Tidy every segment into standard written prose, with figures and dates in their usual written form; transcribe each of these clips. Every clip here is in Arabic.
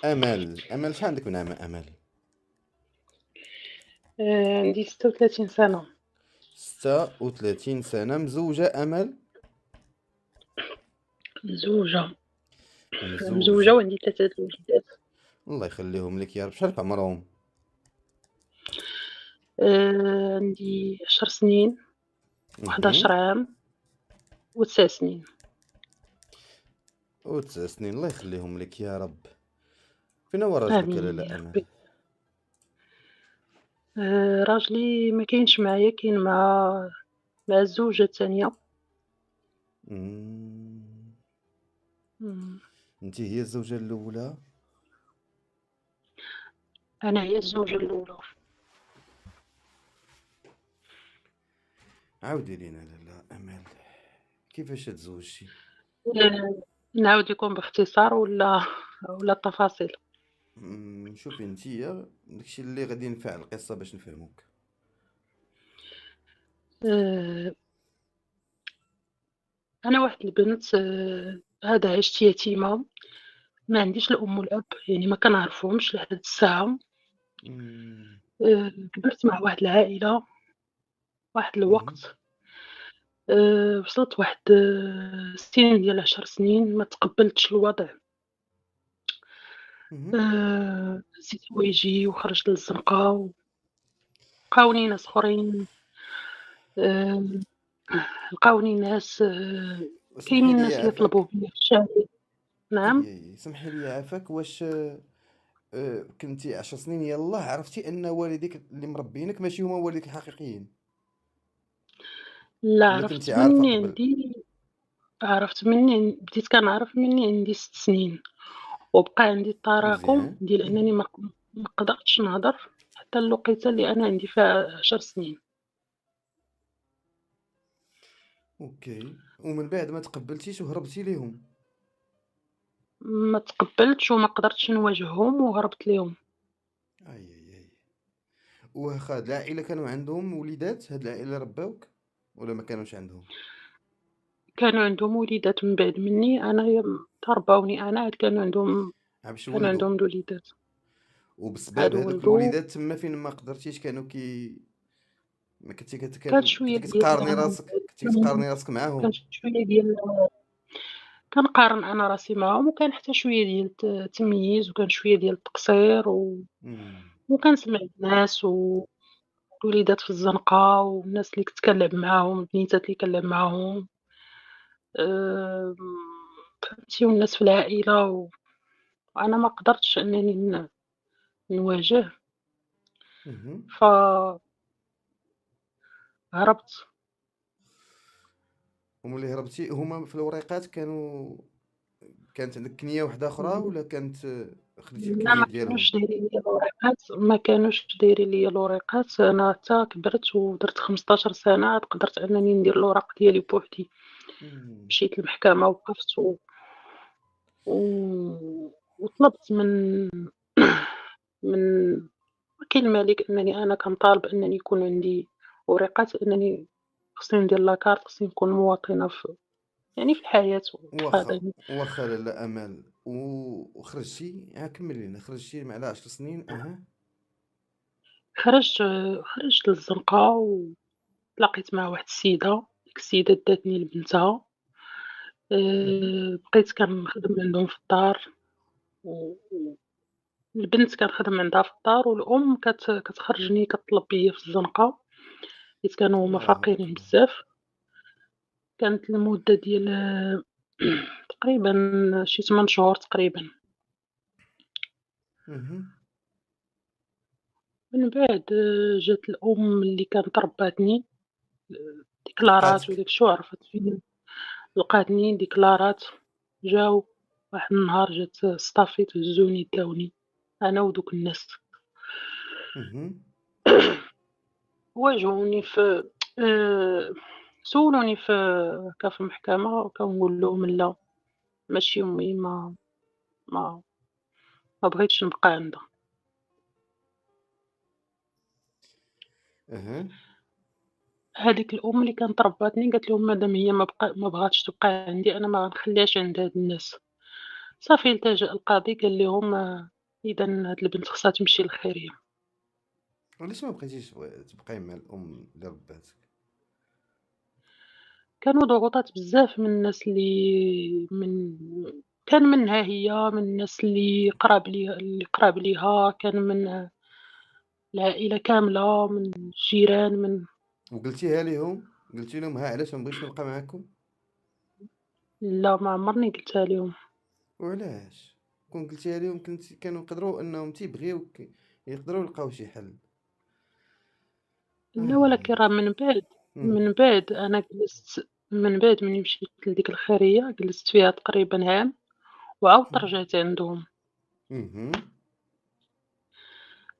امل شحال عندك من عام امل؟ عندي 36 سنة. 36 سنه، مزوجه امل؟ مزوجة. مزوجة مزوجه. وعندي 3 الوليدات. الله يخليهم لك يا رب. شحال في عمرهم؟ عندي 10 سنين و11 اها. عام و9 سنين. و9 سنين، الله يخليهم لك يا رب. فين هو راجلك آمين لاله يا امل؟ ربي. راجلي ما كاينش معايا، كاين مع الزوجة التانية. مم. إمم. انت هي الزوجه الاولى؟ أنا هي الزوجة الأولى. عاودي لينا لاله امل، كيفاش تزوجتي؟ نعاود يكون باختصار والّا التفاصيل؟ شوفي انتيا داكشي اللي غادي ينفع القصه باش نفهموك. آآ أنا واحد البنت، هذا عشت يتيمة، ما عنديش الأم والأب، يعني ما كنعرفهمش لحد الساعة. مم. كبرت مع واحد العائلة واحد مهم. الوقت. وصلت واحد السن ديال 10 سنين ما تقبّلتش الوضع. مهم. هزيت حوايجي وخرجت للزنقة، ولقاوني ناس أخرين. آمم لقاوني ناس، اسمحي كاينين لي ناس اللي طلبوا عافاك. بيا في الشارع. نعم. اسمحي لي عافاك، واش كنتي 10 سنين يلاه عرفتي ان والديك اللي مربينك ماشي هما والديك الحقيقيين؟ لا، ولا كنتي عارفة قبل؟ بديت كنعرف مني عندي 6 سنين، وبقى عندي التراكم مزيان. ديال أنني ما قدرتش نهضر حتى الوقيتة اللي أنا عندي فيها 10 سنين. اوكي، ومن بعد ما تقبلتيش وهربتي ليهم؟ ما تقبّلتش وما قدرتش نواجههم وهربت ليهم. اي اي اي. واخا هاد العائلة كانوا عندهم وليدات، هاد العائلة رباوك ولا ما كانوش عندهم؟ كانوا عندهم وليدات من بعد مني، أنايا ترباوني أنا، عاد باش كانوا ولدوا؟ عندهم الوليدات. وبسبب عاد هادوك ولدوا. الوليدات تما فين ما قدرتيش كانوا ما كانت شوية كنتي كتقارني راسك، كانت معاهم؟ شوية ديال كنقارن أنا راسي معاهم، وكان حتى شوية ديال التمييز، وكان شوية ديال التقصير، مم. وكنسمع الناس والوليدات في الزنقة والناس اللي كنت كنلعب معاهم، البنيتات اللي كنلعب معاهم. آمم، فهمتي، والناس في العائلة وأنا ما قدرتش أنني نواجه، مهم. فهربت. هما اللي هربتي هما في الوريقات كانت عندك كنية واحدة أخرى، ولا كانت خديتي لا، الكنية ديالهم؟ ما كانوش دايرين ليا الوريقات. أنا حتى كبرت ودرت 15 سنة عاد قدرت أنني ندير الأوراق ديالي بوحدي. مم. مشيت للمحكمة ووقفت و وطلبت من وكيل الملك أنني أنا كنطالب أنني يكون عندي وريقات، أنني خصني ندير لاكارت، خصني نكون مواطنة يعني في الحياة وفي واخا هذا. واخا لاله امل، وخرجتي كملي لنا، خرجتي مع 10 سنين؟ اها. خرجت خرجت للزنقة وتلاقيت مع واحد السيدة، ديك السيدة داتني لبنتها. مهم. بقيت كنخدم عندهم في الدار، و البنت كنخدم عندها في الدار، والأم كتخرجني كطلب بيا في الزنقة، حيت كانوا هُما الله فقيرين اكبر. بزاف. كانت المدة ديال تقريبًا شي 8 شهور تقريبًا. مهم. من بعد جات الأم اللي كانت رباتني، ديكلارات لقاتك؟ وداك الشي وعرفت فين. لقاتني ديكلارات. جاو واحد النهار جات صطافيت هزوني داوني أنا ودوك الناس. مهم. واجهوني في سولوني هكا في المحكمة، وكنقول لهم لا، ماشي أمي، ما ما بغيتش نبقى عندها. اها. هاذيك الأم اللي كانت رباتني قالت لهم مادام هي ما بغاتش تبقى عندي، أنا ما غنخليهاش عند هاد الناس. صافي التجأ القاضي قال لهم إذا هاد البنت خصها تمشي للخيرية. علاش ما بقيتيش تبقاي مع الام اللي رباتك؟ كانوا ضغوطات بزاف من الناس كان منها هي، من الناس اللي قراب ليها، كان من العائلة كاملة، من الجيران، من وقلتيها ليهم؟ قلتي لهم ها علاش ما بغيتش نبقى معاكم؟ لا ما عمرني قلتها ليهم. وعلاش؟ كون قلتيها ليهم كانوا يقدروا انهم تيبغيوك، يقدروا يلقاو شي حل. لا ولكن راه مم. من بعد أنا جلست، من بعد مني مشيت لديك الخيرية جلست فيها تقريبا عام وعاودت رجعت عندهم. مهم.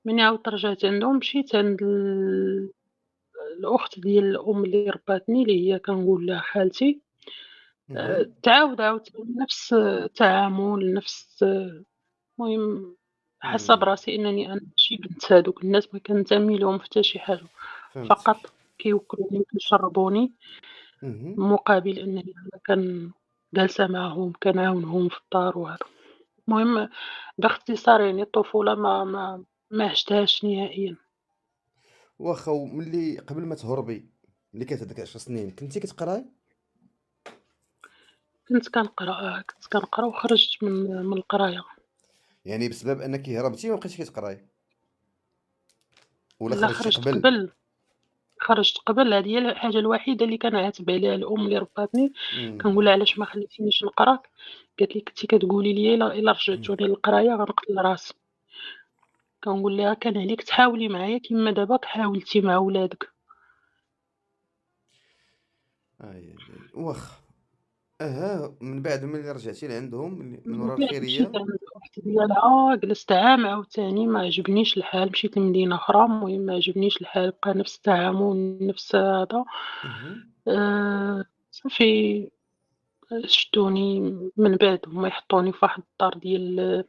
مني عاودت رجعت عندهم مشيت عند الأخت ديال الأم اللي رباتني اللي هي كنقول لها خالتي. مهم. تعاود عاوتاني نفس التعامل، نفس المهم حاسة مم. براسي أنني أنا ماشي بنت هادوك الناس، ما كننتمي لهم في حتى شي حاجة، فهمتك. فقط كيوكلوني وكيشربوني مهم. مقابل أنني أنا جالسة معاهم كنعاونهم في الدار وهذا. المهم باختصار يعني الطفولة ما عشتهاش نهائيًا. واخا ملي قبل ما تهربي، ملي كانت عندك 10 سنين كنتي كتقراي؟ كنت كنقرا وخرجت من القراية. يعني بسبب انك هربتي ما بقيتي كتقراي، ولا لا خرجتي قبل؟ خرجت قبل، هذه هي الحاجة الوحيدة اللي كنعاتب عليها الأم اللي رباتني، كنقول مم. لها علاش ما خليتينيش نقرا، قالت لي كنتِ كتقولي لي إلا رجعتوني للقراية غنقتل راسي، كنقول لها كان عليك تحاولي معايا كيما دابا حاولتي مع ولادك. واخا. اها، من بعد ملي رجعتي لعندهم من من ورا بعد مشيت الخيرية. عند الأخت ديالها جلست عام عاوتاني ما عجبنيش الحال، مشيت لمدينة أخرى، المهم ما عجبنيش الحال، بقى نفس التعامل نفس هذا. مهم. صافي شدوني من بعد هُما يحطوني فواحد الدار ديال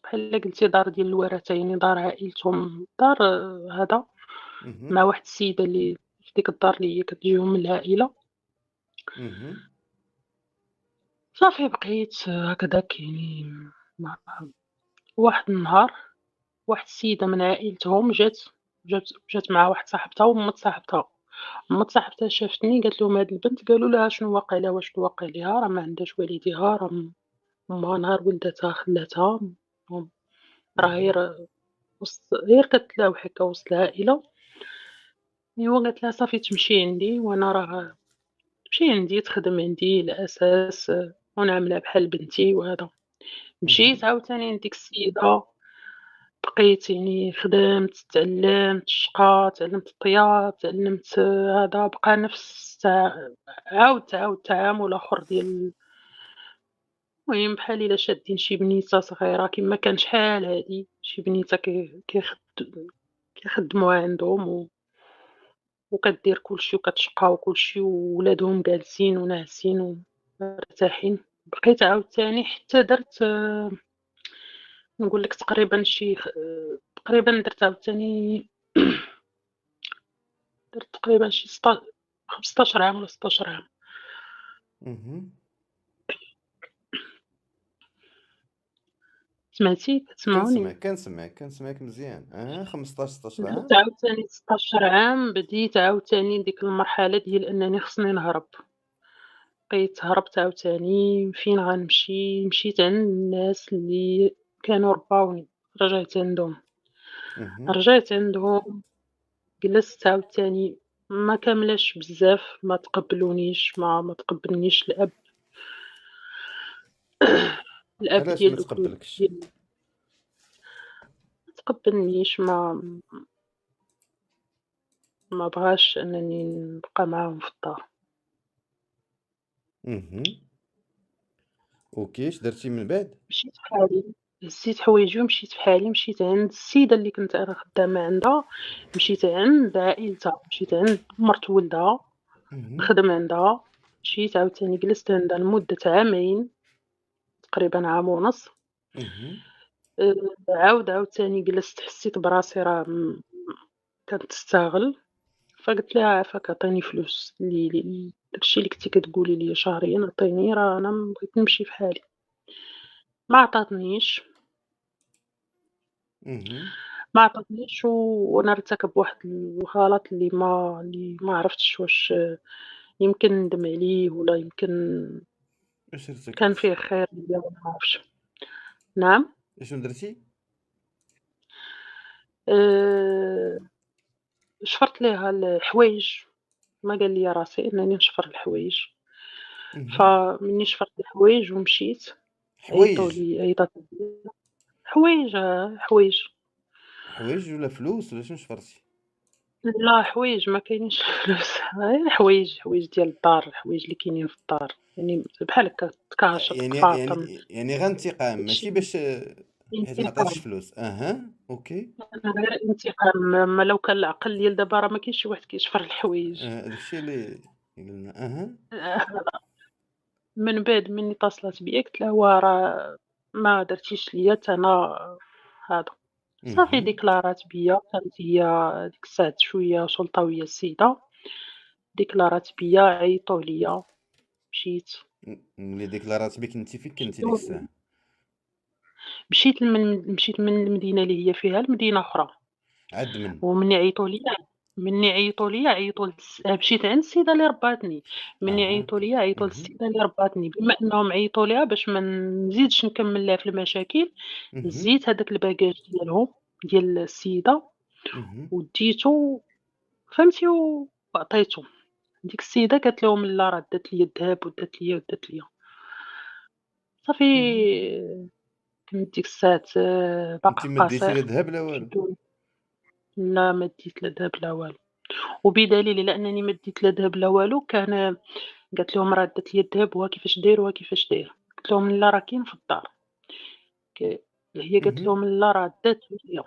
بحال قلتي دار ديال الورثة، يعني دار عائلتهم، دار هذا، مهم. مع واحد السيدة اللي في ديك الدار اللي هي كتجيهم من العائلة. مهم. صافي بقيت هكداك يعني مع واحد النهار واحد السيدة من عائلتهم جات مع واحد صاحبتها ومت صاحبتها. مت صاحبتها شافتني قالت لهم هاد البنت، قالوا لها شنو واقع لها، واش واقع ليها، راه ما عندهاش والديها، راه أمها نهار ولدتها خلاتها، راه مهم. غير كتلاوح هكا وسط العائلة. إيوا قالت لها صافي تمشي عندي وأنا راه تمشي عندي تخدم عندي على أساس ونعاملها بحال بنتي وهذا. مشيت مهم. عاوتاني عند ديك السيدة، بقيت يعني خدمت، تعلمت الشقا، تعلمت الطياب، تعلمت هذا، بقى نفس عاود تعامل آخر ديال المهم بحال إلا شادين شي بنيتة صغيرة كيما كان شحال هادي، شي بنيتة كيخدموها عندهم وكدير كلشي وكتشقى وكلشي وولادهم جالسين وناعسين ومرتاحين. بقيت عاوتاني حتى درت نقول لك تقريبا شي تقريبا درت عاوتاني درت تقريبا شي 15 عام ولا 16 عام. مهم. كتسمعوني؟ كنسمعك مزيان. 15 16 درت عام. عاوتاني 16 عام، بديت عاوتاني ديك المرحلة ديال أنني خصني نهرب. بقيت هربت عاوتاني فين غنمشي، مشيت عند الناس اللي كانوا رباوني، رجعت عندهم، مهم. رجعت عندهم جلست عاوتاني ما كاملاش بزاف، ما تقبلونيش، ما تقبلنيش الأب، الأب علاش ما ديال دوك تقبلكش؟ ديال ما تقبلنيش، ما بغاش أنني نبقى معاهم في الدار. مهم. وكيش درتي من بعد؟ مشيت بحالي، هزيت حوايجي ومشيت بحالي، مشيت عند السيدة اللي كنت أنا خدامة عندها، مشيت عند عائلتها، مشيت عند مرت ولدها مهم. نخدم عندها، مشيت عاوتاني جلست عندها لمدة عامين، تقريبًا عام ونص. مهم. عاوتاني جلست حسيت براسي راه كنتستاغل، فقلت لها عافاك عطيني فلوس داك الشي اللي كنتِ كتقولي ليا شهريًا عطيني، راه أنا بغيت نمشي بحالي. ما عطاتنيش، اهم. ما عطاتنيش وأنا ارتكب واحد الغلط اللي ما عرفتش واش يمكن ندم عليه ولا يمكن واش كان ارتكبتِ؟ فيه خير ليا وما عرفتش. نعم؟ شنو درتِ؟ آآ شفرت ليها الحوايج، ما قال لي راسي إنني نشفر الحوايج، اهم. فمني شفرت الحوايج ومشيت حوايج، عيطات ليا حوايج حوايج. حوايج ولا فلوس ولا شنو شفرتِ؟ لا حوايج ما كاينينش فلوس غير حوايج ديال الدار، الحوايج اللي كاينين في الدار، يعني بحال هكا تكاشط، يعني طفاطم، يعني غير انتقام داكشي ماشي باش حيت ما عطاتكش انتقام. فلوس، أها، أوكي. أنا غير انتقام، أمّا لو كان العقل ديال دابا راه ما كاينش شي واحد كيشفر الحوايج. داك الشيء اللي قلنا أها. من بعد مني اتصلت بيا قلت لها راه ما درتيش ليا حتى أنا هذا، صافي اهم. ديكلارات بيا، كانت هي ديك الساعات شوية سلطوية السيدة، ديكلارات بيا، عيطوا ليا، مشيت. ملي ديكلارات بك أنتِ فين كنتِ ديك مشيتو الساعة؟ مشيت من المدينة اللي هي فيها لمدينة أخرى، عاد من. ومني عيطوا مشيت عند السيدة اللي رباتني، مني أها. عيطوا اهم. للسيدة اللي رباتني، بما أنهم عيطوا ليها باش ما نزيدش نكمّل ليها في المشاكل، اهم. هزيت هذاك الباكاج ديالهم ديال السيدة اهم. وديته فهمتي وعطيته، ديك السيدة قالت لهم لا راه دات ليا الدهب ودات ليا، صافي اهم. كنت ديك الساعات أنتِ باقا ما ديتي لا قاصر، دهب لا والو. شدوني لا ما ديت لا دهب لا والو، وبدليل على أنني ما ديت لا دهب لا والو قالت لهم راه دات ليا الدهب وها كيفاش داير وها كيفاش داير، قلت لهم لا راه كاين في الدار، ك هي قالت اهم. لهم لا راه داتو ليا،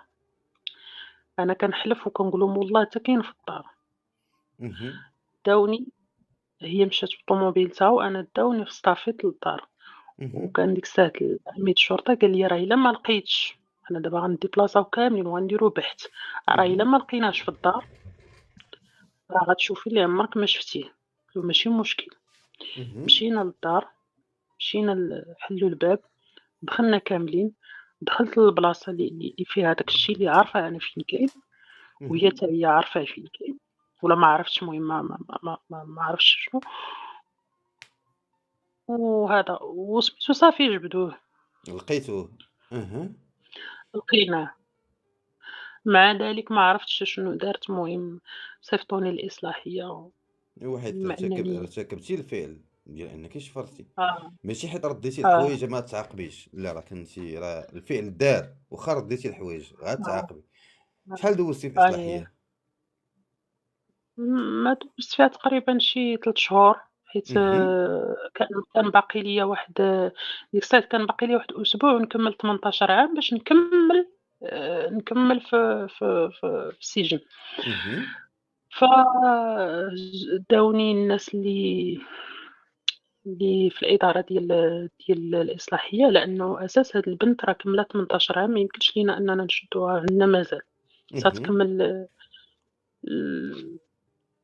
أنا كنحلف وكنقول لهم والله حتى كاين في الدار، اهم. داوني هي مشات بطوموبيلتها وأنا داوني في الصافيط للدار، اهم. وكان ديك الساعات عميد الشرطة قال لي راه إلا ما لقيتش أنا دابا غنديبلاصاو كاملين وغنديرو بحث، راه إلا اهم. ما لقيناش في الدار راه غتشوفي اللي عمرك ما شفتيه، قلت له ماشي مشكل، اهم. مشينا للدار، مشينا حلّو الباب، دخلنا كاملين، دخلت للبلاصة اللي فيها داك الشي اللي عارفة أنا فين كاين، وهي اهم. حتى هي عارفة فين كاين، ولا ما عرفتش المهم ما عرفتش شنو، وهذا وسميتو صافي جبدوه، لقيتوه. أها. لقيناه، مع ذلك ما عرفتش شنو دارت، المهم صيفطوني للإصلاحية أيوا حيت بما أنني ارتكبتِ الفعل ديال أنِّك شفرتِ، آه، ماشي حيت رديتي آه، الحوايج ما تعاقبيش، لا راه الفعل دار، واخا رديتي الحوايج آه، غتعاقبي. آه، شحال دوزتي في أييه. الإصلاحية؟ ما دوزت فيها تقريبًا شي 3 شهور، حيت اهم. كان باقي ليا واحد ديك الساعات كان باقي ليا واحد الأسبوع ونكمّل 18 عام باش نكمّل في السجن. اهم. ف داوني الناس اللي في الإدارة ديال الإصلاحية، لأنه أساس هاد البنت راه كملات 18 عام ما يمكنش لينا أننا نشدوها عندنا مازال، خصها اهم. تكمّل ال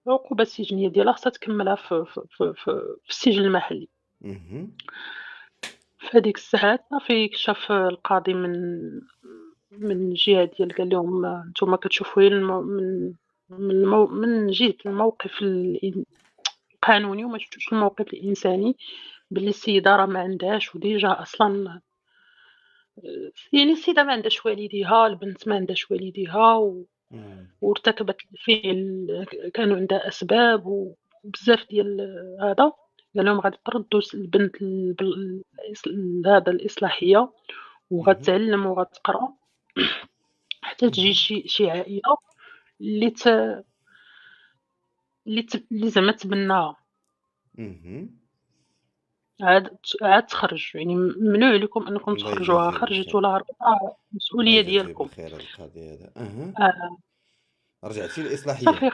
العقوبة السجنية ديالها خصها تكمّلها في السجن المحلي. اهم. فهاديك الساعات صافي كشف القاضي من الجهة ديال قال لهم نتوما كتشوفوا غير من جهة الموقف القانوني وما شفتوش الموقف الإنساني، بلي السيدة راه ما عندهاش وديجا أصلًا يعني السيدة ما عندهاش والديها، البنت ما عندهاش والديها إمم. وارتكبت الفعل كانوا عندها أسباب وبزاف ديال هذا، قال لهم غادي تردّوا البنت هذا الإصلاحية اهم. وغتعلّم وغتقرا حتى تجي اهم. شي عائلة اللي ت اللي زعما تبناها، اهم. عاد تخرج، يعني ممنوع لكم أنكم الله تخرجوها، يجازيه خرجت بالخير. ولا هربت راه الله مسؤولية يجازيه ديالكم. بالخير هذا القاضي هذا. أها. آه، رجعتِ للإصلاحية. صافي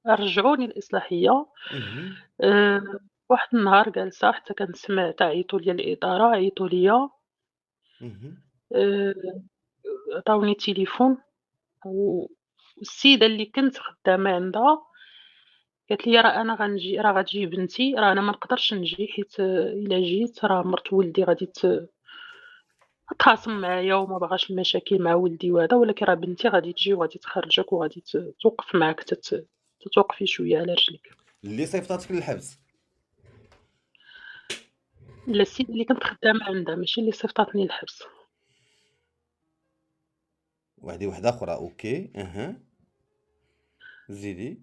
رجعوني الإصلاحية، اهم. واحد النهار جالسة حتى كنسمع عيطوا ليا الإدارة، عيطوا ليا اهم. آآ، عطاوني التليفون والسيدة اللي كنت خدامة عندها قالت لي راه أنا غنجي راه غتجي بنتي، راه أنا ما نقدرش نجي حيت إلا جيت راه مرت ولدي غادي تخاصم معايا وما بغاش المشاكل مع ولدي وهذا، ولكن راه بنتي غادي تجي وغادي تخرجك وغادي توقف معاك تتوقفي شوية على رجليك. اللي صيفطاتك للحبس. لا، السيدة اللي كنت خدامة عندها ماشي اللي صيفطاتني للحبس. وحدة اخرى، اوكي، اها، زيدي.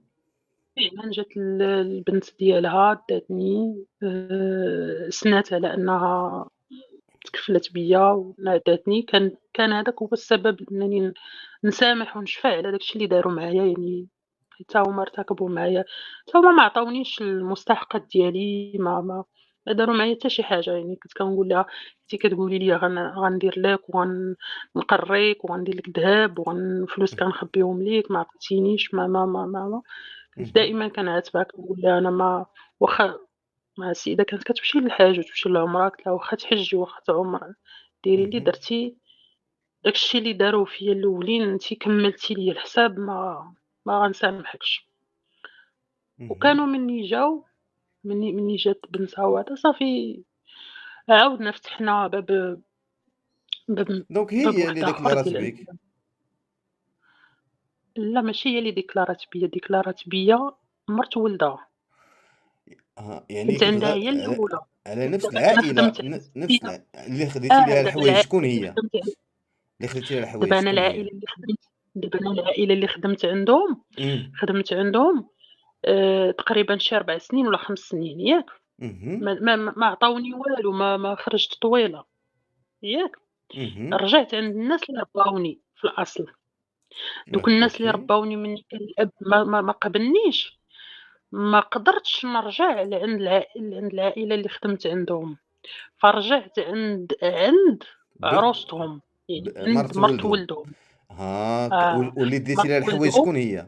فعلًا جات البنت ديالها داتني سنات على أنها تكفلت بيا وناداتني. كان هذاك هو السبب أنني نسامح ونشفع على داك الشي اللي داروا معايا، يعني حتى هما ارتكبوا معايا، حتى هما ما عطاونيش المستحقات ديالي، ما داروا معايا حتى شي حاجة. يعني كنت كنقول لها كنتِ كتقولي لي غندير لك نقريك وغندير لك دهب فلوس كنخبيهم ليك، ما عطيتينيش، ما مهم. دائمًا كنعاتبها كنقول لها أنا واخا مع السيدة كانت كتمشي للحاج وتمشي للعمرة، قلت لها واخا تحجي واخا تعمري ديري اللي مهم. درتي، داك الشي اللي داروا فيا الأولين أنتِ كمّلتِ ليا الحساب، ما غنسامحكش. مهم. وكانوا مني جات بنتها وهذا صافي عاودنا فتحنا دونك باب هي اللي واحد آخر ديكلارات ديال بك. لا ماشي هي اللي ديكلارات بيا مرت ولدها. يعني كنت عندها كتبغى هي الأولى، على نفس ودابا أنا العائلة، خدمت عند نفس فيها. اللي خديتي ليها دابا الحوايج، العائلة شكون اللي هي خدمت عند اللي خديتي ليها دابا الحوايج، أنا شكون هي؟ العائلة اللي خدمت عندهم، امم. تقريبًا شي 4 سنين والّا 5 سنين ياك. اها. ما عطاوني والو، ما خرجت طويلة ياك. اها. رجعت عند الناس اللي رباوني في الأصل. دوك الناس اللي اوكي. رباوني مني كان الأب ما قبلنيش، ما قدرتش نرجع عند العائلة اللي خدمت عندهم، فرجعت عند ب... عروستهم، يعني عند مرت مرت ولدهم. ولدهم. واللي ديتي مرت لها الحوايج ولدهم، شكون هي؟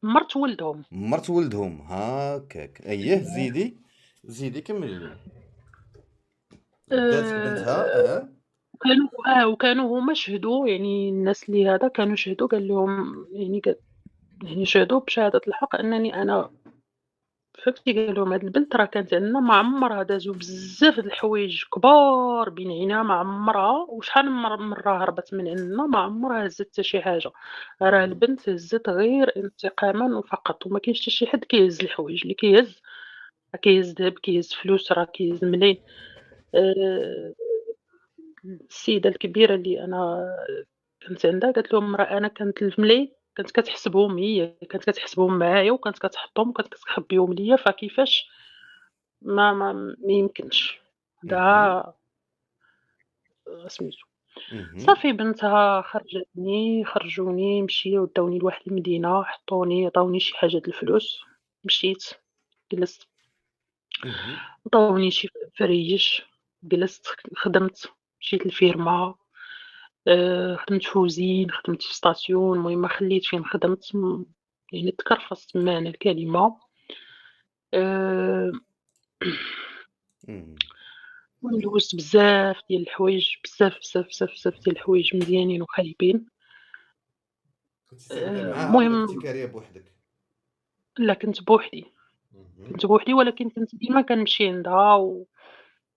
مرت ولدهم. مرت ولدهم، هاكاك، اييه، زيدي، زيدي كملي لي. داتك بنتها، آآ وكانوا هُما شهدوا، يعني الناس اللي هذا كانوا شهدوا، قال لهم يعني شهدوا بشهادة الحق أنني أنا فهمتي. قال لهم هاد البنت راه كانت عندنا ما عمرها دازوا بزاف د الحوايج كبار بين عينيها، ما عمرها وشحال من مرة هربت من عندنا، ما عمرها هزت حتى شي حاجة. راه البنت هزت غير انتقامًا فقط، وما كاينش حتى شي حد كيهز الحوايج، اللي كيهز راه كيهز دهب، كيهز فلوس، راه كيهز ملايين. آآ السيدة الكبيرة اللي أنا كنت عندها قالت لهم راه أنا كانت الملايين كانت كتحسبهم، هي كانت كتحسبهم معايا وكانت كتحطهم وكانت كتخبيهم ليا، فكيفاش ما يمكنش. اها. هذا سميتو. اها. صافي بنتها خرجوني، مشيو داوني لواحد المدينة، عطاوني شي حاجة د الفلوس، مشيت جلست، اها. عطاوني شي فريش، جلست خدمت، مشيت للفيرما. خدمت في وزين، خدمت في سطاسيون، المهم ما خليت فين خدمت، يعني تكرفست بمعنى الكلمة. آآ أمم. المهم دوزت بزاف ديال الحوايج، بزاف ديال الحوايج مزيانين وخايبين. كنتي ساكنة معاها ولا كنتي المهم كارية بوحدك؟ لا كنت بوحدي، اها. ولكن كنت ديما كنمشي عندها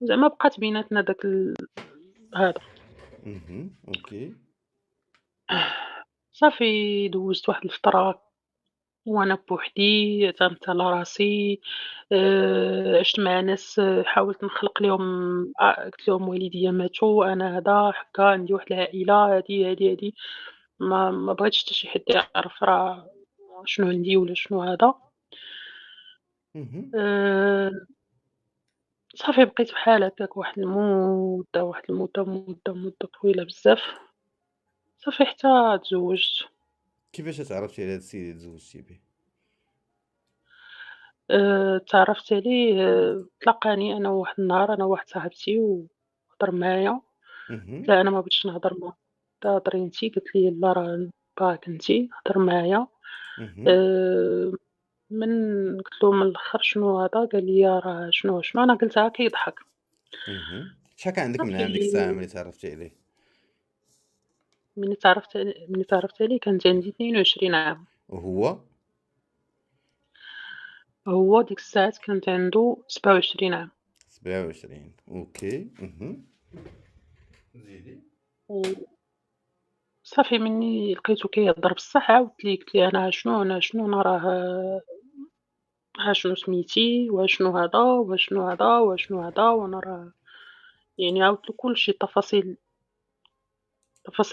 وزعما بقات بيناتنا داك هذا. اها. اوكي. صافي دوزت واحد الفترة وأنا بوحدي، اعتمدت على راسي. عشت مع ناس، حاولت نخلق ليهم، قلت لهم والديا ماتوا، أنا هذا هاكا عندي واحد العائلة هادي، ما بغيتش حتى شي حد يعرف راه شنو عندي ولا شنو هذا. اها. آآ صافي بقيت بحال هكاك واحد المدة طويلة بزاف، صافي حتى تزوجت. كيفاش تعرفتي على هاد السيد اللي تزوجتي به؟ تعرفت عليه، تلاقاني أنا واحد النهار أنا وواحد صاحبتي وهضر معايا، اها. قلت لها أنا ما بغيتش نهضر معاك، قلت لها هضري أنتِ، قالت لي لا راه باغاك أنتِ، هضر معايا. اها. آآ من قلت له من الآخر شنو هذا، قال لي راه شنو، أنا قلتها كيضحك. اها. شحال كان عندك من عام ديك الساعة صافي ملي تعرفتي عليه؟ ملي تعرفت عليه كانت عندي 22 عام، وهو؟ هو ديك الساعات كانت عنده 27 عام. 27، اوكي، اها. زيدي. وصافي مني لقيتو كيهضر بصح عاودت ليه قلت ليه أنا شنو أنا راه ها شنو سميتي وشنو هذا وشنو هذا وشنو هذا وأنا راه يعني عاودت له كلشي التفاصيل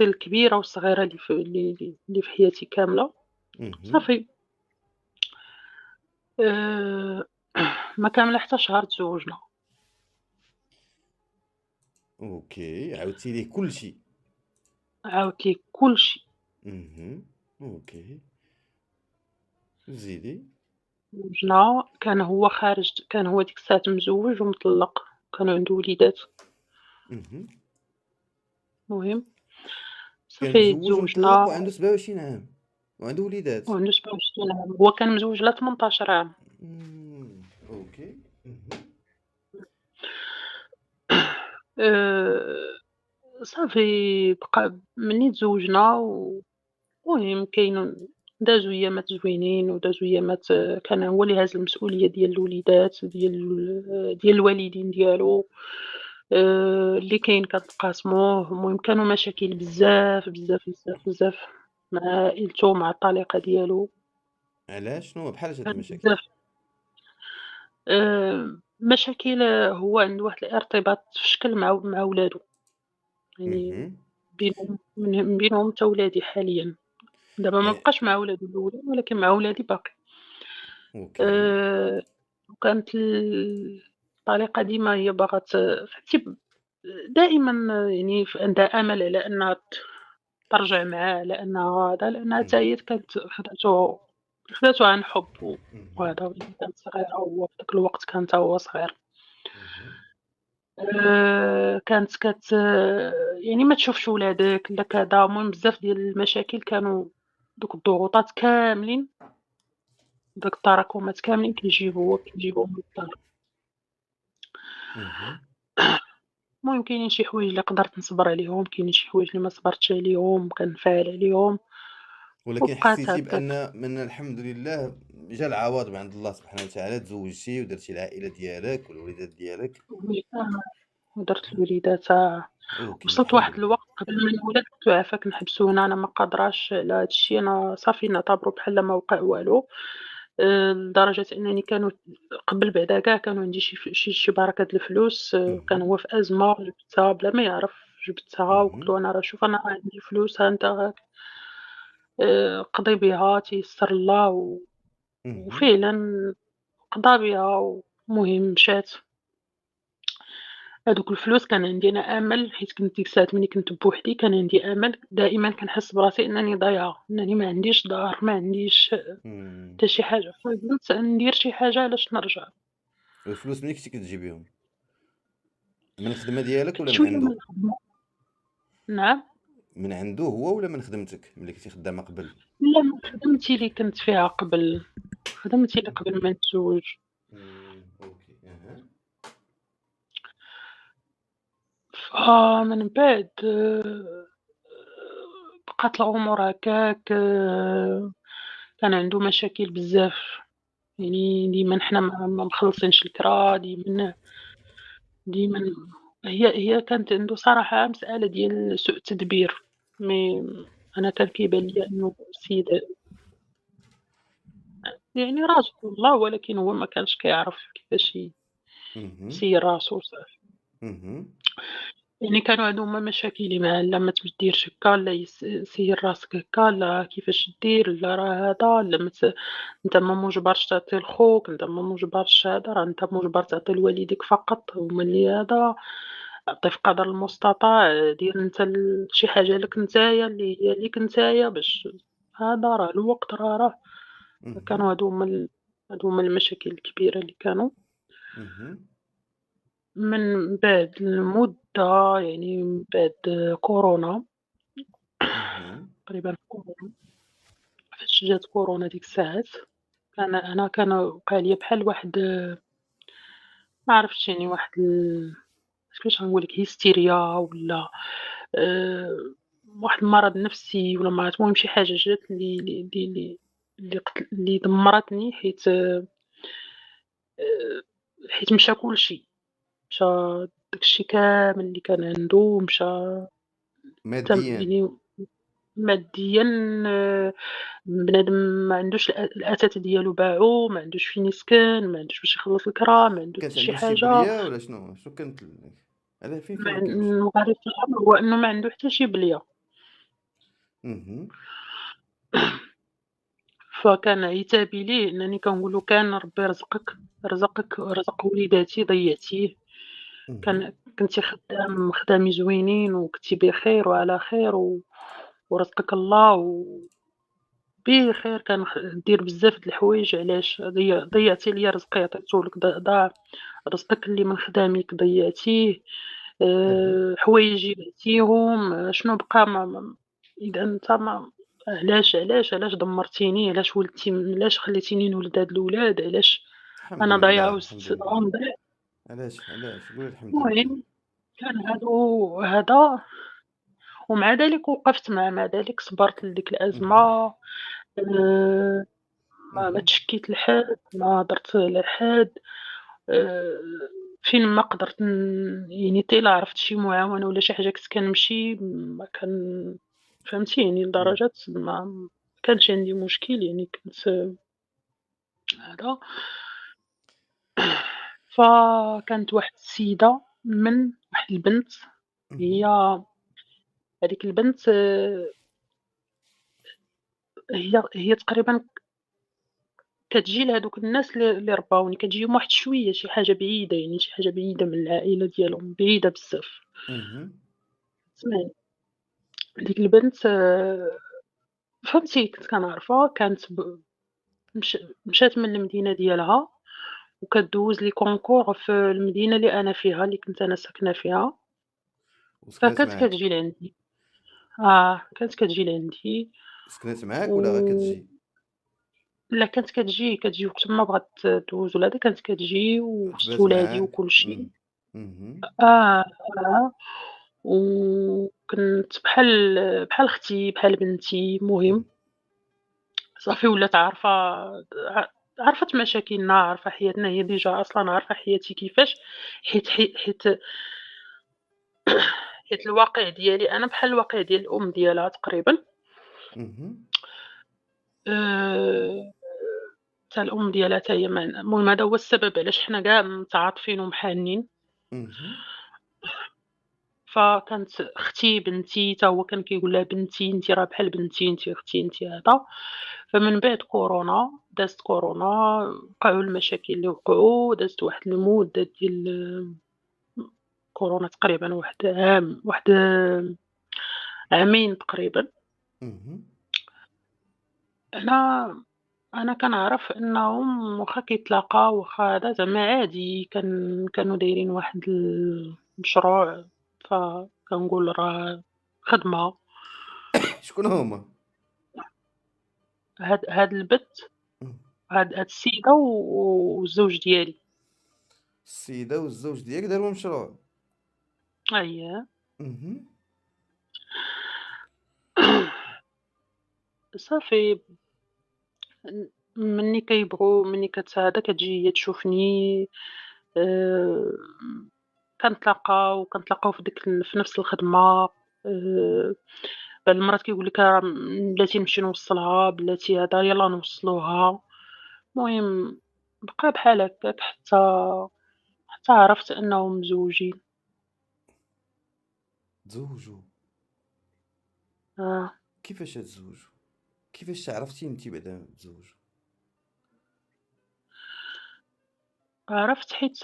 الكبيرة والصغيرة اللي في حياتي كاملة، اهم. صافي ما كاملة حتى شهر تزوجنا. أوكي، عاودتِ ليه كلشي. عاودت ليه كلشي. اهم. أوكي. زيدي. تزوجنا كان هو ديك الساعات مزوج ومطلّق، كان عنده وليدات، اهم. المهم كان صافي مزوّج ومطلّق تزوجنا وعنده 27 عام وعنده وليدات. وعنده 27 عام، هو كان مزوج لها 18 عام. أوكي. اهم. آآ صافي بقى مني تزوجنا المهم دازو أيامات زوينين ودازو أيامات كان هو اللي هاز المسؤولية ديال الوليدات ديال الوالدين ديالو، اللي كاين كنتقاسموه، المهم كانوا مشاكل بزاف، بزاف، بزاف، بزاف مع عائلته مع الطليقة ديالو، علاش؟ شنو بحال هاد كان المشاكل؟ بزاف مشاكل هو عنده واحد الارتباط في الشكل مع ولادو، يعني اهم. بينهم حتى ولادي حاليًا. دابا ما ي بقاش مع ولادو الأولى، ولكن مع ولادي باقي. أوكي. وكانت الطليقة ديما هي باغا فهمتي دائمًا يعني عندها أمل على أنها ترجع معاه، على أنها هذا، لأنها حتى اهم. هي كانت خداتو عن حُب اهم. وهذا، وهي كانت صغيرة وهو في داك الوقت كان حتى هو صغير. اهم. كانت يعني ما تشوفش ولادك لا كذا، المهم بزاف ديال المشاكل كانوا دوك الضغوطات كاملين داك التراكمات كاملين كيجيبوهم للدار. اهم. المهم كاينين شي حوايج اللي قدرت نصبر عليهم، كاينين شي حوايج اللي ما صبرتش عليهم، كنفعل عليهم ولكن وبقات حسيتِ هكاك. بأن الحمد لله جا العوض من عند الله سبحانه وتعالى، تزوجتِ ودرتِ العائلة ديالك والوليدات ديالك. ودرت الوليدات أوكي، وصلت الحمد واحد لله. الوقت قبل ما نولد كنت عافاك نحبسو هنا، أنا ما قادراش على هاد الشي، أنا صافي نعتبرو بحال ما وقع والو، لدرجة أنني كانوا قبل بعدا كاع كانوا عندي شي بركة د الفلوس، كان اهم. هو في أزمة جبتها بلا ما يعرف، جبتها وقلت اهم. له أنا راه شوف أنا راه عندي فلوس ها أنت هاك قضي بها تيسّر الله اهم. وفعلًا قضى بها والمهم مشات. هادوك الفلوس كان عندي أنا أمل حيت كنت ديك الساعات ملي كنت بوحدي كان عندي أمل، دائمًا كنحس براسي أنني ضايعة، أنني ما عنديش دار، ما عنديش إمم. حتى شي حاجة، فقلت ندير شي حاجة علاش نرجع. والفلوس منين كنتِ كتجيبيهم؟ من الخدمة ديالك كنت والّا من شوية من عنده؟ الخدمة. نعم، من عنده هو والّا من خدمتك ملي كنتِ خدامة قبل؟ لا من خدمتي اللي كنت فيها قبل، خدمتي اللي قبل ما نتزوج. أوكي. أها. فمن بعد بقات الأمور هكاك، كان عنده مشاكل بزاف، يعني ديما حنا ما مخلصينش الكرا، ديما هي كانت عنده صراحة مسألة ديال سوء التدبير، مي أنا كان كيبان ليا إنه السيد يعني راسو الله ولكن هو ما كانش كيعرف كيفاش اهم. يسير راسو وصافي. اهم. يعني كانوا هادو هما مشاكلي معاه، لا ما تديرش هكا، لا سير راسك هكا، لا كيفاش دير، لا راه هذا، لا أنت ما مُجبرش تعطي لخوك، أنت ما مُجبرش هذا، راه أنت مُجبر تعطي لوالديك فقط، هُما اللي هذا، اعطي في قدر المستطاع، دير أنت شي حاجة لك نتايا اللي هي ليك نتايا باش هذا راه الوقت راه. اهم. كانوا هادو هُما المشاكل الكبيرة اللي كانوا. اهم. من بعد المدة يعني من بعد كورونا، اهم. تقريبًا كورونا، فاش جات كورونا ديك الساعات، كان وقع ليا بحال واحد ما عرفتش يعني واحد كيفاش غنقول لك هيستيريا ولا واحد المرض نفسي ولا ما عرفت، المهم شي حاجة جات اللي دمّرتني حيت مشى كلشي، مشى داكشي كامل اللي كان عندو مشى ماديا. يعني ماديًا. بنادم ما عندوش الأثاث ديالو باعو، ما عندوش فين يسكن، ما عندوش باش يخلّص الكرا، ما عندوش حتى كانت شي عنده شي حاجة. بلية ولا شنو كانت علاه فين ما كان عن كيمشي؟ الغريب في الأمر هو إنه ما عنده حتى شي بلية. اهم. فكان عتابي ليه أنني كنقول له: "كان ربي رزق وليداتي ضيّعتيه، اهم. كنتِ خدامي زوينين وكنتِ بخير وعلى خير ورزقك الله بخير دير بزاف د الحوايج علاش ضيّعتي ليا رزقي عطيته لك ضاع، رزقك اللي من خداميك ضيّعتيه، أها. حوايجي بعتيهم، شنو بقى إذا أنت ما علاش دمّرتيني، علاش خليتيني نولد هاد الولاد، علاش الحمد أنا لله، ضايعة الحمد وست لله. غنضيع." علاش قولي الحمد لله. المهم كان هذا ومع ذلك وقفت مع ذلك صبرت لديك اهم. الأزمة. آآ ما اهم. تشكيت لحد، ما هدرت لحد. آآ فين ما قدرت يعني حتى إلا عرفت شي معاونة ولا شي حاجة كنت كنمشي ما كان فهمتيني إمم. لدرجة ما كانش عندي مشكل يعني كنت هذا. فكانت واحد السيدة من واحد البنت. هي اهم. هذيك البنت هي تقريبًا كتجي لهادوك الناس اللي رباوني، كتجيهم واحد شوية شي حاجة بعيدة، يعني شي حاجة بعيدة من العائلة ديالهم، بعيدة بزاف. اهم. اسمعي، ديك البنت فهمتي كنت كنعرفها، كانت مشات من المدينة ديالها وكدوز لي concours في المدينة اللي أنا فيها، اللي كنت أنا ساكنة فيها. وسكنات فكانت معاك؟ كتجي لعندي. كانت كتجي لعندي سكنات معاك والّا غير و كتجي؟ لا كانت كتجي وقت ما بغات دوز ولا هذا كانت كتجي وسط تبات ولادي معاك؟ وكلشي. اهم. آه، آه. وكنت بحال أختي، بحال بنتي، إمم. المهم صافي ولات عرفت مشاكلنا، عارفة حياتنا، هي ديجا أصلًا عارفة حياتي كيفاش، حيت حيت الواقع ديالي أنا بحال الواقع ديال الأم ديالها تقريبًا. اهم. آآ، حتى الأم ديالها حتى هي المهم هذا هو السبب علاش حنا كاع متعاطفين ومحانين. اهم. فكانت أختي، بنتي، حتى هو كان كيقول لها بنتي، أنتِ راه بحال بنتي، أنتِ أختي، أنتِ هذا. فمن بعد كورونا، دازت كورونا، وقعوا المشاكل اللي وقعوا، دازت واحد المدة ديال كورونا تقريبًا واحد عام، واحد عامين تقريبًا. اهم. أنا أنا كنعرف أنهم واخا كيتلاقاو واخا هذا زعما عادي كانوا دايرين واحد المشروع، فكنقول راه خدمة. شكون هُما؟ هاد البت، إمم. هاد السيدة والزوج ديالي. السيدة والزوج ديالك داروا مشروع. أييه. اهم. صافي مني هذا كتجي هي تشوفني. آآ كنتلاقاو في نفس الخدمة. بعض المرات كيقول لك راه بلاتي نمشي نوصّلها، بلاتي هذا يلاه نوصّلوها. المهم بقى بحال هكاك حتى عرفت أنهم مزوجين. تزوجوا؟ آه. كيفاش تزوجوا؟ كيفاش عرفتي أنتِ بعدا تزوجوا؟ عرفت حيت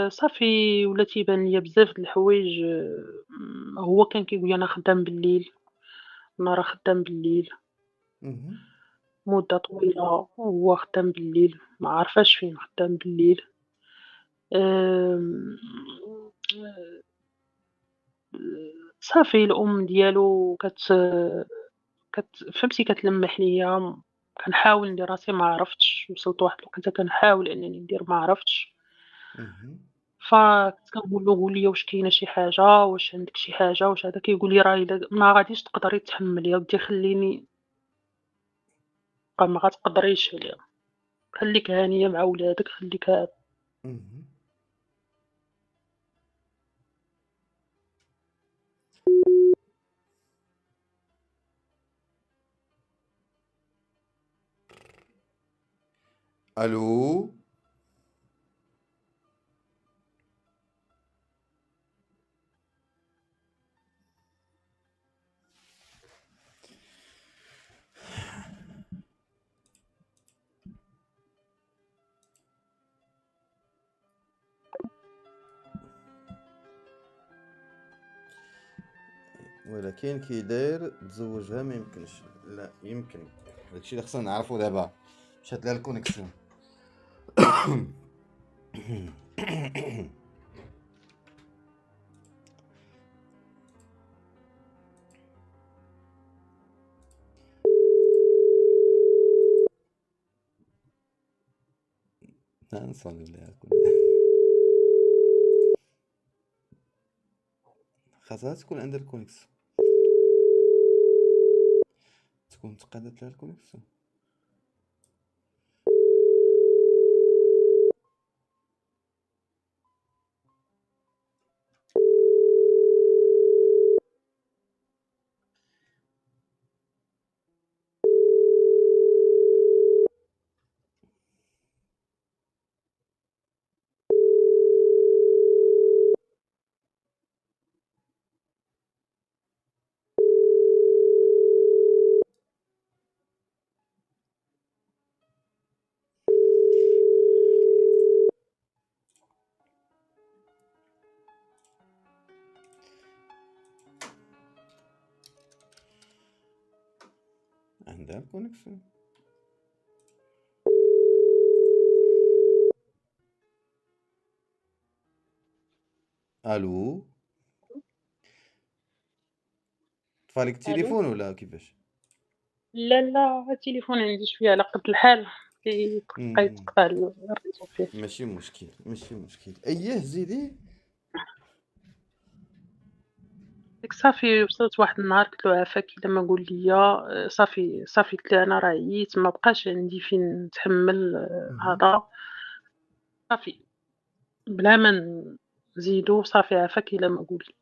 صافي ولات يبان ليا بزاف د الحوايج. هو كان كيقول لي أنا خدام بالليل، أنا راه خدام بالليل اهم. مدة طويلة، وهو خدام بالليل، ما عارفاش فين خدام بالليل. آمم، صافي الأم ديالو فهمتي كتلمّح ليا. كنحاول ندير راسي ما عرفتش، وصلت لواحد الوقيتة كنحاول أنني ندير ما عرفتش. اهم. فكنت كنقول له قول لي واش كاينة شي حاجة، واش عندك شي حاجة، واش هذا. كيقول لي راه إلا ما غاديش تقدري تحمّلي، يا ودي خلّيني. ما غاتقدريش عليها، خليك هانية مع ولادك، خليك اهم. الو. ولكن كي داير تزوجها ما يمكنش. لا يمكن، داكشي اللي خصنا نعرفو دابا. مشات لها الكونيكسيون. نصلي لها خاصها تكون عندها الكونيكسيون، تكون تقادت لها الكونيكسيون. عندها الكونيكسيون. الو. طفالك ألو؟ التليفون ولا كيفاش؟ لا، لا، التليفون عندي شوية على قد الحال، مم. كيتقطع الريزو فيه. ماشي مشكل، ماشي مشكل. اييه زيدي. ديك صافي وصلت واحد النهار قلت له عافاك إلا ما قول ليا صافي قلت له أنا راه عييت ما بقاش عندي فين نتحمل مهم. هذا صافي بلا ما نزيدو صافي عافاك إلا ما قول لي.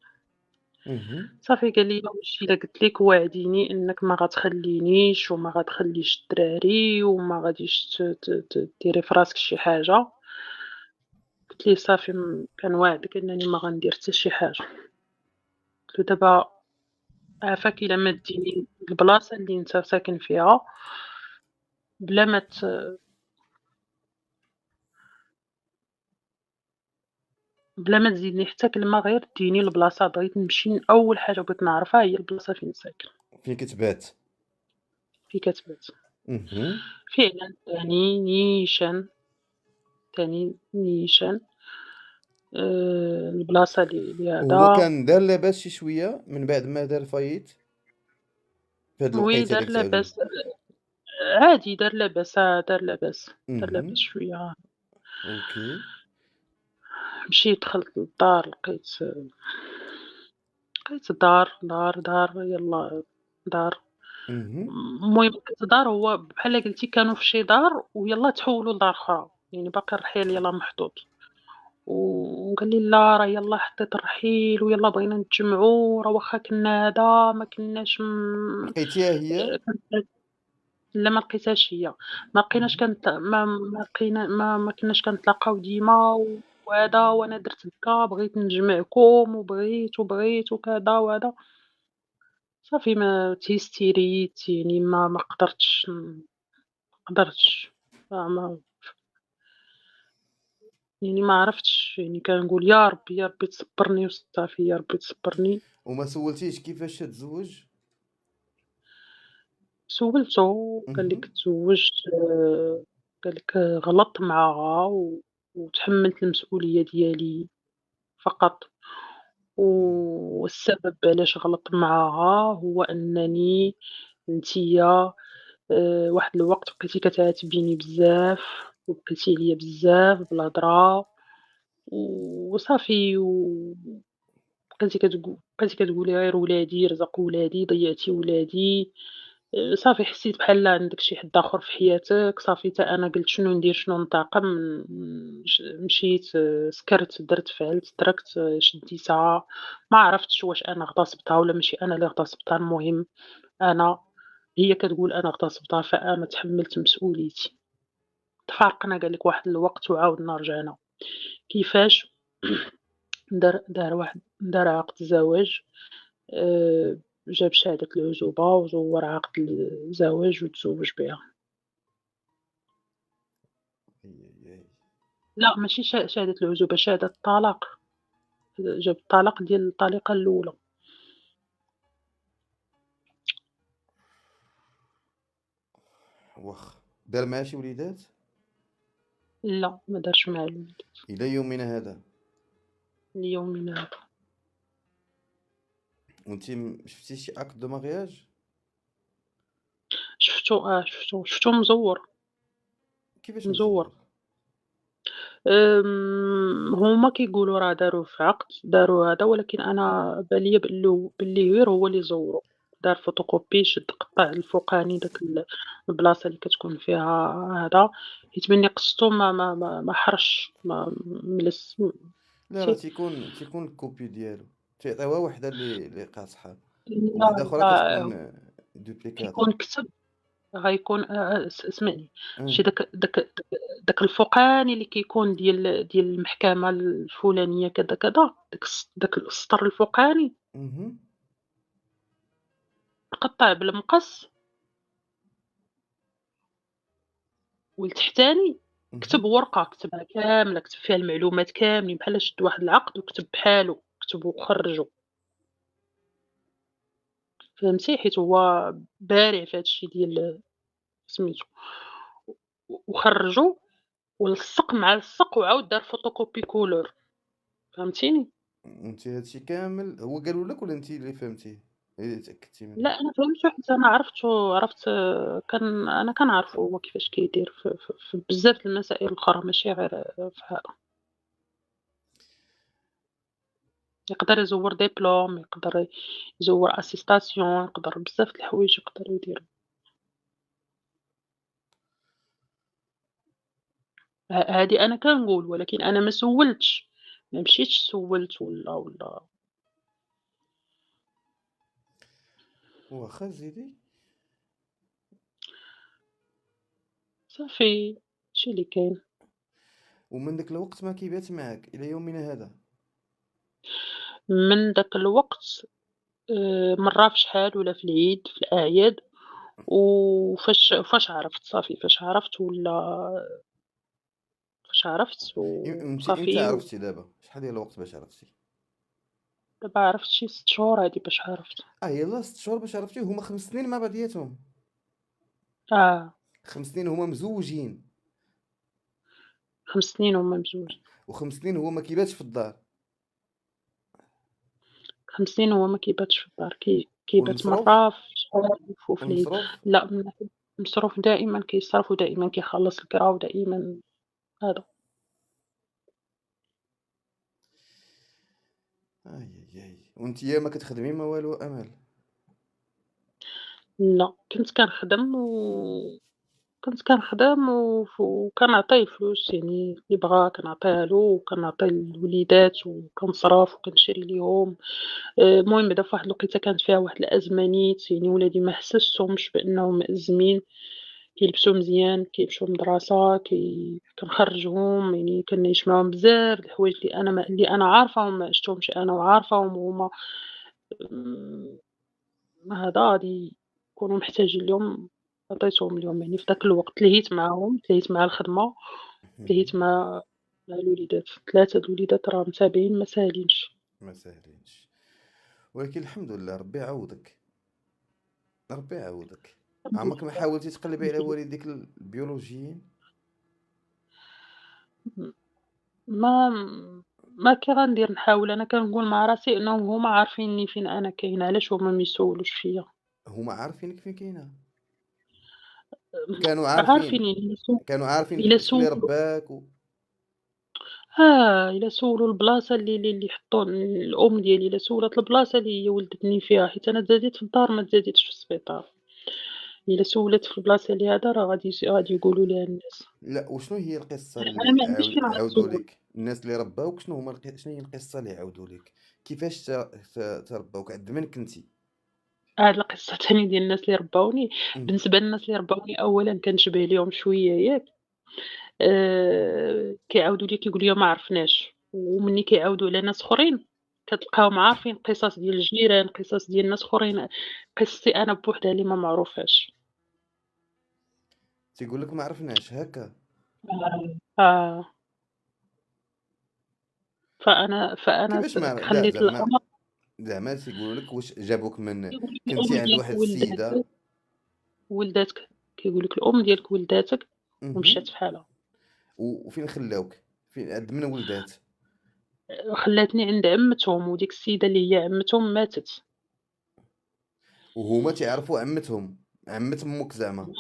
مهم. صافي قال لي واش إلا قلت لك وعديني أنك ما غتخلينيش وما غتخليش الدراري وما غاديش ديري في راسك شي حاجة. قلت ليه صافي كنواعدك أنني ما غندير حتى شي حاجة. قلت له دابا عافاك إلا ما ديني البلاصة اللي نتا ساكن فيها بلا ما بلا ما تزيدني حتى كلمة غير ديني البلاصة بغيت نمشي أول حاجة بغيت نعرفها هي البلاصة فين ساكن، فين كتبات؟ فين كتبات. مهم. فعلًا تاني نيشان البلاصة اللي وهو هذا كان دار لاباس شي شويه من بعد ما دار فايت في هاد وي الوقيته دار ديال التعذيب. لاباس عادي دار لاباس مهم. شوية. اوكي. مشيت دخلت للدار لقيت دار يلاه دار. مهم. المهم لقيت دار هو بحال قلتي كانوا في شي دار ويلاه تحولوا لدار أخرى، يعني باقي الرحيل يلاه محطوط. وقال لي: "لا راه يلاه حطيت الرحيل ويلاه بغينا نتجمعوا راه واخا كنا هذا ما كناش لقيتيها هي؟ كنت". لا ما لقيتهاش هي، ما لقيناش ما لقينا ما كناش كنتلاقاو ديما وهذا وأنا درت هكا بغيت نجمعكم وبغيت وكذا وهذا. صافي ما تهستيريت يعني ما قدرتش ما يعني ما عرفتش يعني كنقول يا ربي، يا ربي تصبّرني وصافي يا ربي تصبّرني. وما سولتيش كيفاش تتزوج؟ سولته قال لك مهم. تزوجت قال لك غلطت معاها وتحملت المسؤولية ديالي فقط، والسبب علاش غلطت معاها هو أنني أنتيا واحد الوقت بقيتي كتعاتبيني بزاف، وبكيتي عليَّ بزاف بالهضرة، وصافي بقيتي كتقولي غير ولادي رزق ولادي، ضيعتي ولادي. صافي حسيت بحال عندك شي حد آخر في حياتك، صافي حتى أنا قلت شنو ندير شنو ننتقم، مشيت سكرت، درت، فعلت، تركت، شديتها، ما عرفتش واش أنا اغتصبتها ولا ماشي أنا اللي اغتصبتها، المهم أنا هي كتقول أنا اغتصبتها، فأنا تحملت مسؤوليتي. تفارقنا قال لك واحد الوقت وعاودنا رجعنا. كيفاش؟ دار عقد الزواج، جاب شهادة العزوبة وزوّر عقد الزواج وتزوّج بها. أي أي أي. لأ ماشي شهادة العزوبة، شهادة الطلاق، جاب الطلاق ديال الطليقة الأولى. واخا دار معاه شي وليدات لا ما دارش مع الولد إلى يومنا هذا؟ ليومنا هذا. وأنتِ شفتي شي acte de mariage؟ شفتو مزوّر، كيفاش مزوّر. مزوّر؟ هُما كيقولوا راه داروه في عقد، داروا هذا ولكن أنا بان ليا باللي غير هو اللي زوّرو، دار فوتوكوبي شد قطّع الفوقاني داك البلاصة اللي كتكون فيها هذا، حيت ملي قصّتو ما حرش ما ملس لا راه فهمتي؟ تيكون الكوبي ديالو، تيعطيوها وحدة اللي قاصحة، لا، ووحدة أخرى لا كتكون duplicata. كيكون كتب غيكون اسمعني، آه. شي داك الفوقاني اللي كيكون ديال المحكمة الفلانية كذا، كذا، داك السطر الفوقاني اهم. تقطّع بالمقص والتحتاني كتب اهم. ورقة، كتبها كاملة، كتب فيها المعلومات كاملين بحال شد واحد العقد وكتب بحالو، كتب وخرّجو، فهمتي؟ حيت هو بارع في هاد الشي ديال سميتو، وخرّجو ولصّق مع لصّق وعاود دار photocopy couleur فهمتيني؟ وأنتِ هاد الشي كامل هو قالوا لك والّا أنتِ اللي فهمتيه؟ اللي تأكدتِ لأ منه؟ أنا فهمته حيت أنا عرفت أنا كنعرفو هو كيفاش كيدير في بزاف د المسائل الأخرى ماشي غير في هذا، يقدر يزوّر ديبلوم، يقدر يزوّر attestation، يقدر بزاف د الحوايج يقدر يديرهم. هادي أنا كنقول ولكن أنا ما سولتش، ما مشيتش سولت ولا واخا زيدي. صافي هادشي اللي كاين. ومن داك الوقت ما كيبات معاك إلى يومنا هذا؟ من داك الوقت مرّة في شحال ولا في العيد في الأعياد، فاش عرفت صافي فاش عرفت وأنتِ إمتى وصافي عرفتِ دابا؟ شحال ديال الوقت باش عرفتِ؟ دابا عرفت شي 6 شهور هادي باش عرفت. يلاه 6 شهور باش عرفتيه، هما 5 سنين مع بعضياتهم، آه، 5 سنين هما مزوجين، 5 سنين هُما مزوجين، و5 سنين هو ما كيباتش في الدار، 5 سنين هو ما كيباتش في الدار، كيبات والمصروف؟ مرّة في الشهر وفي العيد. المصروف؟ لأ مصروف دائمًا كيصرف ودائمًا كيخلّص الكرا ودائمًا هذا. وأنتِ يا ما كتخدمي ما والو أمل؟ لأ كنت كنخدم وكنعطيه فلوس يعني اللي بغا كنعطيها له وكنعطي الوليدات وكنصرف وكنشري ليهم. المهم بعدا فواحد الوقيتة كانت فيها واحد الأزمة نيت يعني ولادي ما حسستهمش بأنهم مأزمين، كيلبسوا مزيان، كيمشيو للمدرسة، كنخرّجهم، يعني كنعيش معاهم بزاف د الحوايج اللي أنا عارفاهم ما عشتهمش أنا وعارفاهم وهُما آمم، هذا غادي يكونوا محتاجين ليهم عطيتهم ليهم، يعني في داك الوقت تلهيت معاهم، تلهيت مع الخدمة، تلهيت اهم. مع الوليدات، 3 د الوليدات راه متابعين ما ساهلينش. ما ساهلينش، ولكن الحمد لله ربي يعوّضك، ربي يعوّضك. الحمد عمرك ما لله، حاولتي تقلبي الحمد على لله. والديك البيولوجيين؟ ما ما كي غندير نحاول أنا كنقول مع راسي إنهم هُما عارفينّي فين أنا كاينة، علاش هُما ما يسولوش فيّا؟ هُما عارفينك فين كاينة؟ آمم، كانوا عارفين عارفين، يعني كانوا عارفين إلا شكون اللي سولوا ربّاك إلا سولوا البلاصة اللي حطوا الأم ديالي إلا سولات البلاصة اللي هي ولدتني فيها، حيت أنا تزاديت في الدار ما تزاديتش في السبيطار، إلا سولات في البلاصة اللي هذا راه غادي يقولوا ليها الناس. لأ، وشنو هي القصة أنا اللي ما عنديش فين عاودوا غنسول. لِك؟ الناس اللي ربّاوك شنو هُما شنو هي القصة اللي عاودوا لِك؟ كيفاش تربّوك؟ عند من كنتِ؟ هاد القصة تاني ديال الناس اللي ربّاوني، إمم. بالنسبة للناس اللي ربّاوني أولًا كنشبه ليهم شوية ياك؟ كيعاودوا لي كيقولوا لي ما عرفناش، ومني كيعاودوا على ناس أخرين كتلقاهم عارفين قصص ديال الجيران، قصص ديال ناس أخرين، قصتي أنا بوحدها اللي ما معروفاش. تيقول لك ما عرفناش هكا. آه، فأنا كيفاش ما لا خلّيت زعما الأمر. زعما تيقولوا لك واش جابوك من كيقول لك كنتي الأم عند ديالك واحد السيدة. ولداتك، كيقول لك الأم ديالك ولداتك ومشات اهم. فحالها. وفين خلاوك؟ فين عند من ولدات؟ خلّاتني عند عمتهم، وديك السيدة اللي هي عمتهم ماتت. وهما تيعرفوا عمتهم، عمة امك زعما. هُما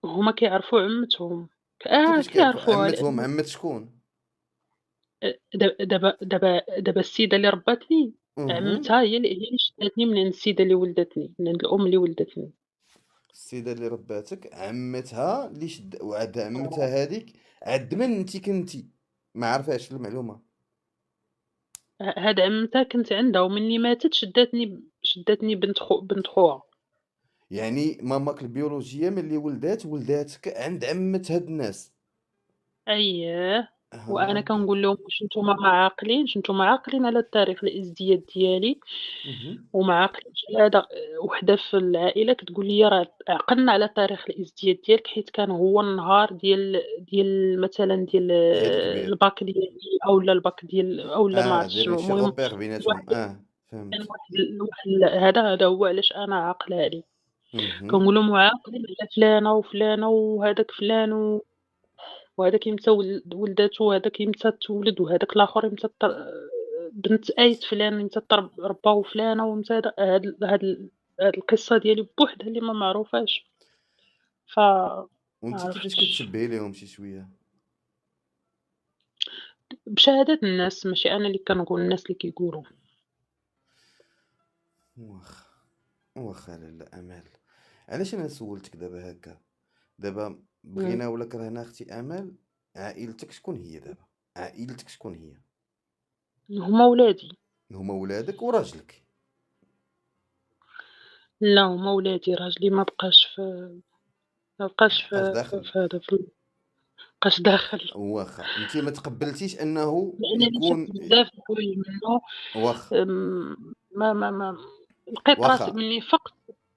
هُما كيعرفوا عمتهم، كيفاش كيعرفوا كيعرفوها عمتهم؟ لأنه عمة شكون؟ دابا السيدة اللي ربّتني اهم. عمتها هي اللي شداتني من عند السيدة اللي ولدتني، من عند الأم اللي ولدتني. السيدة اللي رباتك عمتها اللي وعاد عمتها آه. هاذيك عند من أنتِ كنتِ؟ ما عارفاش المعلومة. هاد عمتها كنت عندها ومني ماتت شداتني بنت خوها. يعني ماماك البيولوجية ملي ولداتك عند عمة هاد الناس. أييه، وأنا هاكاك. كنقول لهم واش نتوما عاقلين على التاريخ الإزدياد ديالي، اهم. وما عاقلينش على هذا. وحدة في العائلة كتقول لي راه عقلنا على تاريخ الإزدياد ديالك حيت كان هو النهار ديال مثلًا ديال عيد كبير. الباك ديالي أولا الباك ديال أولا ما عرفتش دايرين شنو، شي المهم غوبير بيناتهم. واحد كان فهمت. هذا هو علاش أنا عاقلة عليه. اهم. كنقول لهم عاقلين على فلانة وفلانة وهذاك فلان وهذاك يمتى ولداتو وهذاك يمتى تولد وهذاك الآخر يمتى بنت أيت فلان يمتى ربّاو فلانة ويمتى هاد القصة ديالي بوحدها اللي ما معروفاش. ما وأنتِ كيفاش عرفتش. كتشبهي ليهم شي شوية؟ بشهادات الناس ماشي أنا اللي كنقول، الناس اللي كيقولوا. واخا، واخا لالا أمال. علاش أنا سولتك دابا هاكا؟ دابا إمم. بغينا ولا كرهنا أختي أمال، عائلتك شكون هي دابا؟ عائلتك شكون هي؟ هُما ولادي. هما ولادك وراجلك. لا هُما ولادي، راجلي ما بقاش مابقاش داخل. في هذا ما بقاش داخل. واخا أنتِ ما تقبلتيش أنه لأنني شفت يكون بزاف د الحوايج منه. واخا. ما لقيت راسي واخا. مني فقت.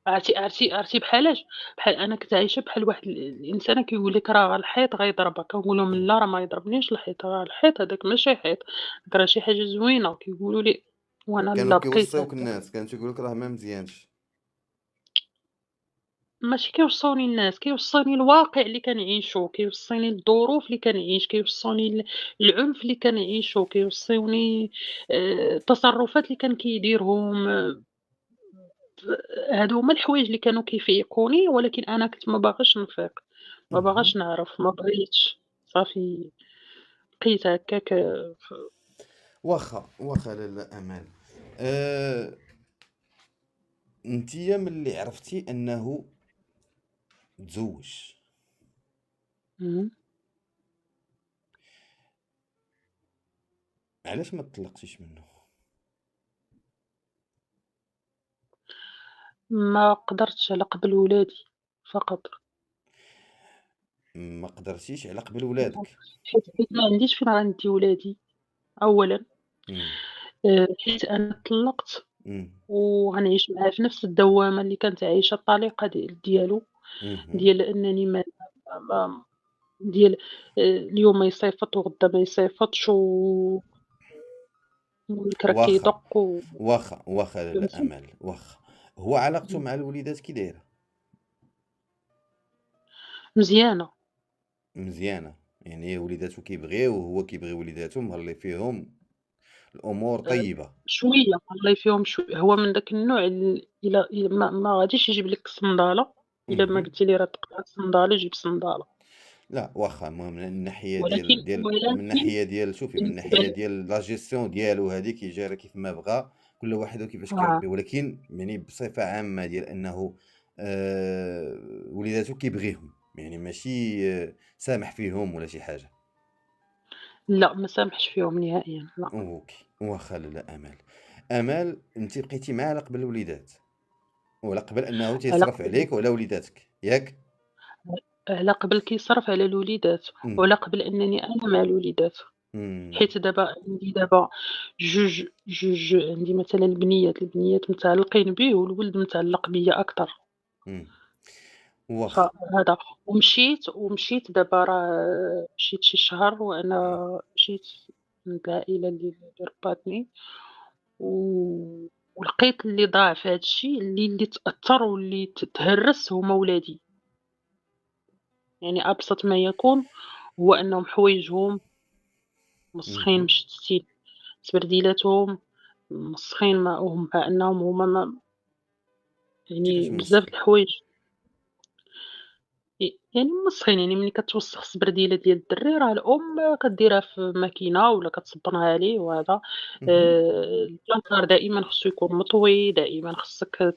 عرفتي بحالاش؟ بحال أنا كنت عايشة بحال واحد الإنسانة كيقول لك راه الحيط غيضربك، كنقول لهم لا راه ما يضربنيش الحيط، راه الحيط هذاك ماشي حيط، هاك راه شي حاجة زوينة كيقولوا لي، وأنا كانوا لا بقيت كيوصيوك هاكا. الناس، كانوا تيقولوا لك راه ما مزيانش. ماشي كيوصّوني الناس، كيوصّيني الواقع اللي كنعيشو، كيوصّيني الظروف اللي كنعيش، كيوصّوني العنف اللي كنعيشو، كيوصّوني التصرفات اللي كان كيديرهم. هادو هُما الحوايج اللي كانوا كيفيقوني، ولكن أنا كنت ما باغاش نفيق، ما باغاش اهم. نعرف، ما بغيتش، صافي بقيت هكاك واخا، واخا لالا أمال. آآ أنتِ ملي عرفتِ أنه تزوّج، إمم. علاش ما طلّقتيش منه؟ ما قدرتش على قبل ولادي فقط. ما قدرتيش على قبل ولادك. حيت ما عنديش فين غندي ولادي أولًا. إمم. حيت أنا طلّقت إمم. وغنعيش معاه في نفس الدوّامة اللي كانت عايشة الطليقة ديالو، اهم. ديال أنني ما ديال اليوم ما يصيفط وغدا ما يصيفطش والكرا واخا، كيدق واخا لالا فهمتي؟ أمال، واخا. هو علاقته إمم. مع الوليدات كي دايرة؟ مزيانة. مزيانة. يعني وليداتو كيبغيوه وهو كيبغي وليداتو مهلي فيهم، الأمور آآ طيبة. شوية الله يفيهم هو من داك النوع إلا ما غاديش يجيب لك الصندالة، إلا ما اهم. قلتِ ليه راه تقطع الصندالة يجيب صندالة. لأ واخا، المهم من الناحية ولكن من ولكن الناحية ديال شوفي، من بالنسبة الناحية ديال لا جيستيون ديالو هاذيك كيجيرها كيف ما بغا، كل واحد وكيفاش كيربي، ولكن يعني بصفة عامة ديال أنه وليداتو كيبغيهم، يعني ماشي سامح فيهم ولا شي حاجة. لأ ما سامحش فيهم نهائيًا لأ. أوكي، واخا لالا أمال. أمال أنتِ بقيتِ معاه على قبل الوليدات، وعلى قبل أنه على تيصرف قبل عليك وعلى وليداتك، ياك؟ على قبل كيصرف على الوليدات، إمم، وعلى قبل أنني أنا مع الوليدات. إمم، حيت دابا عندي دابا جوج عندي مثلًا البنيات متعلقين به والولد متعلق بيا أكتر. إمم، واخا، فهذا ومشيت دابا راه مشيت شي شهر وأنا مشيت عند العائلة اللي رباتني، و ولقيت اللي ضاع في هاد الشي اللي تأثّر واللي تهرّس هُما ولادي. يعني أبسط ما يكون هو أنهم حوايجهم مسخين اهم، مشتتين، سبرديلاتهم مسخين مع أنهم هُما يعني كيفاش بزاف د موسخين؟ الحوايج يعني مسخين، يعني ملي كتوسخ السبرديلة ديال الدري راه الأم كديرها في ماكينة ولا كتصبّنها عليه وهذا. اهم، البلاصار دائمًا خصو يكون مطوي، دائمًا خصك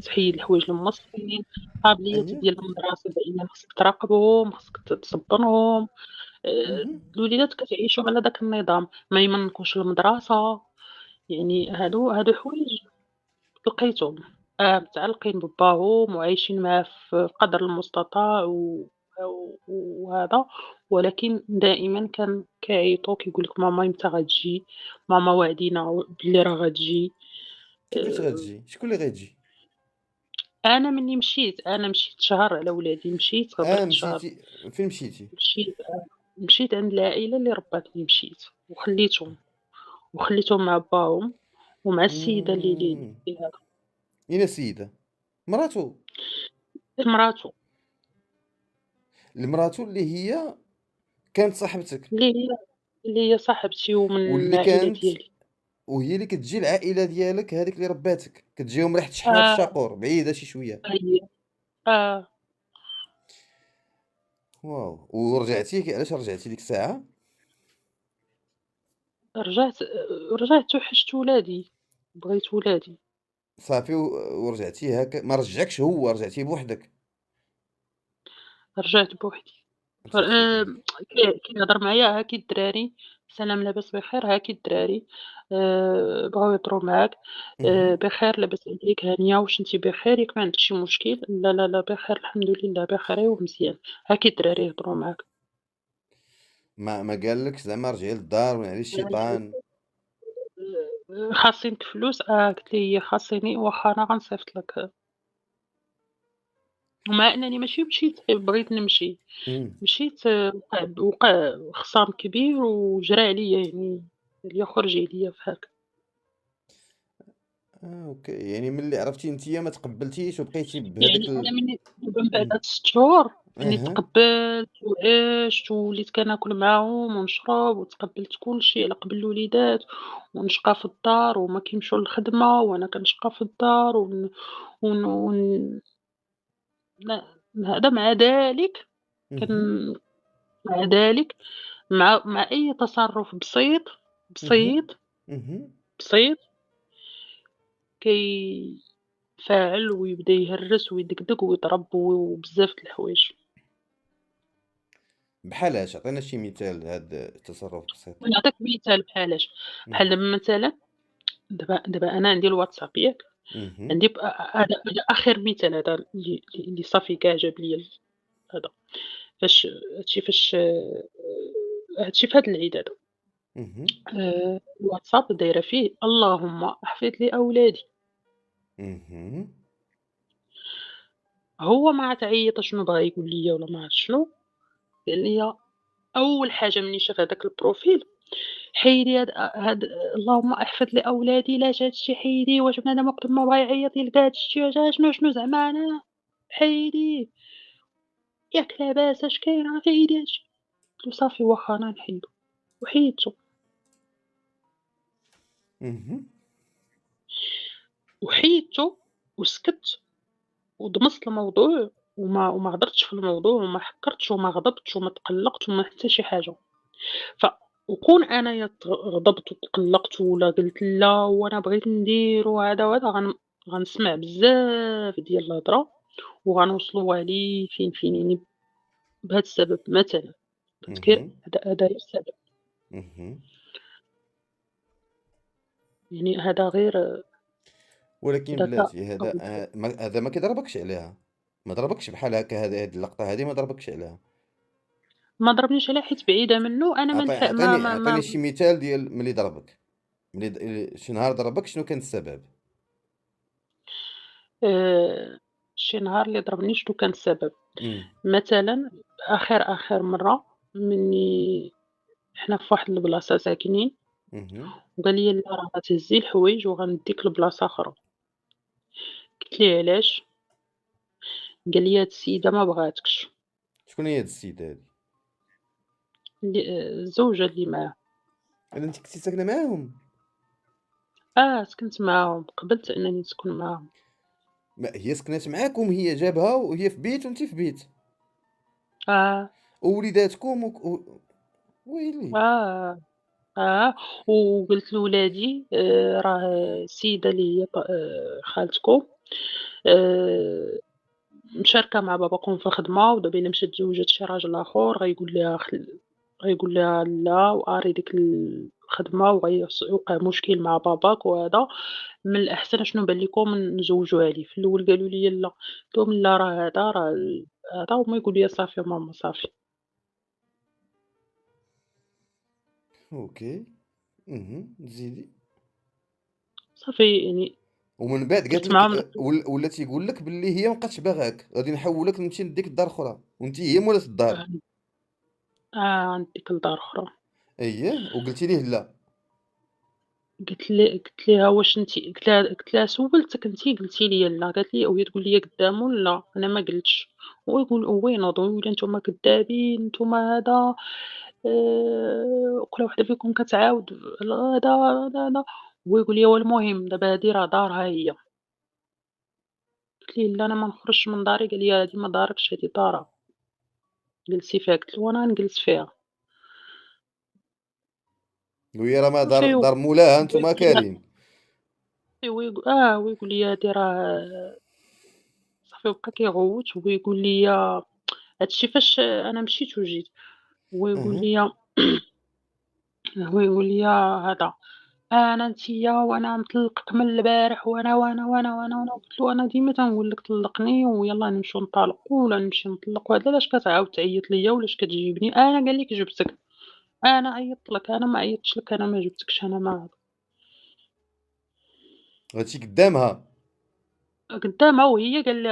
تحيد الحوايج المسخين، الطابليات أييه، ديال المدرسة دائمًا خصك تراقبهم، خصك تصبّنهم. اهم، الوليدات كتعيشوا على داك النظام، ما يمنكوش المدرسة، يعني هادو حوايج لقيتهم. متعلقين بباهم وعايشين معاه في قدر المستطاع وهذا، ولكن دائمًا كيعيطوا كيقول لك ماما إمتى غتجي، ماما وعدينا بلي راه غتجي. كيفاش آآ غتجي؟ شكون اللي غيجي؟ أنا مني أنا مشيت شهر على ولادي، مشيت غبرت شهر، مشيتِ فين مشيتِ؟ مشيت عند العائلة اللي ربّتني مشيت وخليتهم مع باهم ومع السيدة إمم، اللي هذا أين السيدة؟ مراته، مراته لمراته اللي هي كانت صاحبتك، اللي هي اللي هي صاحبتي ومن واللي العائلة كانت ديالي. وهي اللي كتجي العائلة ديالك هذيك اللي رباتك، كتجيهم ريحة الشحنة في آه، الشاقور، بعيدة شي شوية. هي آه، واو! ورجعتِ علاش رجعتِ ديك الساعة؟ رجعت وحشت ولادي، بغيت ولادي، صافي ورجعتِ ما رجعكش هو، رجعتِ بوحدك. رجعت بوحدي. صافي كيهضر معايا هاكي الدراري، سلام لاباس بخير، هاكي الدراري بغاو يهضروا معاك، اهم. بخير لاباس عليك، هانية واش أنتِ بخير، ياك ما عندك شي مشكل؟ لا، لا، لا بخير الحمد لله بخير أيوا مزيان، هاكي الدراري يهضروا معاك. ما قالكش زعما رجعي للدار ونعلي الشيطان؟ خاصينك فلوس؟ قلت ليه هي خاصيني واخا أنا غنصيفط لك. ومع أنني ماشي مشيت غير بغيت نمشي، إمم. مشيت وقع خصام كبير وجرى عليَّ يعني قال لي خرجي عليَّ في هاكا. أوكي. يعني ملي عرفتِ أنتِ ما تقبّلتيش وبقيتِ بهذاك يعني أنا مني دابا من بعد إمم. هاد 6 شهور مني أها. تقبّلت وعِشت ووليت كناكل معاهم ونشرب وتقبّلت كلشي على قبل الوليدات ونشقى في الدار وهُما كيمشيو للخدمة وأنا كنشقى في الدار ون ون هذا مع ذلك كان اهم. مع ذلك مع أي تصرُّف بسيط، اهم. بسيط، اهم. بسيط كيفاعل ويبدا يهرّس ويدقدق ويضرب وبزاف د الحوايج. بحال اش؟ عطينا شي مثال لهاد التصرُّف البسيط. نعطيك مثال بحالاش، إمم. بحال دابا مثلًا دابا أنا عندي الواتساب ياك، اهم. عندي هذا آخر مثال هذا اللي صافي كاع جاب لي هذا، فاش هادشي فاش هادشي في هاد العيد هذا. اهم. الواتساب دايرة فيه اللهم احفظ لي أولادي، اهم. هو ما عرفت عيط شنو بغا يقول ليا ولا ما عرفت شنو، قال لي أول حاجة مني شاف هذاك البروفيل حيدي هاد اللهم احفظ لي أولادي، لا هاد الشي حيديه، واش بنادم وقت ما بغا يعيط يلقى هاد الشي شنو زعما أنا حيديه، ياك لاباس اش كاين حيدي هاد الشي، قلت له صافي واخا أنا نحيدو، وحيدتو، اهم. وحيدتو وسكت ودمجت الموضوع وما هدرتش في الموضوع وما حكرتش وما غضبتش وما تقلقتش وما حتى شي حاجة. ف وكون أنايا غضبت وتقلّقت ولا قلت لا وأنا بغيت ندير وهذا وهذا غنسمع بزاف ديال الهضرة وغنوصلوها ليه فين يعني بهذا السبب مثلًا، فهمت اهم. هذا هي السبب، اهم. يعني هذا غير ولكن هذا بلاتي هذا أول حاجة. ما هذا ما كيضربكش عليها. ما ضربكش بحال هكا؟ هاد اللقطة هادي ما ضربكش عليها؟ ما ضربنيش عليه حيت بعيدة منّه، أنا ما نف ما عطيني ما ما شي مثال ديال ملي ضربك، شي نهار ضربك شنو كان السبب؟ شي نهار اللي ضربني شنو كان السبب؟ إمم. مثلًا آخر مرّة مني حنا في واحد البلاصة ساكنين، اهم. وقال لي: "لا راه غتهزي الحوايج وغنديك لبلاصة أخرى." قلت ليه: "علاش؟" قال لي: "هاد السيدة ما بغاتكش." شكون هي هاد السيدة هادي؟ الزوجة اللي معاه. أنتِ كنتِ ساكنة معاهم؟ سكنت معاهم، قبلت أنني نسكن معاهم. ما هي سكنات معاكم، هي جابها وهي في بيت وأنتِ في بيت، آه، ووليداتكم ويلي! آه، آه، وقلت لولادي راه السيدة اللي هي خالتكم آآ مشاركة مع باباكم في الخدمة، ودابا إلا مشات تزوجات شي راجل آخر غيقول لها لا وأري ديك الخدمة ويوقع مشكل مع باباك وهذا، من الأحسن شنو بان لكم نزوجوها ليه. في الأول قالوا لي لا، قلت لهم لا راه هذا راه هذا، هما يقولوا لي صافي ماما صافي. أوكي. اهم. زيدي. صافي يعني ومن بعد قالت درت لك معاهم ولا تيقول لك باللي هي ما بقاتش باغاك، غادي نحولك نمشي نديك لدار أخرى، وأنتِ هي مولات الدار. عندي لدار أخرى. أييه، وقلتِ ليه لا. قلت ليها واش أنتِ قلت لها سولتك أنتِ قلتِ لي لا، قالت لي وهي تقول لي قدامه لا، أنا ما قلتش، هو ينوض ويقول لي نتوما كذابين، نتوما هذا كل وحدة فيكم كتعاود هذا، هذا، هو يقول لي والمهم دابا هذه راه دارها هي. قلت ليه لا أنا ما نخرجش من داري، قال لي هذه ما داركش هذه دارها، جلسي فيها، قلت له أنا غنجلس فيها. وهي راه ما صافي دار مولاها هو أنتم يقول لي كارهين. هو يقول لي هذه راه صافي، وبقى كيغوت وهو يقول لي هادشي فاش أنا مشيت وجيت، هو يقول أها. لي هو يقول لي هذا أنا أنتيا وأنا مطلّقك من البارح وأنا، قلت له: "أنا ديما تنقول لك طلّقني ويالّا نمشيو نطالقوا ولا نمشي نطلّق وهذا، علاش كتعاود تعيط ليا وعلاش كتجيبني؟ أنا قال لِك جبتك، أنا عيطت لك، أنا ما عيطتش لك، أنا ما جبتكش أنا ما." هاد الشي قدامها. قدّامها وهي قال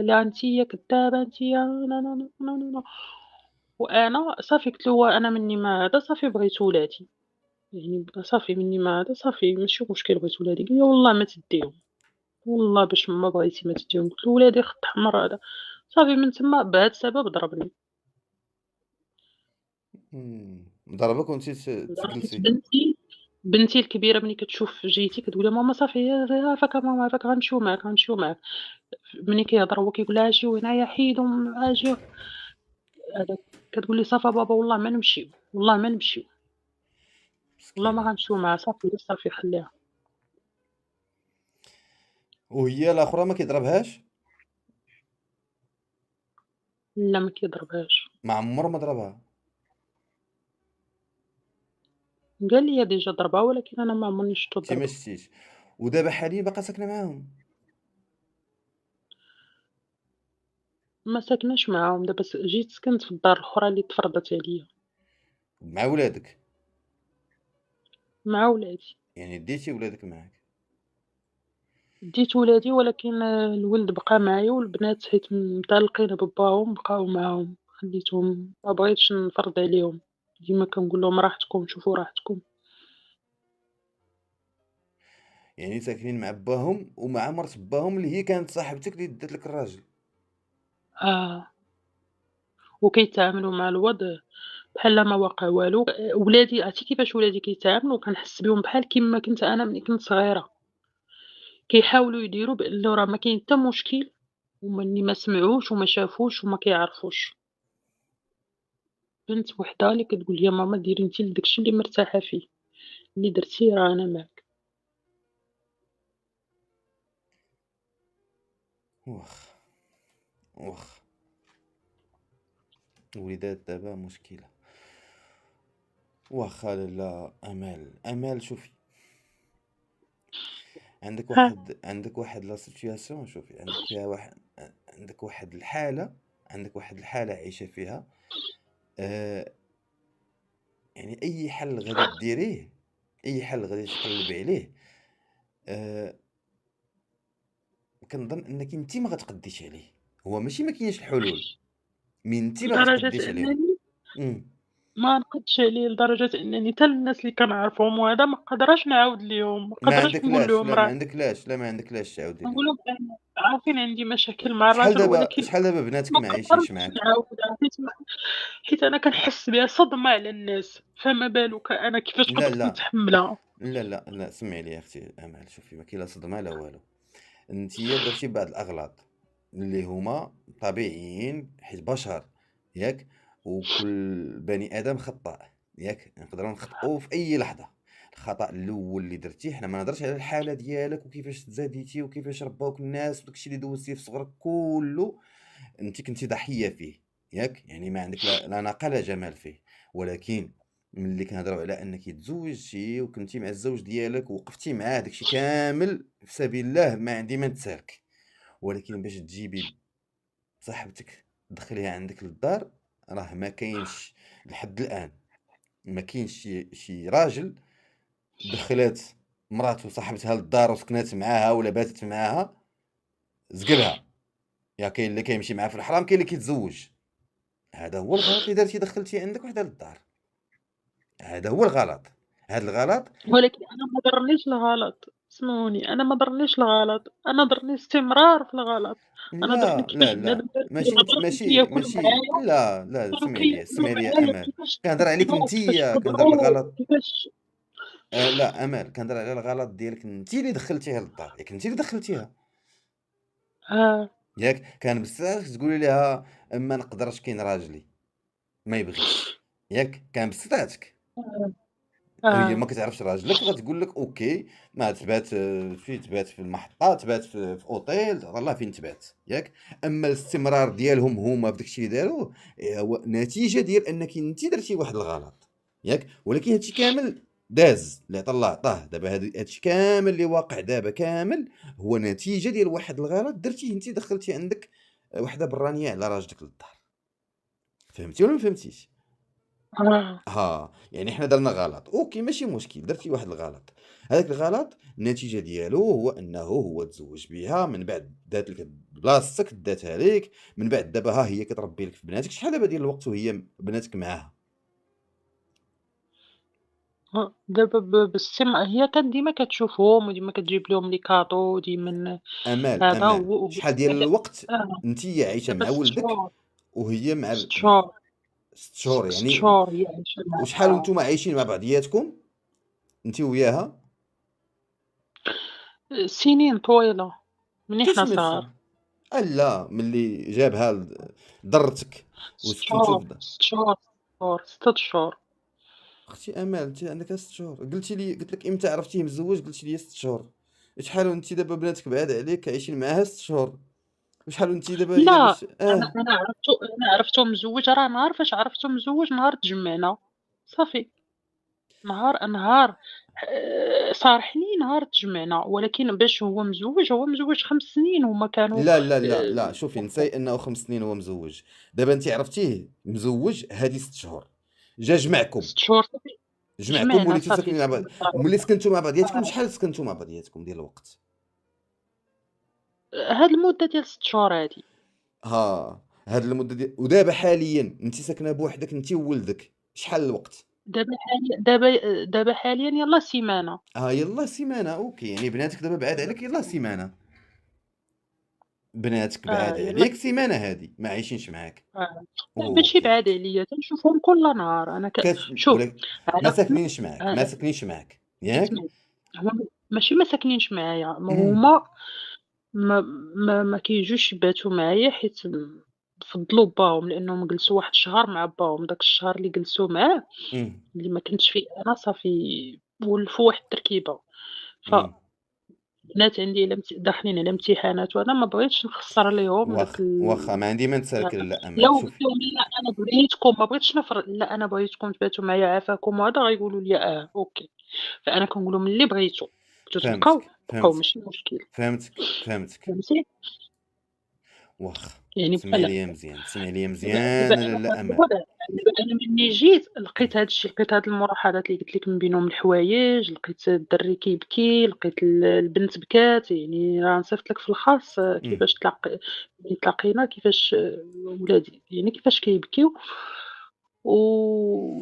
لها: "أنتِ كدابة أنتِ نا." وأنا صافي قلت له: "أنا مني ما هذا صافي بغيت ولادي." يعني صافي مني ما هذا صافي ماشي مشكل بغيت ولادي، قال لي: "والله ما تديهم، والله باش ما بغيتي ما تديهم." قلت له: "ولادي خط أحمر هذا." صافي من تما بهذا السبب ضربني، ضربك وأنتِ لدرجة تجلسي. بنتي الكبيرة ملي كتشوف جيتي كتقول لها: "ماما صافي عافاك ماما عافاك غنمشيو معاك، غنمشيو معاك." ملي كيهضر هو كيقول لها: "أجيو هنايا حيدهم أجيو." هذاك كتقول لي: "صافا بابا والله ما نمشيو، والله ما نمشيو، والله ما مسكينة. غنمشيو معاه." صافي صافي خليها. وهي الأخرى ما كيضربهاش؟ لا ما كيضربهاش. ما عمّر ما ضربها؟ قال لي ديجا ضربها ولكن أنا ما عمرني شفتو أنتِ ما ضربها. شتيش، ودابا حاليًا باقا ساكنة معاهم؟ ما ساكناش معاهم دابا جيت سكنت في الدار الأخرى اللي تفرضت عليا، مع ولادك؟ مع ولادي. يعني ديتي ولادك معاك؟ ديت ولادي ولكن الولد بقى معايا والبنات حيت متعلقين بباهم بقاو معاهم، خليتهم ما بغيتش نفرض عليهم، ديما كنقول لهم راحتكم شوفوا راحتكم. يعني ساكنين مع باهم ومع مرت باهم اللي هي كانت صاحبتك اللي دات لك الراجل. آه، وكيتعاملوا مع الوضع بحال ما وقع والو. ولادي عرفتي كيفاش ولادي كيتعاملوا، كنحس بهم بحال كيما كنت أنا ملي كنت صغيرة، كيحاولوا يديروا بأنه راه ما كاين حتى مشكل، هُما اللي ما سمعوش وما شافوش وما كيعرفوش. بنت وحدة اللي كتقول لي: "ماما ديري أنتِ داك الشي اللي مرتاحة فيه، اللي درتيه راه أنا معاك." وخ، وخ، الوليدات دابا مشكلة. واخا لالا أمال شوفي، عندك ها، واحد لا سيتوياسيون، شوفي عندك فيها واحد عندك واحد الحالة عايشة فيها. يعني أي حل غادي ديريه، أي حل غادي تقلبي عليه، كنظن أنك انت ما غتقديش عليه. هو ماشي ما كاينش الحلول، مي انت ما لدرجة غتقديش عليهم. أنني امم ما نقدش عليه، لدرجة أنني حتى الناس اللي كنعرفهم وهذا ما قادراش نعاود ليهم، ما ما قادراش نقول عندكلاش، لهم لا ما راه عندكلاش، لا ما عندكلاش تعاودي نقول ليه. لهم أنا عارفين عندي مشاكل مع الراجل، ولكن شحال دابا بناتك ما ما عايشينش قدرتش معاك؟ نعاودها حيت أنا كنحس بها صدمة على الناس، فما بالك أنا كيفاش لا قدرت لا نتحملها. لا لا لا، سمعي لي اختي امال، شوفي ما كاين لا صدمه لا والو. انتيا درتي بعض الاغلاط اللي هما طبيعيين حيت بشر، ياك؟ وكل بني ادم خطاء، ياك؟ نقدروا نخطئوا في اي لحظه. الخطا الاول اللي درتيه، حنا ما نهضرش على الحاله ديالك وكيفاش تزاديتي وكيفاش رباوك الناس وداكشي اللي دوزتيه في صغرك كله، انت كنتي ضحيه فيه، ياك؟ يعني ما عندك لا نقه لا جمال فيه. ولكن ملي كنهضروا على انك تزوجتي وكنتي مع الزوج ديالك ووقفتي معاه، داكشي كامل في سبيل الله، ما عندي ما نتسالك. ولكن باش تجيبي صاحبتك تدخليها عندك للدار، راه ما كاينش لحد الان، ما كاينش شي راجل دخلات مراته صاحبتها للدار وسكنات معاها ولا باتت معاها زقلها. يا كاين اللي كيمشي معاها في الحرام، كاين اللي كيتزوج. هذا هو الغلط اللي درتي، دخلتي عندك وحده للدار. هذا هو الغلط. هذا الغلط. ولكن أنا ما ضرنيش الغلط، اسمعوني، أنا ما ضرنيش الغلط، أنا ضرني استمرار في الغلط. أنا ضرني لا كيفاش لا بنادم لا، دار فيا ماشي انت، ضرني ماشي كياكل ماشي، معايا، لا لا، ضرني سمعي لي، كياكلوا سمعي لي يا معايا، امال. كيفاش كنهضر عليك تهضروا، كيفاش انتيا، كنهضر على تهضروا، الغلط. كيفاش لا امال، كنهضر على الغلط ديالك انت اللي دخلتيها للدار، ياك؟ انت اللي دخلتيها، آه، ياك؟ كان بزاف تقولي لها ما نقدرش كاين راجلي ما يبغيش، ياك؟ كان بصداتك. آه، هي ما آه، كتعرفش راجلك، غتقول لك اوكي، ما تبات فين تبات؟ في المحطه، تبات في اوتيل، الله فين تبات، ياك؟ اما الاستمرار ديالهم هما في داكشي اللي داروه، هو نتيجه ديال انك انت درتي واحد الغلط، ياك؟ ولكن هادشي كامل داز اللي عطا الله عطاه. دابا هادشي كامل اللي واقع دابا كامل هو نتيجه ديال واحد الغلط درتيه انت، دخلتي عندك وحده برانيه على راجلك للدار. فهمتي ولا ما فهمتيش؟ آه. يعني حنا درنا غلط، اوكي ماشي مشكل، درتي واحد الغلط. هذاك الغلط النتيجه ديالو هو انه هو تزوج بها، من بعد دات لك بلاصتك، داتها ليك، من بعد دابا ها هي كتربي لك في بناتك. شحال دابا ديال الوقت وهي بناتك معاها؟ دابا هي كانت ديما كتشوفهم وديما كتجيب لهم لي كادو ديما امال هذا امال، شحال ديال بعدا الوقت آه، انت عايشه دابا مع 6 ولدك شهور، وهي مع 6 شهور، 6 شهور 6 يعني؟ شهور هي عايشة وشحال معاها. وانتم عايشين مع بعضياتكم انت وياها؟ سنين طويلة من حتى إحنا سميتها. صغار. لا ملي جابها ضرتك 6 وسكنتو شهور، في دار. 6 شهور، 6 شهور. اختي امال، انت عندك 6 شهور، قلتي لي، قلت لك امتى عرفتيه مزوج، قلتي لي 6 شهور. شحال وانت دابا بناتك بعاد عليك عايشين معاها 6 شهور؟ وشحال وانت دابا الا لا، باش أنا عرفتو مزوّج، راه نهار فاش عرفتو مزوّج نهار تجمّعنا، صافي. نهار صارحني نهار تجمعنا، ولكن باش هو مزوّج 5 سنين هُما كانوا لا لا لا آآ لا، شوفي نساي انه 5 سنين هو مزوج. دابا انت عرفتيه مزوج هذه 6 شهور، جا جمعكم، 6 شهور صافي جمعنا وليتو صافي ساكنين مع بعض. سكننا الدار وملي سكنتوا مع بعضياتكم آه، شحال سكنتوا مع بعضياتكم ديال الوقت؟ هاد المدة ديال 6 شهور هادي. هاد المده ديال، ودابا حاليا انت ساكنه بوحدك انت وولدك، شحال الوقت؟ دابا حاليًا يلاه سيمانة. يلاه سيمانه، اوكي. يعني بناتك دابا بعاد عليك يلاه سيمانه، بناتك بعاد يلاه عليك سيمانه هادي ما عايشينش معاك. لأ ماشي اوكي. بعاد عليا، تنشوفهم كل نهار. أنا شوف ولا ما على ساكنينش معاك، ما آآ ساكنينش معاك، ياك؟ اسمعني، هُما ماشي ما ساكنينش معايا، امم هُما ما ما كيجوش يباتوا معايا حيت فضّلوا باهم، لأنهم جلسوا واحد الشهر مع باهم، داك الشهر اللي جلسوا معاه امم اللي ما كنتش فيه أنا صافي ولفوا واحد التركيبة. امم فالبنات عندي داخلين على امتحانات وأنا ما بغيتش نخسّر ليهم داك واخا ما عندي ما نسالك، آه، لا لو امل، قُلت شوف. لهم لا أنا بغيتكم ما بغيتش لا أنا بغيتكم تباتوا معايا عافاكم وهذا غيقولوا لي أوكي. فأنا كنقول لهم اللي بغيتو، بغيتو تبقاو، فهمتك بقاو فهمتك ماشي مشكل. فهمتك فهمتك. فهمتي؟ واخا يعني تسمعي بحال ليا مزيان، تسمعي ليا دابا مزيان أنا في لالا هاد امل. الوضع، دابا أنا مني جيت لقيت هاد الشي، لقيت هاد الملاحظات اللي قلت لك من بينهم الحوايج، لقيت الدري كيبكي، لقيت البنت بكات، يعني راه نصيفط لك في الخاص أمم. كيفاش ملي تلاقينا كيفاش ولادي يعني كيفاش كيبكيو، و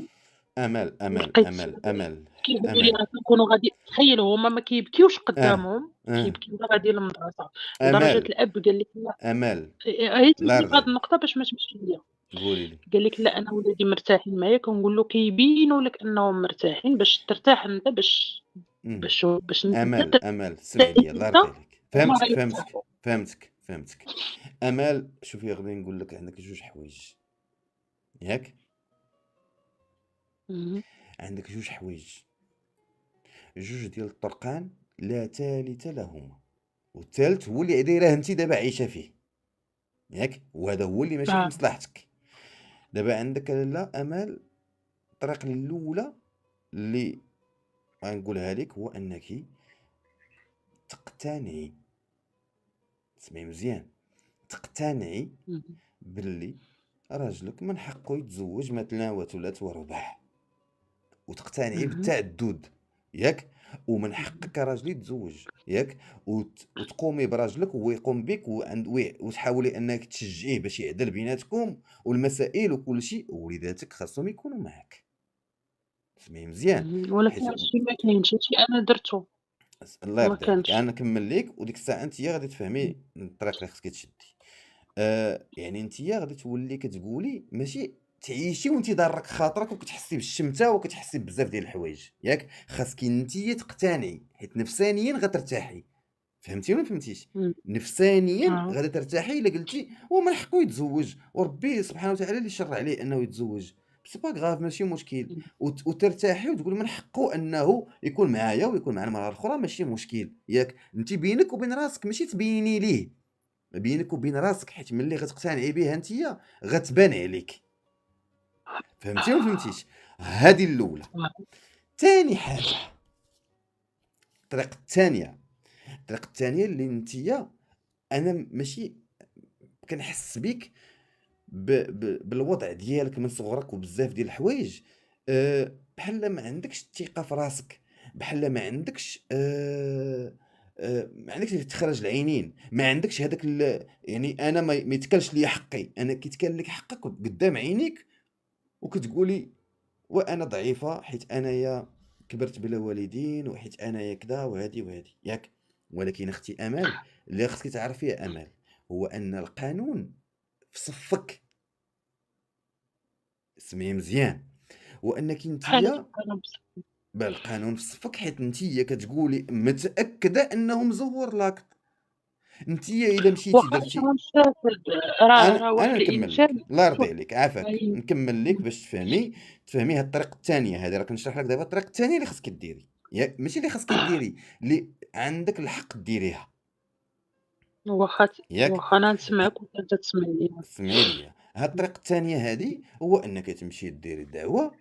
امل امل ولقيت امل امل كيقولوا لي امل. راه كنكونوا تخيّل هُما ما كيبكيوش اه قدّامهم، اه كيبكيو وهُم غاديين للمدرسة، لدرجة امل الأب قال لك لأ. امل. عيّيت الله لي في يرضى هاد عليك، النقطة باش ما تمشيش ليا. قولي لي. قال لِك لأ أنا ولادي مرتاحين معايا، كنقول له كيبينوا لك أنهم مرتاحين باش ترتاح أنت، أمم. باش أنت امل امل سمعي لي، الله يرضى ترتاح عليك، هُما فهمتك فهمتك غيرتاحوا. فهمتك فهمتك. امل شوفي غادي نقول لك عندك جوج حوايج، ياك؟ اهم. عندك جوج حوايج، جوج ديال الطرقان لا ثالث لهما، والثالث هو اللي دايره انت دابا عايشه فيه، ياك؟ وهذا هو اللي ماشي في آه. مصلحتك. دابا عندك لاله امل، الطريق الاولى اللي غنقولها لك هو انك تقتنعي، اسمعي مزيان، تقتنعي اهم. باللي راجلك من حقه يتزوج مثلا وثلاث ورباع، وتقتنعي اهم. بالتعدد، ياك؟ ومن اهم. حقك راجلي تزوج، ياك؟ وتقومي براجلك وهو يقوم بك وتحاولي انك تشجعيه باش يعدل بيناتكم، والمسائل وكل شيء، وليداتك خاصهم يكونوا معك. اسمعي مزيان، اهم. ولكن حيت هادشي ما كاينش، هادشي أنا درتو الله وما يرضي عليك، كانش. انا نكمل لك وديك الساعه انت غادي تفهمي الطريق اللي خصك تشدي. يعني انت غادي تولي كتقولي ماشي تعيشي وانت ضارك خاطرك وكتحسي بالشمته وكتحسي بزاف ديال الحوايج، ياك؟ خاصك انت تقتنعي، حيت نفسانيا غترتاحي. فهمتي ولا ما فهمتيش؟ إمم. نفسانيا آه. غادي ترتاحي الا قلتي هو من حقه يتزوج، وربي سبحانه وتعالى اللي شرع عليه انه يتزوج، سي با غاف ماشي مشكل. إمم. وترتاحي وتقولي من حقه انه يكون معايا ويكون مع المراه الاخرى، ماشي مشكل، ياك؟ انت بينك وبين راسك ماشي تبيني ليه، بينك وبين راسك، حيت ملي غتقتنعي بها انتيا غتبان عليك. فهمتي ولا ما فهمتيش؟ هذه الاولى. آه. ثاني حاجه، الطريق الثانيه، الطريق الثانيه اللي انتيا، انا ماشي كنحس بيك بالوضع ديالك من صغرك وبزاف ديال الحوايج، بحال ما عندكش الثقة في راسك، بحال ما عندكش ما عندكش ديك تخرج العينين، ما عندكش هذاك يعني أنا ما يتكالش ليا حقي، أنا كيتكال لك حقك قدام عينيك، وكتقولي وأنا ضعيفة حيت أنايا كبرت بلا والدين، وحيت أنايا كذا وهادي وهادي، ياك؟ ولكن أختي أمال، اللي خصك تعرفيه يا أمال هو أن القانون في صفّك. سمعي مزيان، هو أنِّك بحال أنتِ أنا القانون في صفّك، حيت أنتِ كتقولي متأكدة أنه مزوّر لاك، أنتِ إلا مشيتِ واخا درتِ. إنسان فاسد، راه أنا واحد نكمّل لك، الإنسان الله يرضي سوء. عليك، عافاك، أي. نكمّل لك إمم. باش تفهمي هاد الطريق التانية هادي، راه كنشرح لك دابا الطريق التانية اللي خصك ديري، ماشي اللي خصك ديري، اللي عندك الحق ديريها، ياك؟ واخا أنا ه نسمعك وأنت تسمعني. اسمعي ليا، هاد إمم. الطريق التانية هادي هو أنك تمشي ديري دعوة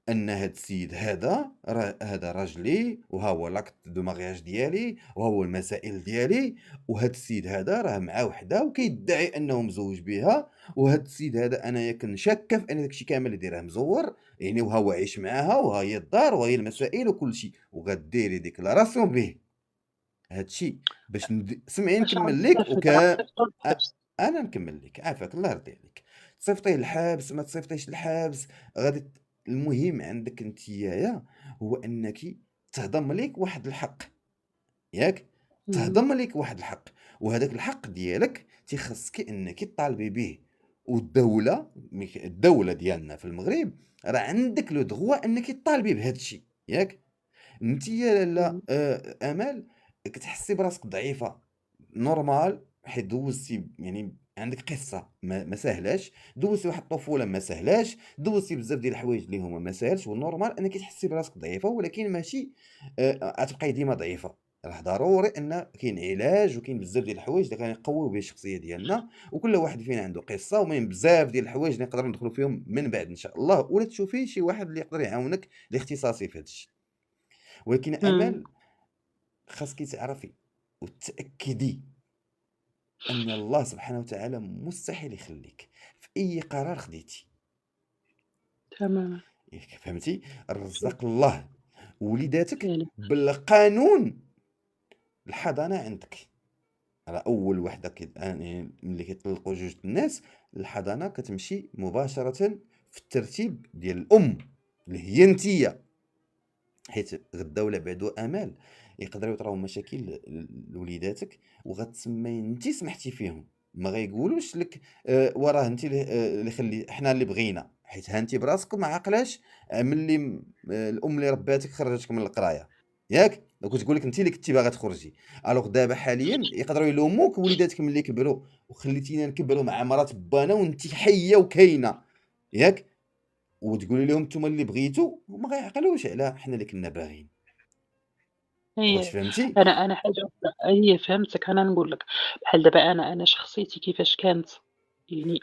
ان هاد السيد هذا راه هذا راجلي، وها هو لاكت دو مارياج ديالي، وها هو المسائل ديالي، وهاد السيد هذا راه مع وحده وكيدعي انه مزوج بها، وهاد السيد هذا انايا كنشاكه في ان داكشي كامل اللي دايره مزور، يعني وها هو عايش معاها، وها هي الدار، وها هي المسائل وكل شيء، وغديري ديكلاراسيون به. هادشي باش سمعي باش نكمل لك غنستافد غنصيفطو للحبس. انا نكمل لك، عافاك الله يرضي عليك. تصيفطيه للحبس ما تصيفطيش للحبس، غادي المهم عندك نتيايا هو انك تهضم ليك واحد الحق، ياك؟ اهم. تهضم ليك واحد الحق، وهذاك الحق ديالك تيخصك انك طالبي به، والدوله الدوله ديالنا في المغرب راه عندك لو دغوا انك طالبي بهذا الشيء، ياك؟ أنتِ يا إمم. لالا آمال كتحسّي براسِك ضعيفة، نورمال، حيت دوّزتِ يعني عندِك قصّة ما ساهلاش، دوّزتِ واحد الطفولة ما ساهلاش، دوّزتِ بزاف ديال الحوايج اللي هُما ما ساهلش، والنورمال أنِّك تحسّي براسِك ضعيفة، ولكن ماشي غتبقاي ديما ضعيفة، راه ضروري أن كاين علاج وكاين بزاف ديال الحوايج اللي غنقويو به الشخصية ديالنا، وكل واحد فينا عنده قصّة، وكاين بزاف ديال الحوايج اللي نقدروا ندخلوا فيهم من بعد إن شاء الله، ولا تشوفي شي واحد اللي يقدر يعاونك اللي اختصاصي في هاد الشي. ولكن إمم. أمل خاصكِ تعرفي وتأكدي أن الله سبحانه وتعالى مستحيل يخليك في أي قرار خديتي. تمامًا. ياك فهمتي؟ صحيح. رزّق الله وليداتك فعلًا. بالقانون الحضانة عندك. راه أول وحدة يعني ملي كيطلقوا جوج الناس، الحضانة كتمشي مباشرةً في الترتيب ديال الأم اللي هي نتيا، حيت غدا ولا بعد آمال يقدروا يطراو مشاكل لوليداتك وغتسمي أنتِ سمحتي فيهم، ما غايقولوش لك وراه أنتِ اللي حنا اللي بغينا، حيت ها أنتِ براسك ما عاقلاش ملي الأم اللي رباتك خرّجتك من القراية، ياك؟ وكتقول لك أنتِ اللي كنتِ باغا تخرجي، ألوغ دابا حاليًا يقدروا يلوموك وليداتك ملي كبروا وخليتينا نكبروا مع مرات بانا وأنتِ حية وكاينة، ياك؟ وتقولي لهم نتوما اللي بغيتوا، وما غيعقلوش على حنا اللي كنا باغيين، واش هي فهمتِ؟ أنا حاجة وحدة هي فهمتك. أنا نقول لك بحال دابا أنا شخصيتي كيفاش كانت، يعني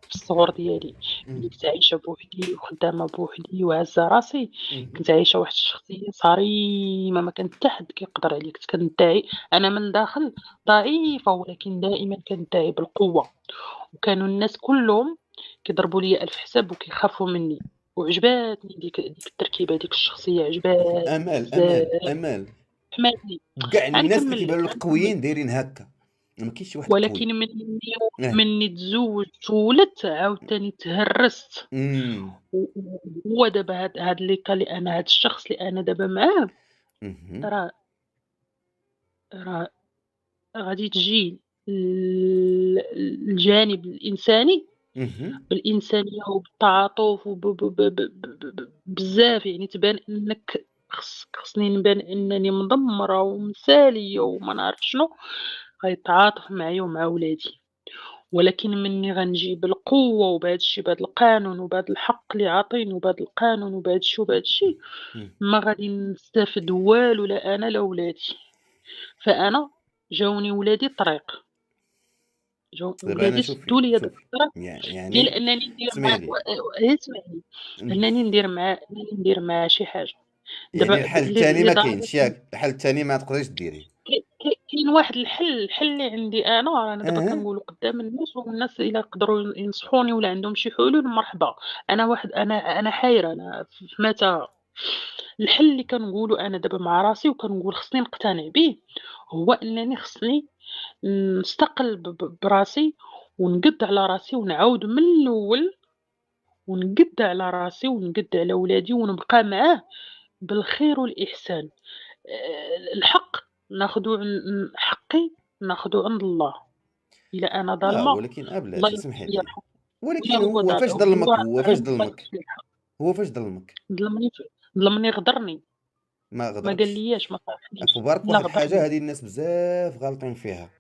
في الصغر ديالي ملي إمم، كنت عايشة بوحدي وخدامة بوحدي وعازة راسي، اهم، كنت عايشة واحد الشخصية صارمة ما كان حتى حد كيقدر عليَّ. كنت كندعي أنا من الداخل ضعيفة، ولكن دائمًا كندعي بالقوة، وكانوا الناس كلهم كيضربوا ليّا ألف حساب وكيخافوا مني، وعجباتني ديك التركيبة، ديك الشخصية عجباتني بزاف. آمال، حماتني. كاع الناس اللي غنكمّل كيبانوا لك، لك قويين دايرين هاكا، ما كاينش شي واحد ولكن قوي، آه، منّي تزوّجت وولدت عاوتاني تهرّست. إمم، وهو دابا هاد l'état اللي أنا، هاد الشخص اللي أنا دابا معاه، اهم، راه راه غادي تجي الجانب الإنساني، اهم، بالإنسانية وبالتعاطف بزاف، يعني تبان إنّك خصني نبان إنني مدمّرة ومسالية وما نعرف شنو، غيتعاطف معايا ومع ولادي. ولكن مني غنجي بالقوة وبهذا الشي بهذا القانون وبهذا الحق اللي عاطيني وبهذا القانون وبهذا الشي وبهذا الشي، إمم، ما غادي نستافد والو لا أنا لا ولادي. فأنا جاوني ولادي طريق، دابا أنا ولادي شوفي، سدّوا لي داك الطريق ديال يعني أنني ندير اسمعي معاه لي، غير اسمعني، إمم، أنني ندير معاه شي حاجة يعني دابا الحل التاني ما لدرجة كاينش ياك؟ الحل التاني ما تقدريش ديريه، كاين واحد الحل اللي عندي أنا، راه دابا أها، كنقولو قدّام الناس، والناس إلا قدروا ينصحوني ولا عندهم شي حلول مرحبا. أنا حايرة، أنا في متاهة. الحل اللي كنقولو أنا دابا مع راسي وكنقول خصني نقتنع به، هو أنني خصني نستقل براسي ونقد على راسي ونعاود من الأول، ونقد على راسي ونقد على ولادي ونبقى معاه بالخير والإحسان. الحق ناخدو حقي ناخدو عند الله. إلا أنا ظالمة ولكن الله بلاتي يرحم سمحي ليا لي، الحق، ولا ولكن هو هو فاش هو ظلمك راه هو فاش ظالم الله ظلمك؟ يرحم ليه الحق. هو فاش ظلمك؟ ظلمني ظلمني غدرني، ما ما قال غدركش. لياش ما في صارحنيش، بالك لا واحد الحاجة غدرني، هذه الناس بزاف غالطين فيها،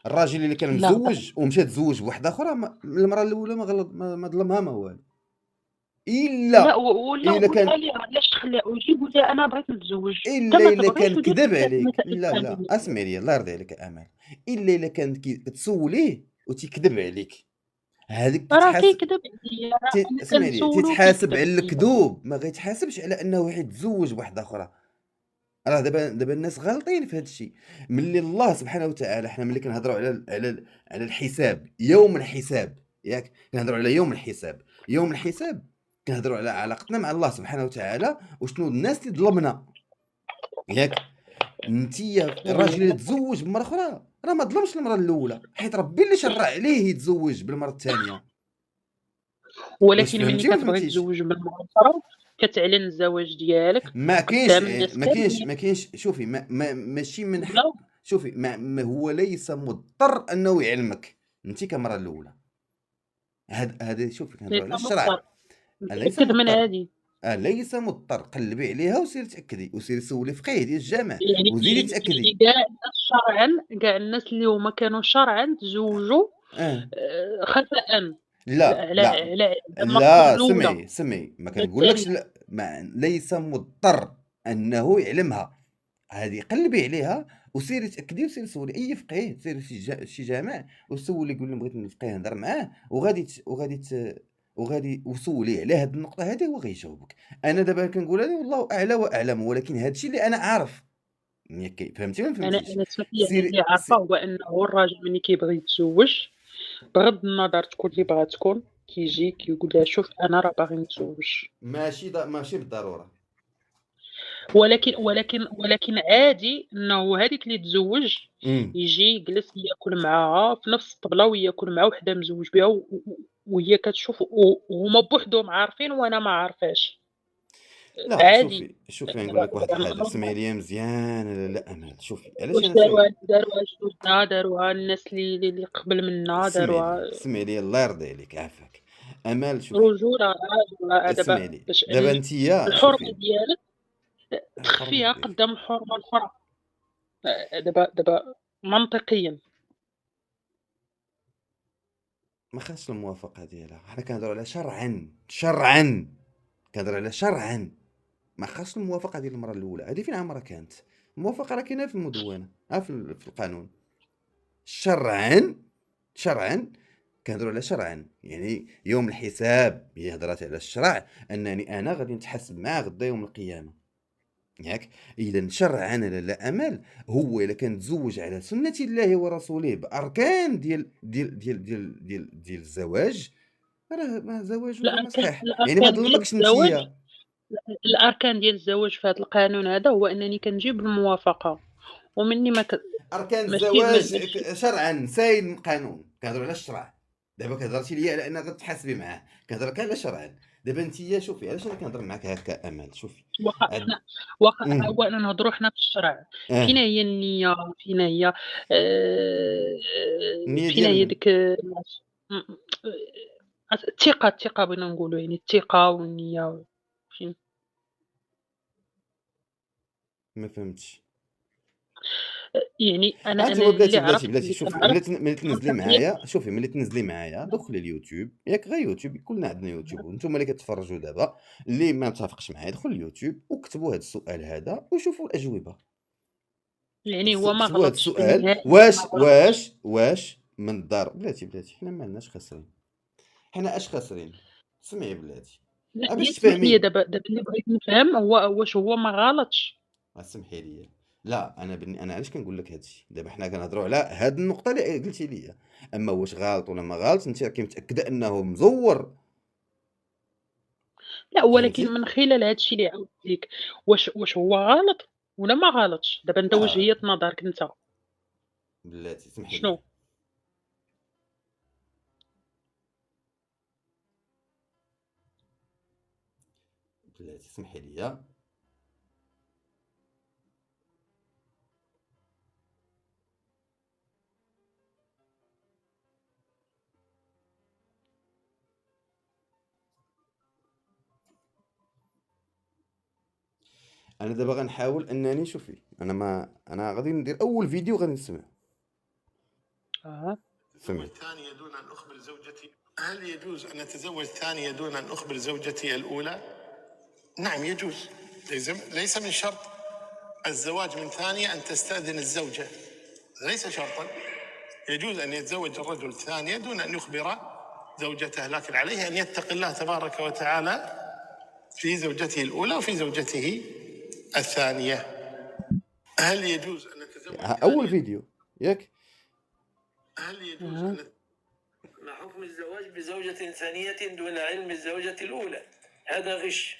الراجل اللي كان لا غدرني. مزوّج ومشى تزوّج بواحدة أخرى المرأة الأولى ما غلط ما ظلمها ما والو، لأ إلا ولا إلا وقولها كان لي علاش ويجي يقول لي أنا بغيت نتزوج، أنت إلا ما إلا كان تبغيش ودير كذب عليك، نتائج لا، لا، خايبين. اسمعي لي الله يرضي عليك يا آمال، إلا إلا كان كتسوليه وتيكذب عليك، هاذيك راه تتحاسب كيكذب عليا، راه أنا اسمعي لي كنسولو تيتحاسب وكيكذب على عليا. الكذوب، ما غيتحاسبش على أنه واحد تزوّج بواحدة أخرى. راه دابا الناس غالطين في هذا الشيء، ملي الله سبحانه وتعالى حنا ملي كنهضروا على الحساب، يوم الحساب ياك، كنهضروا على يوم الحساب، يوم الحساب كنهضروا على علاقتنا مع الله سبحانه وتعالى وشنو الناس اللي ظلمنا ياك، أنتيا الراجل اللي تزوج بمرأة أخرى راه ما ظلمش المرأة الأولى، حيت ربي اللي شرع عليه يتزوج بالمرأة الثانية، واش ولكن ملي فهمتي والّا كتبغي فهمتيش؟ تزوّج من مرا أخرى كتعلن الزواج ديالك ما كاينش قدّام الناس ما كاينش كاملين. ما كاينش شوفي ماشي من لا، حق شوفي ما هو ليس مضطر أنه يعلمك أنتِ كمرة الأولى، هذا شوفي ليس كنهضروا على مضطر، الشرع، ليس متأكد من مضطر، هذه؟ ليس مضطر، قلّبي عليها وسيري تأكدي، وسيري سولي فقيه ديال الجامع وزيدي يعني تأكدي، كاع الناس اللي هُما كانوا شرعًا تزوجوا آه، خفاءً، لا، لا، على المرأة لا الأولى، سمعي ما لا كنقولكش الثانية. ل ليس مضطر أنه يعلمها. هذه قلّبي عليها وسيري تأكدي وسيري سولي أي فقيه، سيري شي جامع وسولي قولي بغيت الفقيه نهضر معاه وغادي وسوليه على هاد النقطة هادي هو غيجاوبك. أنا دابا كنقولها لي والله أعلى وأعلم، ولكن هاد الشي اللي أنا عارف، ياك فهمتي والّا ما أنا فهمتيش؟ اسمح لي، أنا سيري اللي عارفة هو أنه الراجل ملي كيبغي يتزوّج بغض النظر تكون اللي بغا تكون، كيجي كيقول لها شوف أنا راه باغي نتزوّج. ماشي بالضرورة. ولكن عادي أنه هاذيك اللي تزوّج إمم. يجي يجلس ياكل معاها في نفس الطبلة وياكل مع وحدة مزوّج بها وهي كتشوف وهُما بوحدهم عارفين وأنا ما عارفاش، لأ عادي. شوفي نقول دابا لك واحد الحاجة، دابا اسمعي ليا مزيان لالا أمال، شوفي علاش واش أنا اسمعي داروها جدودنا، داروها الناس اللي قبل منا، داروها اسمعي ليا الله يرضي عليك عافاك. أمال شوفي، رجولة اسمعي دابا لي، باش دابا أنتيا الحرمة شوفي ديالك الحرمة تخفيها ديالي قدّام الحرمة الأخرى. دابا منطقيًا. ما خاصش الموافقة ديالها، حنا كنهضروا على شرعًا، كنهضروا على شرعًا. ما خاصش الموافقة ديال المرأة الأولى، هذه فين عمرها كانت؟ الموافقة راه كاينة في المدونة، في القانون. شرعًا، شرعًا كنهضروا على شرعًا، يعني يوم الحساب هي هضرات على الشرع أنني أنا غادي نتحاسب معاه غدا يوم القيامة، ياك؟ إذا شرعًا لالا أمال هو إلا كان تزوج على سنة الله ورسوله بأركان ديال الزواج، راه ما زواجه زعما صحيح، يعني ما الأركان ديال ظلمكش الزواج نتيا. الأركان ديال الزواج في هذا القانون هذا هو أنني كنجيب الموافقة، ومني ما أركان ماشي الزواج ماشي شرعًا ساين من القانون، كنهضروا على الشرع. دابا كهضرتي ليا على أنك غتحاسبي معاه، كنهضر لك على شرعًا. دابا أنتِ شوفي علاش أنا كنهضر معاك هكا أمل، شوفي واخا هاد واخا إمم، هو أنا نهضروا حنا في الشرع، فين آه، هي النية، النية فين ديال هي من؟ ديك الثقة بغينا نقولوا يعني الثقة والنية فين. ما فهمتش. يعني أنتِ أنا هو اللي بلاتي اللي شوفي كنعرف ملي تنزلي منطقيًا. معايا شوفي ملي تنزلي معايا دخلي اليوتيوب ياك، غير يوتيوب كلنا عندنا يوتيوب، وأنتم اللي كتفرجوا دابا اللي ما متفقش معايا دخل اليوتيوب وكتبوا هذا السؤال هذا وشوفوا الأجوبة. يعني هو ما كتبوا هذا غلطش السؤال، نهائيًا ما غلطش. واش من الدار بلاتي حنا ما لناش خاسرين، حنا اش خاسرين؟ سمعي بلاتي، لأ باش هي اسمح لي تفهمي. دابا اللي بغيت نفهم هو واش هو ما غلطش. سمحي لي، لا أنا علاش كنقول لك هذا الشيء، دابا حنا كنهضروا على هاد النقطة اللي قلتي لي، أما واش غلط ولا ما غلطش أنتِ راكي متأكدة أنه مزور، لأ ولكن فهمتي؟ من خلال هذا الشيء اللي عاودت ليك، واش هو غلط والّا ما غلطش؟ دابا أنت لا وجهية نظرك أنت بلاتي سمحي شنو؟ لي، بلاتي سمحي لي. أنا دابا غنحاول أنني شوفي أنا غادي ندير أول فيديو غادي نسمع. أها. سمعي. الثانية دون أن أخبر زوجتي، هل يجوز أن أتزوج ثانية دون أن أخبر زوجتي الأولى؟ نعم يجوز، ليس من شرط الزواج من ثانية أن تستأذن الزوجة، ليس شرطا. يجوز أن يتزوج الرجل الثانية دون أن يخبر زوجته، لكن عليه أن يتقي الله تبارك وتعالى في زوجته الأولى وفي زوجته الثانية. هل يجوز أن أتزوج أول ثانية؟ فيديو ياك. هل يجوز اهم. أن ما حكم الزواج بزوجة ثانية دون علم الزوجة الأولى؟ هذا غش.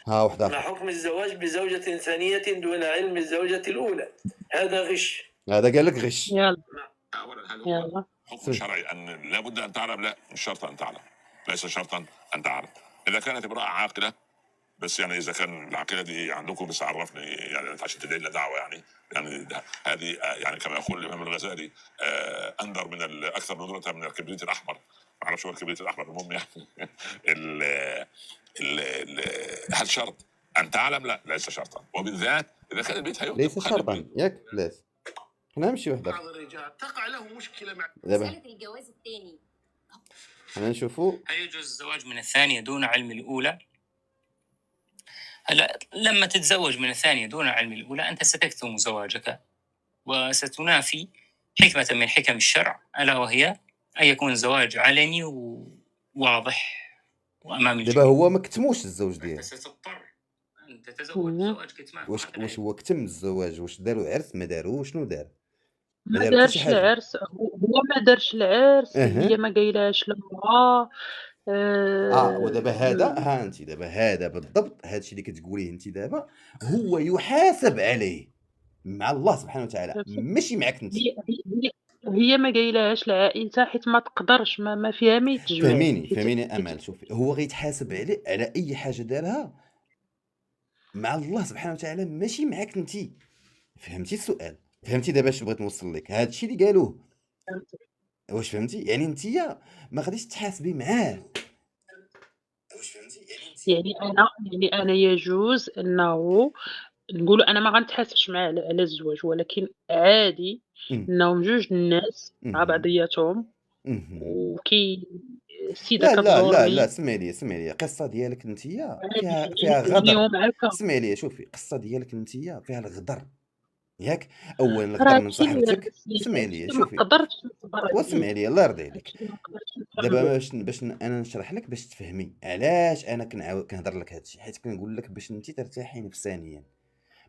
ها واحد ما آخر، حكم الزواج بزوجة ثانية دون علم الزوجة الأولى؟ هذا غش. هذا قال لك غش. يالّا، أولا، هل هو يالّا. حكم سمعي. شرعي أن لابد أن تعلم؟ لا، مش شرط أن تعلم، ليس شرطا أن تعلم. إذا كانت امرأة عاقلة، بس يعني إذا كان العقيدة دي عندكم بس عرفني يعني عشان تدعي لنا دعوة يعني هذه يعني كما يقول الإمام الغزالي أندر من أكثر ندرة من الكبريت الأحمر. ما أعرفش هو الكبريت الأحمر، المهم يعني ال هل شرط أن تعلم؟ لا، ليس شرطا، وبالذات إذا كان البيت هيهدم ليس خلي البيت. شرطا ياك بلاتي، حنا نمشي واحد بعض آخر. الرجال تقع له مشكلة مع دابا مسألة الجواز التاني. حنا نشوفوا. هل يجوز الزواج من الثانية دون علم الأولى؟ هلا لما تتزوج من الثانية دون علم الأولى أنت ستكتم زواجك وستنافي حكمة من حكم الشرع، ألا وهي أن يكون الزواج علني وواضح وأمام دابا الجميع. هو ما كتموش الزوج أنت ديالو. ستضطر أن تتزوج اهم. زواج كتمان واش وما واش كنعرف. هو كتم الزواج، واش داروا عرس ما داروه، شنو دار؟ ما ما داروا حتى شي دارش حاجة. العرس، هو ما دارش العرس، أها. هي ما قايلهاش لأمها. ودابا هذا، م ها أنتِ دابا هذا بالضبط، هذا الشيء اللي كتقوليه أنتِ دابا هو يُحاسب عليه مع الله سبحانه وتعالى، فهمتي؟ ماشي معاك أنتِ. هي ما قايلهاش لعائلتها حيت ما تقدرش، ما فيها ما يتجمع، حيت فهميني أمل، شوفي هو غيتحاسب على أي حاجة دارها مع الله سبحانه وتعالى، ماشي معاك أنتِ. فهمتي السؤال؟ فهمتي دابا اش بغيت نوصل لك؟ هذا الشيء اللي قالوه، فهمتك. واش فهمتي؟ يعني أنتِ ما غاديش تحاسبي معاه. واش فهمتي؟ يعني أنتِ يعني أنا يجوز أنه نقولوا أنا ما غنتحاسبش معاه على الزواج، ولكن عادي إمم، أنهم جوج الناس مع اهم، بعضياتهم اهم. السيدة لا، كتزورني اسمعي لي، القصة ديالك أنتيا عادي فيها كيعجبني غدر. وهُم هاكا. اسمعي لي شوفي، القصة ديالك أنتيا فيها الغدر، ياك؟ أولًا راه الغدر من هادشي اللي صاحبتك. اسمعي هادشي لي اللي ما شوفي، قدرتش نصبر عليه، واسمعي لي الله يرضي عليك. هادشي اللي ما قدرتش دابا نتحمّل. باش أنا نشرح لك باش تفهمي علاش أنا كنهضر لك هاد الشي، حيت كنقول لك باش أنتِ ترتاحي نفسانيًا.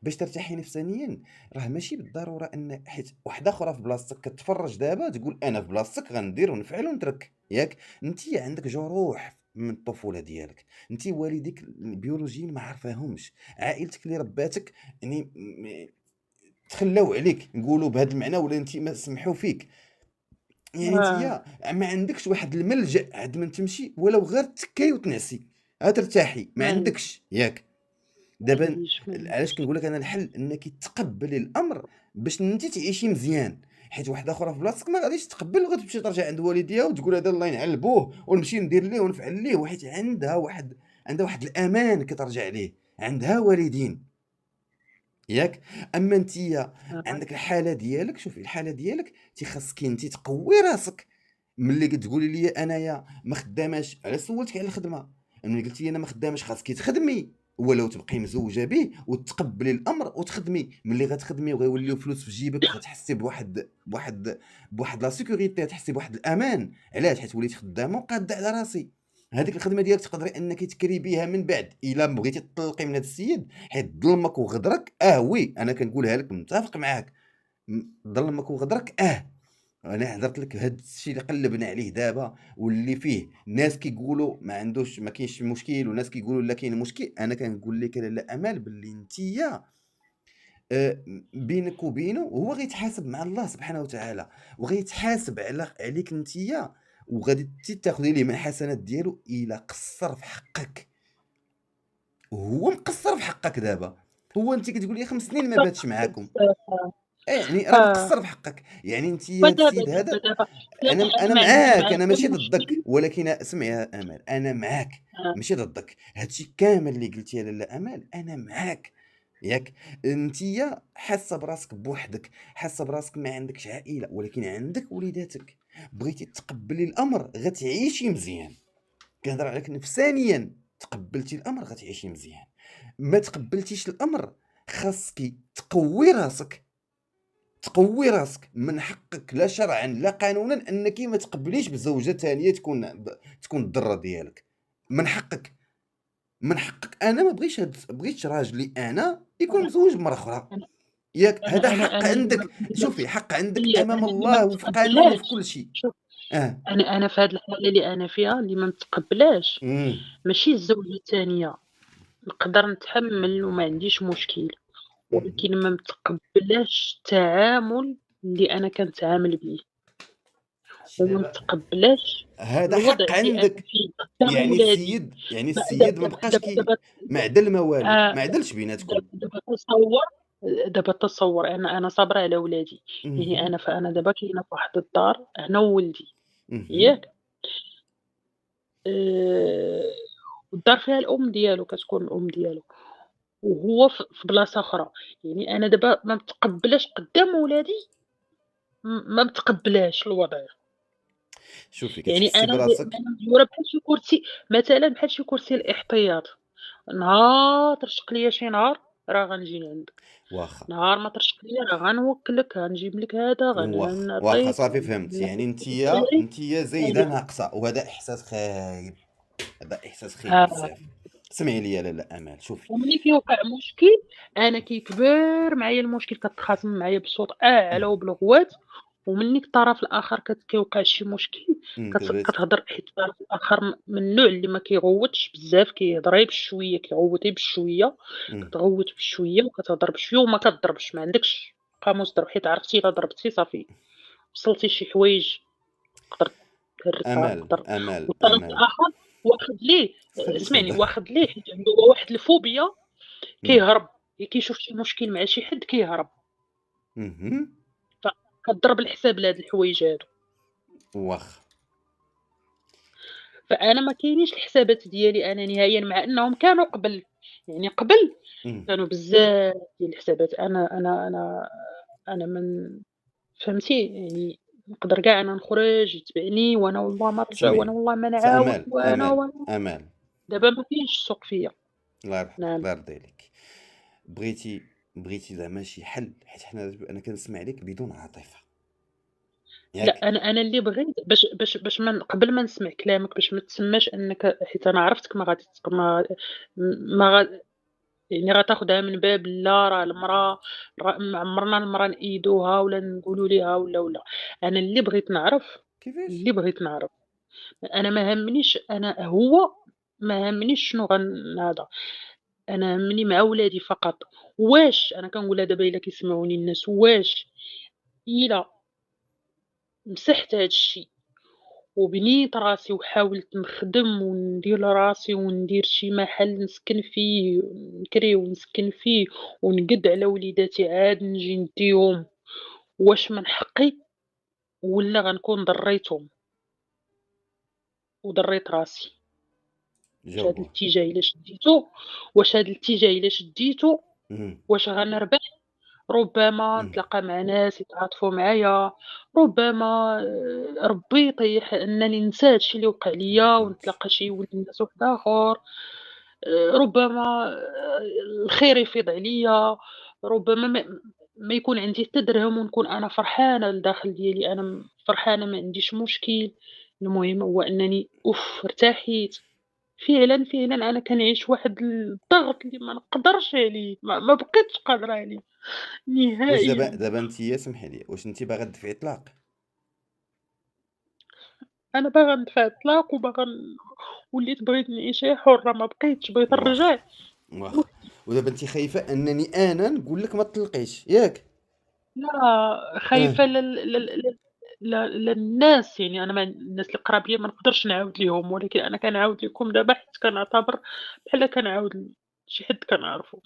باش ترتاحي نفسانيًا راه ماشي بالضرورة أن حيت وحدة أخرى في بلاصتك كتفرج دابا تقول أنا في بلاصتك غندير ونفعل ونترك، ياك؟ أنتِ عندك جروح من الطفولة ديالك، أنتِ والديك البيولوجيين ما عارفاهمش، عائلتك اللي رباتك يعني تخلاو عليك نقولوا بهذا المعنى، ولا أنتِ ما سمحوا فيك. يعني آه، أنتِ ما عندكش واحد الملجأ عند من تمشي ولو غير تكاي وتنعسي، ترتاحي، ما ما عندكش، ياك؟ ما دابا عنديش، ما علاش عنديش. كنقول لك أنا الحل أنك تقبّلي الأمر باش أنتِ تعيشي مزيان، حيت واحدة أخرى في بلاصتك ما غاديش تقبّل وغتمشي ترجع عند والديها وتقول هذا الله ينعل بوه ونمشي ندير ليه ونفعل ليه، وحيت عندها واحد الأمان كترجع ليه، عندها والدين، ياك؟ أما أنتيا آه، عندك الحالة ديالك، شوفي الحالة ديالك خاصك أنتِ تقوّي راسك. ملي كتقولي لي أنايا ما خداماش، علاش سولتك على الخدمة؟ ملي قلتِ لي أنا ما خداماش خاصك تخدمي، ولو تبقي مزوجة به وتقبلي الأمر وتخدمي، ملي غتخدمي وغيوليو فلوس في جيبك غتحسي بواحد لا sécurité، تحسي بواحد الأمان، علاش؟ حيت وليتِ خدامة وقادة على راسي. هذيك الخدمة ديالك تقدري أنك تكري بها من بعد إلا بغيتي تطلقي من هذا السيد، حيت ظلمك وغدرك وي أنا كنقولها لك متفق معاك، ظلمك وغدرك أنا هدرت لك هاد الشيء اللي قلّبنا عليه دابا، واللي فيه ناس كيقولوا ما كاينش مشكل، وناس كيقولوا لا كاين مشكل. أنا كنقول لِك لاله أمال باللي أنتيا بينك وبينه هو غيتحاسب مع الله سبحانه وتعالى، وغيتحاسب عليك أنتيا، وغادي تاخدي ليه من الحسنات ديالو إلا قصّر في حقك، وهو مقصّر في حقك دابا. هو أنتِ كتقولي لي 5 سنين ما باتش معاكم، بزاف. يعني راه آه، مقصّر في حقك، يعني أنتِ هاد ودابا السيد دابا هذا. دابا أنا دابا أنا أنا ما عندي معاك، معاه أنا حتى ماشي ضدك، مشكل. ولكن اسمعي يا آمال، أنا معاك آه، ماشي ضدك، هاد الشي كامل اللي قلتيه لاله آمال أنا معاك، ياك؟ أنتِ حاسة براسك بوحدك، حاسة براسك ما عندكش عائلة، ولكن عندك وليداتك، بغيتي تقبّلي الأمر غتعيشي مزيان، كنهضر عليك نفسانيًا، تقبّلتي الأمر غتعيشي مزيان، ما تقبّلتيش الأمر خاصكِ تقوّي راسك، من حقك لا شرعًا لا قانونًا أنكِ ما تقبليش بزوجة تانية تكون الضرة ديالك، من حقك، أنا ما بغيتش راجلي أنا يكون أنا مزوج بمرا أخرى، أنا ياك؟ أنا هذا أنا حق أنا اللي ما عندك، متقبلاش شوفي حق عندك هي أمام أنا اللي ما الله وفي القانون وفي متقبلاش. كل شيء. شوف، آه، أنا في هاد الحالة اللي أنا فيها اللي ما متقبلاش، إمم، ماشي الزوجة التانية، نقدر نتحمّل وما عنديش مشكل، اهم، ولكن ما متقبلاش التعامل اللي أنا كنتعامل بيه، هادشي وما دابا متقبلاش هذا الوضع حق اللي أنا عندك. فيه قدّام يعني ولادي. السيد ما بقاش دابا ما عدل ما والو، آه، ما عدلش بيناتكم. دابا تصوّر أنا صابرة على ولادي، يعني اهم، أنا دابا كاينة في واحد الدار أنا وولدي، اهم، ياك؟ آآ والدار فيها الأم ديالو، كتكون الأم ديالو، وهو في بلاصة أخرى، يعني أنا دابا ما متقبّلاش قدّام ولادي، ما متقبّلاش الوضع، شوفي يعني كتحسي براسك. أنا مديورة بحال شي كرسي مثلًا بحال شي كرسي الاحتياط، نهار ترشق ليا شي نهار راه غنجي لعندك، واخا. نهار ما ترشق ليا راه غنوكلك، غنجيب لك هذا، واخا غنعطيك، صافي فهمت، يعني الدراري نتيا زايده هادي. ناقصه، وهذا احساس خايب، هذا احساس خايب آه، بزاف. اسمعي ليا لالا امال، شوفي. وملي كيوقع مشكل أنا كيكبر معايا المشكل، كتخاصم معايا بصوت أعلى وبالغوات، ومني الطرف الآخر كيوقع شي مشكل كتبغي كتهضر، حيت الطرف الآخر من النوع اللي ما كيغوتش بزاف، كيهضر غير بشوية، كيغوت غير بشوية، كتغوت بشوية وكتهضر بشوية وما كتضربش، ما عندكش قاموس ضرب، حيت عرفتي إلا ضربتي صافي وصلتي شي حوايج تقدر تهرسها امال تقدر. امال والطرف امال الآخر واخد ليه، خليه اسمعني، تهضر. واخد ليه حيت عنده واحد الفوبيا، مم. كيهرب، كيشوف شي مشكل مع شي حد كيهرب، مهم. فكضرب الحساب لهاد الحوايج هادو. واخا. فأنا ما كاينينش الحسابات ديالي أنا نهائيًا، مع أنهم كانوا قبل، يعني قبل مم. كانوا بزاف ديال الحسابات. أنا من فهمتي، يعني نقدر كاع أنا نخرج يتبعني وأنا والله ما نرجع وأنا اسمعي، والله ما نعاود امال وأنا. امال دابا ما كاينش السوق فيا. الله يرحمك، نعم. الله يرضي عليك. بغيتي زعما شي حل، حيت انا كنسمع لك بدون عاطفه، لأ، ياك؟ أنا اللي بغيت باش قبل ما نسمع كلامك، باش ما تسماش أنك، حيت أنا عرفتك ما غادي ما غا يعني غتاخدها من باب لا راه المرا، ما عمرنا المرا نأيدوها ولا نقولوا ليها ولا. أنا كيفاش؟ اللي بغيت نعرف، أنا ما هامنيش أنا هو، ما هامنيش شنو هذا، أنا هامني مع ولادي فقط. واش أنا كنقولها دابا إلا كيسمعوني الناس، واش إلا مسحت هاد الشي وبنيت راسي وحاولت نخدم وندير لراسي وندير شي محل نسكن فيه، نكري ونسكن فيه ونقد على وليداتي عاد نجي نديهم، واش من حقي ولا غنكون ضريتهم وضريت راسي؟ جاوبوه. واش هاد الاتجاه إلا شديتو مم. واش غنربح؟ ربما مم. نتلاقى مع ناس يتعاطفوا معايا، ربما ربي يطيح أنني ننسى هادشي اللي وقع ما ليا فهمتش. ونتلاقى شي ولد ناس وحداخر، ربما الخير يفيض عليا، ربما ما يكون عندي حتى درهم ونكون أنا فرحانة لداخل ديالي، أنا فرحانة ما عنديش مشكل، المهم هو أنني ارتاحيت. فعلًا أنا كنعيش واحد الضغط اللي ما نقدرش عليه، ما بقيتش قادرة عليه واش نهائيًا. دابا انت سمحي لي، واش انت باغا تدفعي طلاق؟ أنا باغا ندفع الطلاق وباغا وليت بغيت نعيش حياة حرة، ما بقيتش بغيت واخا، نرجع واخا. ودابا انت خايفه انني انا نقول لك ما تطلقيش، ياك؟ لا اه. خايفة للناس، يعني أنا ما الناس اللي قراب ليا ما نقدرش نعاود ليهم، ولكن أنا كنعاود لكم دابا حيت كنعتبر بحال كنعاود لشي حد كنعرفو.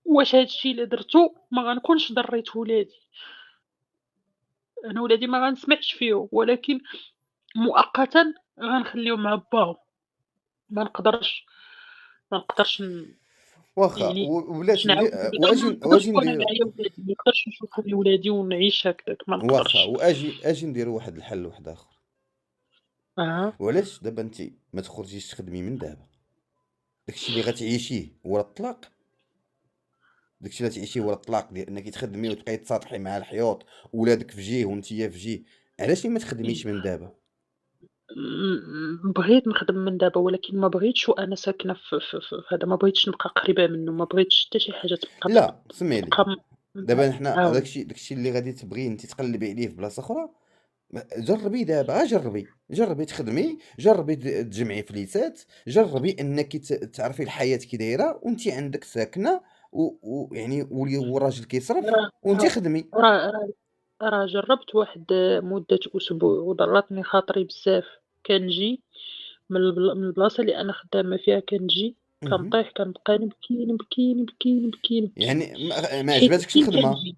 واش هادشي إلا درتو ما غنكونش ضريت ولادي، أنا ولادي ما غنسمعش فيهم، ولكن مؤقتًا غنخليهم مع باهم، ما نقدرش واخا يعني ولات نعاود ما نقدرش واجي نكون أنا ندير. معايا ولادي، ما نقدرش نشوف ولادي ونعيش هكذاك، ما واخا، نقدرش. اجي نديرو واحد الحل واحد اخر. أها. وعلاش دابا انت ما تخرجيش تخدمي من دابا؟ داكشي اللي غتعيشيه هو الطلاق، داكشي اللي تعيشيه هو الطلاق، ديال انك تخدمي وتبقاي تساطحي مع الحيوط، ولادك في جيه وانتيا في جيه. علاش ما تخدميش من دابا؟ بغيت نخدم من دابا، ولكن ما بغيتش وأنا ساكنة في هذا، ما بغيتش نبقى قريبة منه، ما بغيتش حتى شي حاجة لا سمعي لي، تبقى دابا حنا معاهم. داكشي اللي غادي تبغي انت تقلبي عليه في بلاصه اخرى. جربي دابا، جربي تخدمي، جربي تجمعي فليسات، جربي انك تعرفي الحياه كي دايره وانت عندك ساكنه، ويعني والراجل كيصرف راه وانت خدمي. راه راه راه جرّبت واحد مدة أسبوع وضرّتني خاطري بزاف، كنجي من البلاصة اللي أنا خدامة فيها، كنجي مهم. كنطيح كنبقى نبكي، نبكي، نبكي، نبكي، نبكي، يعني ما حيت عجباتكش فين الخدمه؟ كنجي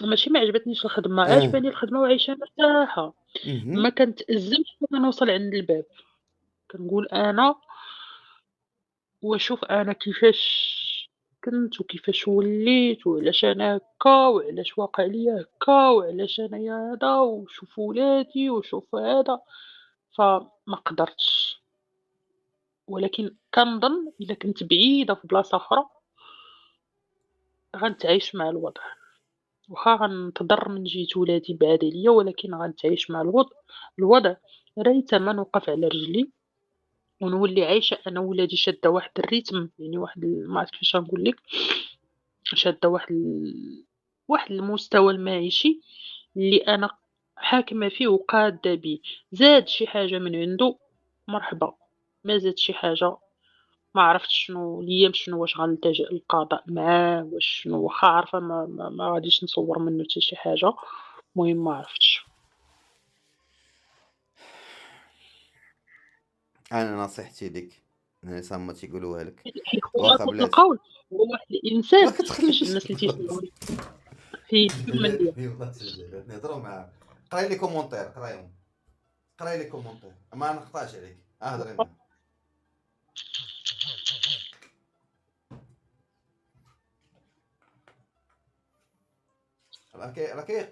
ماشي ما عجبتنيش الخدمة، اه. عاجباني الخدمة وعايشة مرتاحة، ما مهم. كنتأزمش حتى كنوصل عند الباب، كنقول أنا واشوف أنا كيفاش كنت وكيفاش وليت وعلاش أنا هاكا وعلاش واقع ليا هاكا وعلاش أنايا هذا، وشوف ولادي وشوف هذا، فما قدرتش، ولكن كنظن إلا كنت بعيدة في بلاصة أخرى غنتعايش مع الوضع، واخا غنتضر من جهة ولادي بعاد عليا، ولكن غنتعايش مع الوضع ريت ما نوقف على رجلي ونولي عايشة أنا وولادي شادة واحد الريتم، يعني واحد ما عرفت كيفاش غنقول لك، شادة واحد المستوى المعيشي اللي أنا حاكمة فيه وقادة بيه. زاد شي حاجة من عندو مرحبا، ما زاد شي حاجة ما عرفتش شنو الأيام شنو واش غنلتجئ للقضاء معاه واش شنو، واخا عارفة ما غاديش نصوّر منه حتى شي حاجة، المهم ما عرفتش. انا نصيحتي لك، انا سما تيقولوها لك، يعني واخا خلاصة بلاتي القول هو واحد ما الإنسان باش كتخليش الناس اللي البلاصة. تيسمعوني فيهمّ ليا. في بلاصة البنات نهضروا معاها. قراي لي كومونتير، قراي لي كومونتير ما نقطعش عليك، هضري معاه.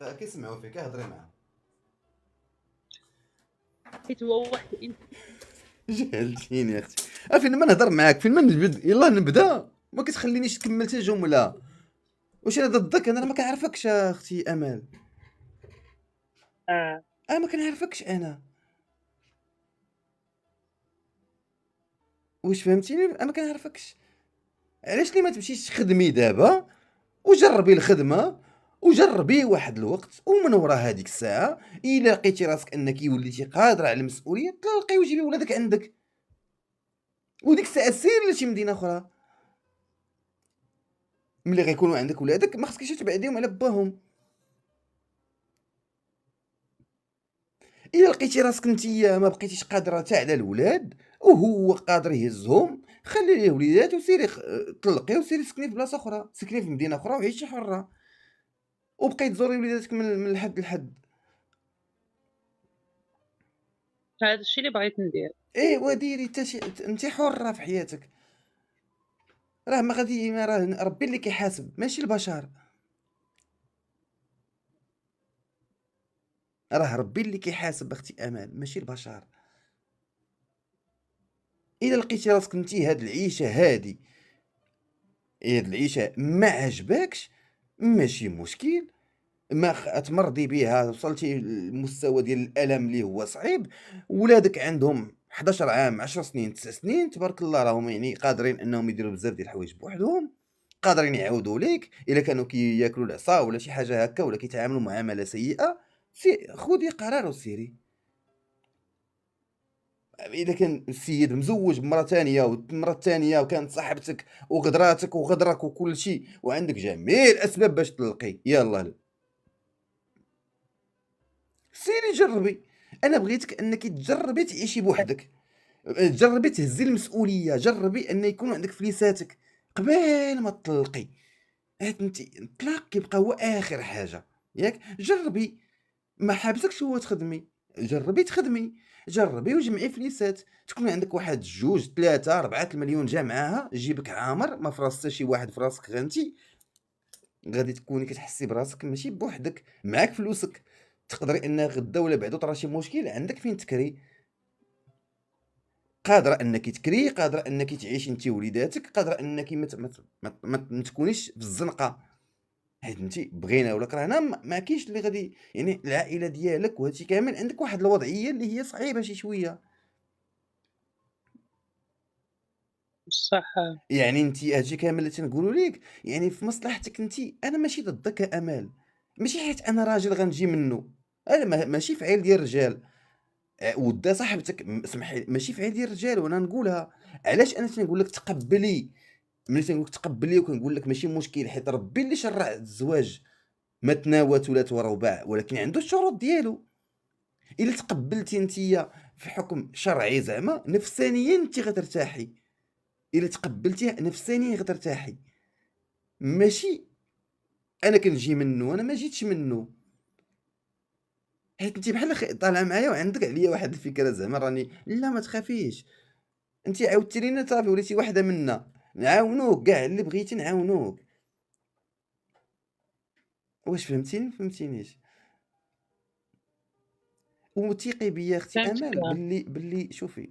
راه كيسمعوا فيك، هضري معاه. حيت هو واحد جهلتيني يا اختي. فين ما نهضر معاك، فين ما نبدا يلاه نبدا ما كتخلينيش تكمل حتى جمله. واش انا ضدك؟ انا راه ما كنعرفكش يا اختي امال، انا ما كنعرفكش انا. واش فهمتيني؟ انا ما كنعرفكش. علاش لي ما تمشيش تخدمي دابا وجربي الخدمه وجربي واحد الوقت، ومن ورا هذيك الساعه الا لقيتي راسك انك وليتي قادره على المسؤوليه تلقي وجيبي ولادك عندك، وديك الساعه سير لشي مدينه اخرى. ملي غيكونوا عندك ولادك ما خصكيش تبعديهم على باهم. الا لقيتي راسك نتيا ما بقيتيش قادره حتى على الولاد وهو قادر يهزهم، خلي ليه وليدات وسيري طلقي وسيري سكني في بلاصه اخرى، سكني في مدينه اخرى وعيشي حره، وبقيت تزوري وليداتك من الحد لحد. هذا الشيء اللي بغيت ندير. ايوا ديري انت حره في حياتك. راه ما غادي، ما راه ربي اللي كيحاسب ماشي البشر، راه ربي اللي كيحاسب اختي امال ماشي البشر. الا لقيتي راسك انت هاد العيشه هادي، هاد العيشه ما عجباكش ماشي مشكل، ما تمرضي بها، وصلتي للمستوى ديال الالم اللي هو صعيب، ولادك عندهم 11 عام 10 سنين 9 سنين تبارك الله، راهم يعني قادرين انهم يديروا بزاف ديال الحوايج بوحدهم، قادرين يعاودوا ليك الا كانوا كياكلوا العصا ولا شي حاجه هكا ولا كيتعاملوا معامله سيئه، خذي قرار وسيري. اذا كان السيد مزوج بمرة ثانيه والمرة الثانيه وكانت صاحبتك وغدراتك وغدرك وكل شيء وعندك جميع الاسباب باش تلقي، يلا سيري جربي. انا بغيتك انك تجربي تعيشي بوحدك، جربي تهزي المسؤوليه، جربي ان يكون عندك فليساتك قبل ما تطلقي. انت الطلاق كيبقى هو اخر حاجه، ياك جربي، ما حابسكش هو تخدمي، جربي تخدمي، جربي وجمعي فليسات، تكون عندك واحد 2 3 4 المليون جا معاها، جيبك عامر ما فراس حتى شي واحد في راسك غير انت، غادي تكوني كتحسي براسك ماشي بوحدك، معاك فلوسك، تقدري ان غدا ولا بعدا طرا شي مشكل عندك فين تكري، قادره انك تكري، قادره انك تعيشي انت ووليداتك، قادره انك ما تكونيش في الزنقه، حيت انت بغينا ولا كرهنا ما كاينش اللي غادي، يعني العائله ديالك وهادشي كامل عندك واحد الوضعيه اللي هي صعيبه شي شويه. بصح يعني انت هادشي كامل اللي تنقولوا ليك يعني في مصلحتك انت، انا ماشي ضدك يا امال، ماشي حيت انا راجل غنجي منه، انا ماشي في عيل ديال الرجال، ودا صاحبتك اسمحي لي ماشي في عيل ديال الرجال، وانا نقولها علاش انا تنقول لك تقبلي، ملي تنقول لك تقبلي وكنقول لك ماشي مشكل حيت ربي اللي شرع الزواج مثنى وثلاث ورباع، ولكن عنده الشروط ديالو. الا تقبلتي انتيا في حكم شرعي زعما نفسانيا انت غترتاحي، الا تقبلتيه نفسانيا غترتاحي، ماشي انا كنجي منه، انا ما جيتش منه، حيت انت بحال طالعه معايا وعندك عليا واحد الفكره زعما راني، لا ما تخافيش، انت عاودتي لينا صافي وليتي واحده منا، نعاونوك كاع اللي بغيتي نعاونوك. واش فهمتيني ما فهمتينيش؟ وثيقي بيا اختي فهمتك. امال باللي شوفي،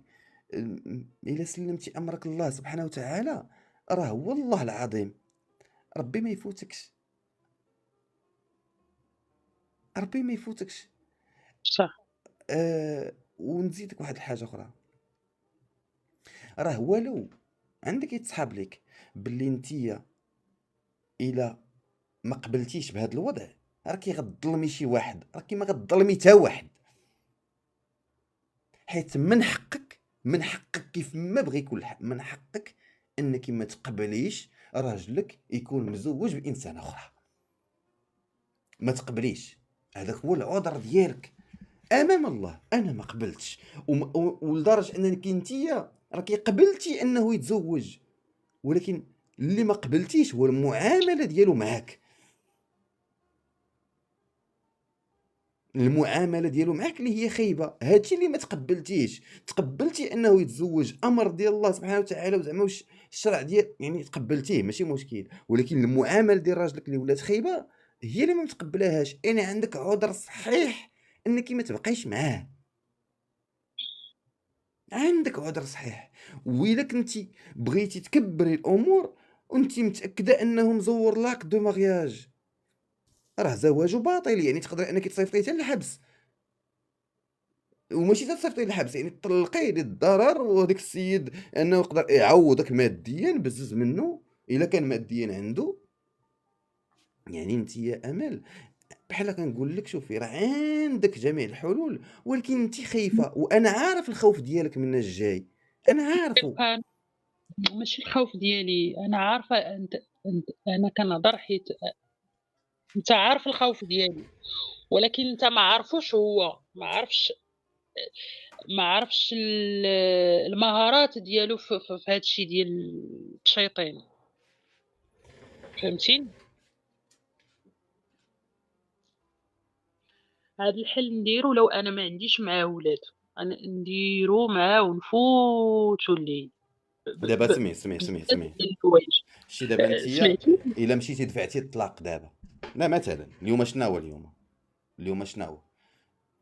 الا سلمتي امرك الله سبحانه وتعالى راه والله العظيم ربي ما يفوتكش، ربي ما يفوتكش. صح. ونزيدك واحد الحاجه اخرى، راه والو عندك يتصحاب لك باللي نتيا الا ما قبلتيش بهذا الوضع راكي غتظلمي شي واحد، راكي ما غتظلمي حتى واحد، حيت من حقك كيف ما بغى يكون من حقك انك ما تقبليش راجلك يكون مزوج بانسانه اخرى، ما تقبليش. هذاك هو العذر ديالك امام الله. انا ما قبلتش ولدرجه انك انتيا راكي قبلتي انه يتزوج، ولكن اللي ما قبلتيش هو المعامله ديالو معاك. المعامله ديالو معاك اللي هي خايبه، هادشي اللي ما تقبلتيش. تقبلتي انه يتزوج، امر ديال الله سبحانه وتعالى، وزعما واش الشرع ديال يعني تقبلتيه ماشي مشكل، ولكن المعامله ديال راجلك اللي ولات خايبه هي اللي ما متقبلاهاش. انا عندك عذر صحيح انك ما تبقيش معاه، عندك عذر صحيح. وإلا كنتي بغيتي تكبري الامور وانت متاكده انه مزور لاك دو مارياج، راه زواجه باطل، يعني تقدر انك تصيفطيه حتى للحبس، وماشي تصيفطيه للحبس يعني تطلقيه للضرر، وهذاك السيد انه يقدر يعوضك ماديا بزز منه الا كان ماديا عنده. يعني انت يا امل بحال كنقول لك شوفي، راه عندك جميع الحلول، ولكن انت خايفه، وانا عارف الخوف ديالك من الجاي، انا عارفه. أنا ماشي الخوف ديالي، أنا عارفة أنت أنا كنهضر حيت أنت عارف الخوف ديالي، ولكن أنت ما عارفوش هو، ما عرفش المهارات ديالو في هذا الشيء ديال التشيطين، فهمتيني؟ هذا الحل نديرو لو أنا ما عنديش معاه ولاد، أنا نديرو معاه ونفوتو الليل دابا سمي بزاف ديال الحوايج. شتي دابا انتيا سمعتي؟ الا مشيتي دفعتي الطلاق دابا، لا مثلا اليوم شناهو اليوم شناهو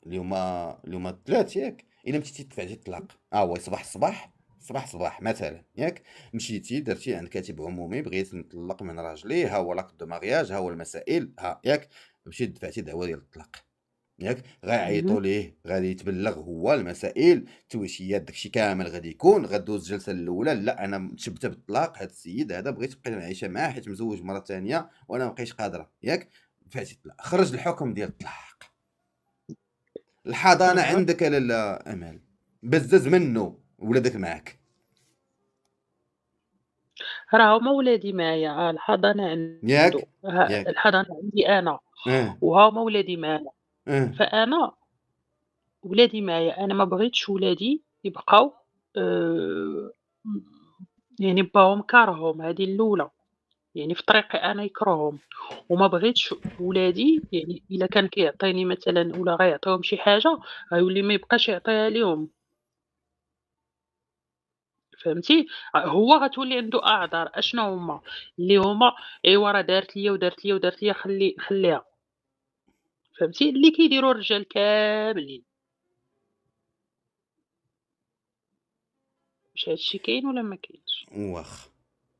اليوم الثلاث ياك، الا مشيتي دفعتي الطلاق هو صباح مثلا ياك، مشيتي درتي عند كاتب عمومي بغيت نطلق من راجلي، ها هو لاك دو مارياج، ها هو المسائل، ها ياك، مشيت دفعتي دعوه ديال الطلاق ياك، غيعيطوا ليه، غادي يتبلغ هو المسائل، التويشيات داكشي كامل غادي يكون، غدوز الجلسه الاولى، لا انا متشبته بالطلاق، هذا السيد هذا بغيت تبقى عايشه معاه حيت مزوج مره ثانيه وانا ما بقيتش قادره ياك، دفعتي الطلاق، خرج الحكم ديال الطلاق. الحضانه عندك لالا امل، بزز منه ولادك معاك راه هما ولادي معايا، الحضانة عنده، ياك ياك الحضانة عندي أنا، اه وها هما ولادي معايا، اه فأنا ولادي معايا، أنا ما بغيتش ولادي يبقاو م يعني باهم كارههم، هذه الأولى، يعني في طريقي أنا يكرههم، وما بغيتش ولادي يعني إلا كان كيعطيني مثلًا ولا غيعطيهم شي حاجة غيولي ما يبقاش يعطيها ليهم، فهمتي؟ هو غتولي عنده أعذار، أشنو هُما؟ اللي هُما أيوا راه دارت ليا ودارت ليا ودارت ليا خليها، فهمتي؟ اللي كيديروا الرجال كاملين، واش هاد الشي كاين والّا ما كاينش؟ واخ.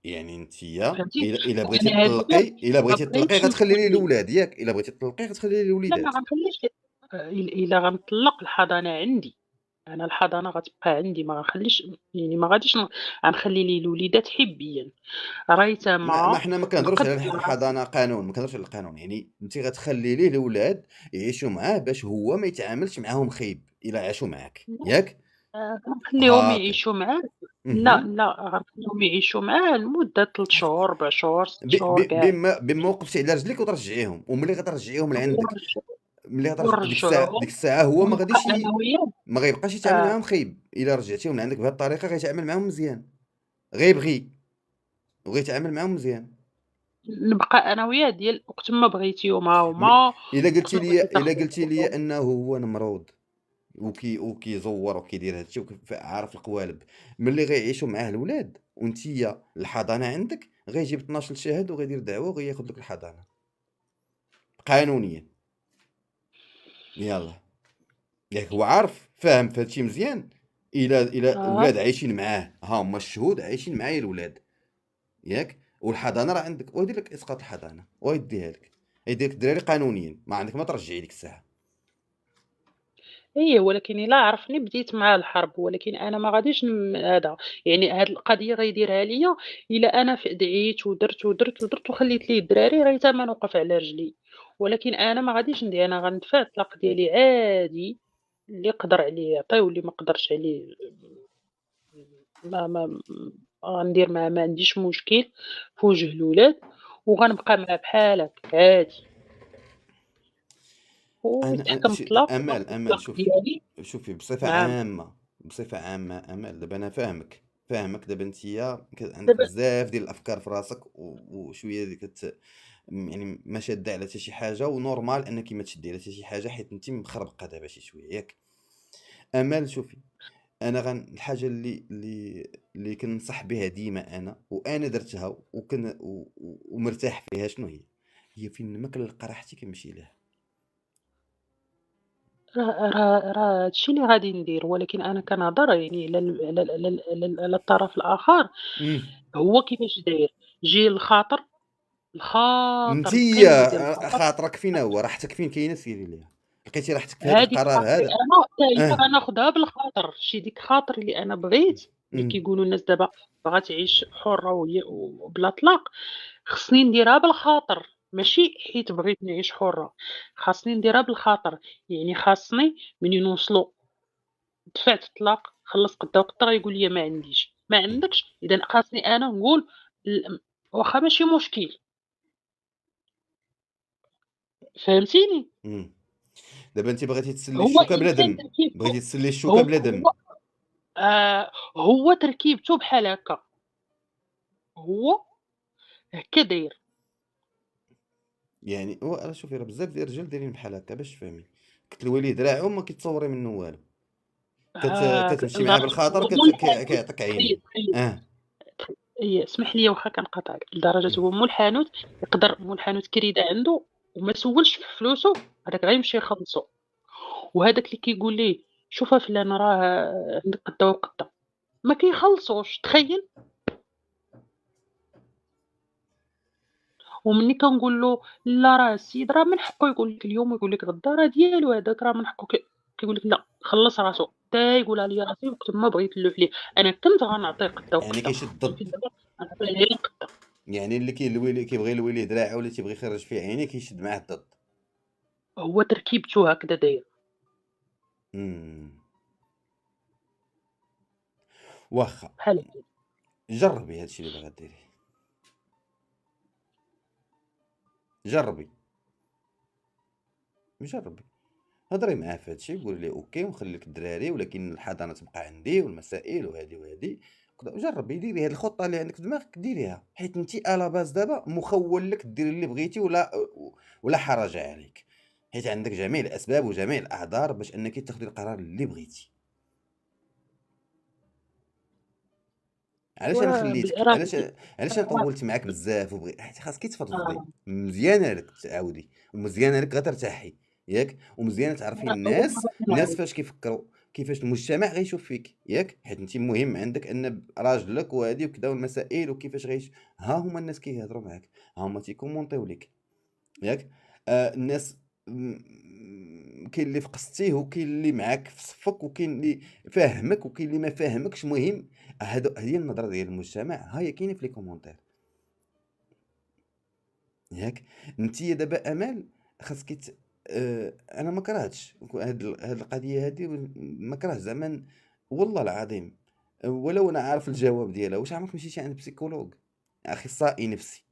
يعني نتيا فهمتي؟ الا بغيتي وأنا هادوكا تطلقي، الا ما بغيتي تطلقي بغيتش غتخلي لي نخلي، الاولاد ياك، الا بغيتي تطلقي غتخلي لي لا ما الوليدات. غنخليش إلا غنطلّق الحضانة عندي، أنا الحضانة غتبقى عندي، ما غنخليش يعني ما غاديش غنخلي ليه الوليدات حبيًا، ما ريتما حنا ما كنهضروش نقد على الحضانه قانون، ما كنهضروش على القانون، يعني انت غتخلي ليه الاولاد يعيشوا معاه باش هو ما يتعاملش معاهم خايب الا عاشوا معاك ياك. غنخليهم هاكي يعيشوا معاه، لا، اها لا، غنخليهم يعيشوا معاه لمدة 3 شهور، 4 شهور، 6 شهور كاع، بما وقفتي على رجليك وترجعيهم، وملي غترجعيهم لعندك، ملي غترجع ديك ونرجعوهم الساعه هو ما ونبقى غاديش أنا وياه، ما غيبقاش يتعامل آه، معاهم خايب. الا رجعتيهم لعندك بهذه الطريقه غيتعامل معاهم مزيان، غيبغي وغيتعامل معاهم مزيان. نبقى أنا وياه ديال وقت ما بغيتيهم ها م- هُما، الا وقت قلتي ما لي بغيتي الا قلتي لي تاخذيهم. انه هو نمرود وكيزور وكيدير هادشي عارف القوالب، ملي غيعيشوا معاه الولاد وانتيا الحضانه عندك، غيجيب 12 شاهد وغيدير دعوه وغياخذ لك الحضانه قانونيا. يلا ياك هو عارف فاهم في هادشي مزيان. الا آه. ولاد عايشين معاه، ها هما الشهود عايشين معايا الولاد ياك، والحضانه راه عندك، ويدير لك اسقاط الحضانه ويديها لك، يدير لك الدراري قانونيا، ما عندك ما ترجعي ديك الساعه. ولكن إلا عرفني بديت معاه الحرب، ولكن أنا ما غاديش هذا، يعني هاد القضية راه يديرها ليا إلا أنا دعيت ودرت، ودرت، ودرت وخليت ليه الدراري راه حتى ما نوقف على رجلي، ولكن أنا ما غاديش ندير، أنا غندفع الطلاق ديالي عادي، اللي قدر عليه يعطيه واللي ما قدرش عليه ما غندير معاه، ما عنديش مشكل في وجه الولاد، وغنبقى معاه بحال هكاك عادي، ويتحكم الطلاق وناخد امل، الطلاق ديالي. شوفي بصفه نعم. عامه، امل، دابا انا فاهمك دابا انتيا عندك دابا بزاف ديال الافكار في راسك وشويه ديك يعني ما شاده على حتى شي حاجه، ونورمال انك ما تشدي على حتى شي حاجه حيت انت مخربقه دابا شي شويه ياك. امل شوفي، انا الحاجه اللي كنصح بها ديما انا، وانا درتها ومرتاح فيها، شنو هي فين ما كنلقى راحتي كنمشي لها. راه هادشي اللي غادي ندير، ولكن أنا كنهضر يعني على الطرف الآخر، امم هو كيفاش داير، جي الخاطر القمة ديال انتيا الخطر. خاطرك فين هو، راحتك فين كاينه، سيري ليها. لقيتي راحتك في هذا هاديك القرار خاطري هذا. أنا، حتى هي اه. غناخدها بالخاطر، ديك خاطري اللي أنا بغيت، اللي امم كيقولوا الناس دابا باغا تعيش حرة وهي وبلا طلاق، خصني نديرها بالخاطر، ماشي حيت بغيت نعيش حرة، خاصني نديرها بالخاطر، يعني خاصني منين نوصلوا دفعت الطلاق، خلّص قدا وقدا غيقول لي ما عنديش، ما عندكش، إذا خاصني أنا نقول واخا ماشي مشكل، فهمتيني؟ امم دابا انت بغيتي تسلي هو الشوكه بلا إنسان دم، تركيبته، بغيتي تسلي الشوكه هو بلا دم. هو هو تركيبته بحال هكا، هو هكا داير. يعني هو راه شوفي، راه بزاف ديال الرجال دايرين بحال هكا باش تفهمي، كتلوي ليه دراعو ما كيتصوري منه والو، كتمشي معاه لدرجة بالخاطر هو مول الحانوت، كيعطيك عينيه. تخيّل اه. اسمح لي واخا كنقاطعك، لدرجة هو مول الحانوت يقدر مول الحانوت كريدة عنده وما سولش في فلوسه، هذاك غيمشي يخلصو. وهذاك اللي كيقول ليه شوف فلان راه عندك قدا وقدا، ما كيخلصوش، تخيّل! ومني كنقول له لا راه السيد راه من حقه يقول لك اليوم ويقول لك غدا، راه ديالو هذاك، راه من حقه كيقول لك لأ خلّص راسو، حتى يقولها ليا راسي وقت ما بغيت نلوح ليه، أنا كنت غنعطيه قدا يعني وقدا، كيشد ولكن ضد، دابا غنعطيه غير قدا. يعني اللي كيبغي يلوي ليه دراعو ولا تيبغي يخرج فيه عينيه كيشد معاه الضد. هو تركيبته هكذا داير. امم واخا، بحال هكا. جربي هادشي اللي باغا ديريه، جربي، جربي، هضري معاه في هادشي، قولي ليه اوكي ونخلي لك الدراري، ولكن الحضانه تبقى عندي والمسائل وهادي جربي ديري هاد الخطه اللي عندك في دماغك، ديريها، حيت انت الا باز دابا مخول لك ديري اللي بغيتي، ولا حرج عليك، حيت عندك جميع الاسباب وجميع الاعذار باش انك تاخدي القرار اللي بغيتي. علاش انا خليتك، راه علاش انا طولت معاك بزاف حيت خاصك تفضفضي، آه، مزيانه لك تعاودي، ومزيانه لك غترتاحي ياك، ومزيانه تعرفي راه أول الناس مرة كنعاود. فاش كيفكروا، كيفاش المجتمع غيشوف فيك ياك، حيت انت مهم عندك ان راجلك وهادي وكذا والمسائل وكيفاش ها هما الناس كيهضروا معاك، ها هما تيكومونطيو لك ياك. الناس كاين اللي في قصتيه وكاين اللي معاك في صفك وكاين اللي فاهمك وكاين اللي ما فاهمكش، المهم هادو هي النظرة ديال المجتمع، ها هي كاينة في لي كومونتير ياك. نتيا دابا امال خاصك انا ما كرهتش هاد القضيه هادي، ما كرهتش زعما، والله العظيم، ولو انا عارف الجواب ديالها. واش عمرك مشيتي عند بسيكولوج، اخصائي نفسي؟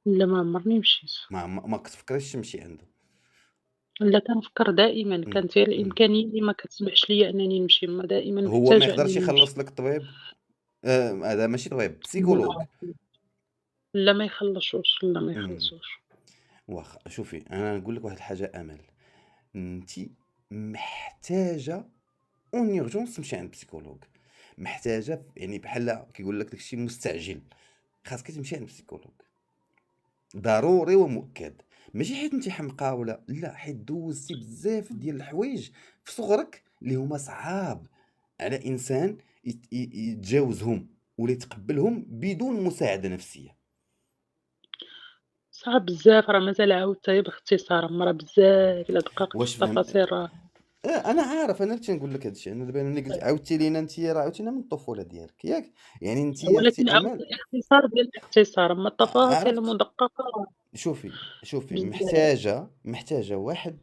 لا ما عمرني مشيت. ما كتفكريش تمشي عنده؟ لا كنفكر دائمًا، مم. كانت هي مم. الإمكانية اللي ما كتسمحش ليا أنني نمشي، دائمًا هو ما محتاجة يقدرش أنني نمشي. يخلص لك الطبيب؟ هذا ماشي طبيب، بسيكولوج. لا، لا ما يخلصوش، لا ما إمم. يخلصوش. واخا شوفي، انا نقول لك واحد الحاجه امل، انت محتاجه اون يورجونس تمشي عند بسيكولوج، محتاجه يعني بحال كيقول لك داكشي مستعجل، خاصك تمشي عند بسيكولوج، ضروري ومؤكد. ماشي حيت انت حمقى ولا لا، حيت دوزتي بزاف ديال الحوايج في صغرك اللي هما صعاب على انسان يتجاوزهم ولا يتقبلهم بدون مساعده نفسيه. صعب بزاف، راه مازال عاودتها غير باختصار، أما راه بزاف إلا دققت في واش فهم التفاصيل راه أنا عارف، أنا اللي تنقول لك هذا الشيء. أنا دابا ملي قلت عاودتي لينا أنتِ، راه عاودتينا من الطفولة ديالك ياك، يعني أنتِ أختي ولكن عاود أمال الاختصار ديال الاختصار، أما التفاصيل عرفت. المدققة راه شوفي بزاف. محتاجة واحد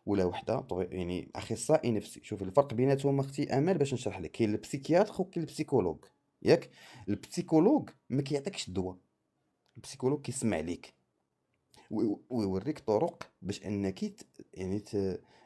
ولا وحدة يعني أخصائي نفسي. شوفي الفرق بيناتهم أختي أمال باش نشرح لك. كاين البسيكياتر وكاين البسيكولوج ياك. البسيكولوج ما كيعطيكش الدواء، البسيكولوج كيسمع ليك ويوريك طرق باش انك يعني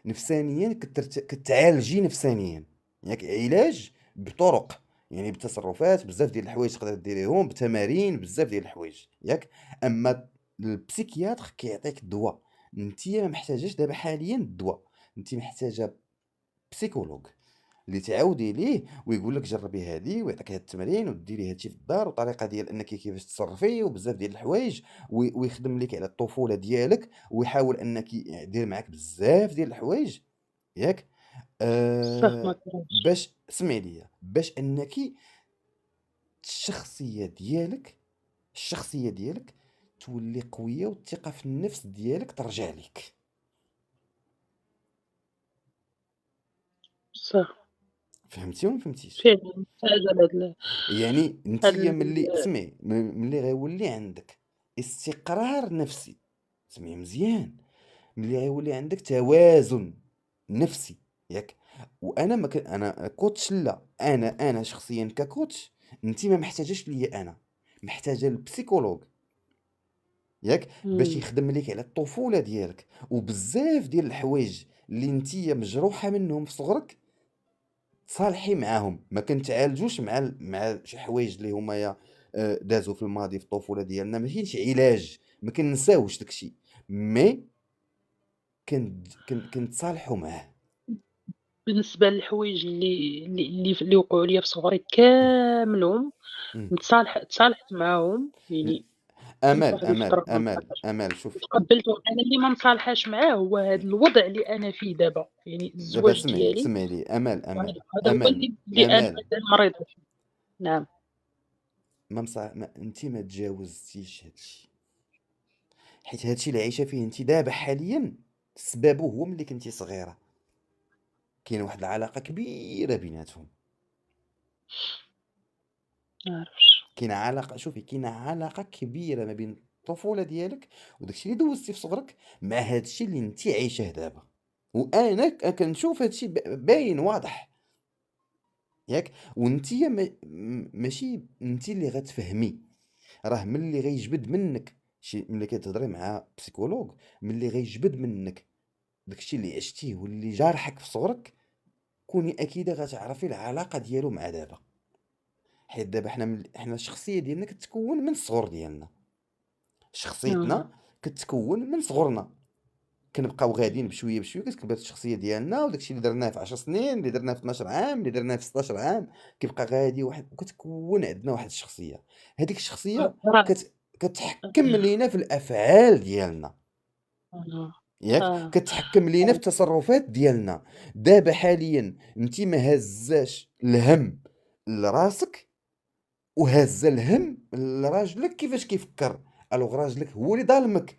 نفسانيا كتعالجي نفسانيا ياك. علاج بطرق، يعني بتصرفات بزاف ديال الحوايج تقدر ديريهم، بتمارين بزاف ديال الحوايج ياك. اما البسيكياتر كيعطيك الدواء. انت ما محتاجاش دابا حاليا الدواء، انت محتاجه بسيكولوج اللي تعاودي ليه ويقول لك جربي هذه ويعطيك هاد التمارين وديري هادشي في الدار وطريقه ديال انك كيفاش تصرفي وبزاف ديال الحوايج، ويخدم لك على الطفوله ديالك ويحاول انك يدير معاك بزاف ديال الحوايج ياك. بصح ما كرهتش. باش اسمعي ليا، باش انك الشخصيه ديالك تولي قويه والثقه في النفس ديالك ترجع لك. بصح فهمتي ولا ما فهمتيش؟ فعلا محتاجة لهاد يعني هاد نتيا ملي سمعي ملي غيولي عندك استقرار نفسي، سمعي مزيان، ملي غيولي عندك توازن نفسي ياك. وانا ما كن... انا كوتش، لا انا شخصيا ككوتش، انت ما محتاجاش ليا، انا محتاجه البسيكولوج ياك باش يخدم لك على الطفوله ديالك وبزاف ديال الحوايج اللي انتيا مجروحه منهم في صغرك تصالحي معاهم. ما كنتعالجوش مع شي حوايج اللي هما دازوا في الماضي في الطفوله ديالنا. ما كاينش علاج، ما كنساوش داكشي، مي كنتصالحوا معاه. بالنسبة للحوايج اللي وقعوا ليا في صغري مم. كاملهم مم. تصالحت معاهم، ل- يعني كانت امل واحد الفترة امل ما امل نصالحاش، امل شوفي. وتقبلته. أنا اللي ما مصالحاش معاه هو هاد الوضع اللي أنا فيه دابا، يعني دابا الزواج سمعي ديالي، لي امل امل وهذا هو امل اللي أنا امل مازال مريضة فيه. نعم. انت ما تجاوزتيش هادشي، حيت هادشي اللي عايشه فيه انت دابا حاليا سببه هو ملي كنتي صغيره. كاين واحد العلاقه كبيره بيناتهم. ما عرفتش. كاينه علاقه كبيره ما بين الطفوله ديالك وداكشي اللي دوزتي في صغرك مع هادشي اللي انت عايشه دابا. وانا كنشوف هادشي باين واضح ياك. وانتيا ماشي انت اللي غتفهمي، راه ملي غيجبد منك شي، ملي كتهضري مع بسيكولوج، ملي غيجبد منك داكشي اللي عشتيه واللي جارحك في صغرك، كوني اكيده غتعرفي العلاقه ديالو مع دابا. حيت دابا حنا الشخصيه ديالنا كتكون من الصغر ديالنا، شخصيتنا كتكون من صغرنا. كنبقاو غاديين بشويه بشويه كتكبر الشخصيه ديالنا، وداكشي اللي درناه في 10 سنين، اللي درناه في 12 عام، اللي درناه في 16 عام، كيبقى غادي واحد وكتكون عندنا واحد الشخصيه. هذيك الشخصيه راه كتحكم لينا في الافعال ديالنا آه. ياك، آه. كتحكم لينا في التصرفات ديالنا. دابا حاليا انت ما هزاش الهم لراسك وهز الهم لراجلك كيفاش كيفكر. الوغ راجلك هو اللي ظالمك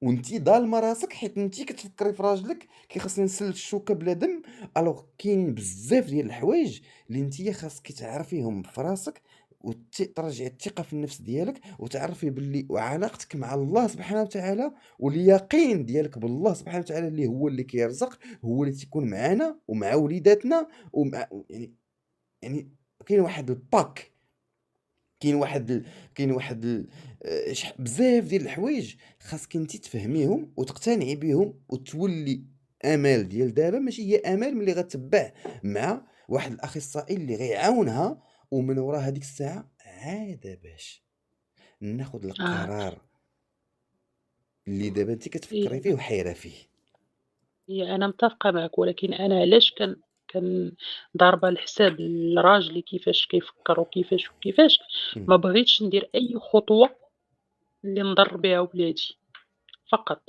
وانتي ظالمه راسك، حيت انتي كتفكري في راجلك كيخصني نسلك الشوكه بلا دم. الوغ كاين بزاف ديال الحوايج اللي انتي خاصك تعرفيهم في راسك وترجعي الثقه في النفس ديالك وتعرفي باللي وعلاقتك مع الله سبحانه وتعالى واليقين ديالك بالله سبحانه وتعالى اللي هو اللي كيرزق، هو اللي تيكون معنا ومع وليداتنا ومع يعني كاين واحد الباك، كاين واحد كاين واحد بزاف ديال الحوايج خاصك انت تفهميهم وتقتنعي بهم وتولي امال ديال دابا ماشي هي امال ملي غتبع مع واحد الاخصائي اللي غيعاونها. ومن وراء هذيك الساعه عاد باش ناخذ آه. القرار اللي دابا انت هي كتفكري فيه وحيره فيه. أنا متفقة معاك، ولكن أنا علاش ضاربة الحساب لراجلي كيفاش كيفكر وكيفاش، مم. ما بغيتش ندير أي خطوة اللي نضر بها ولادي فقط.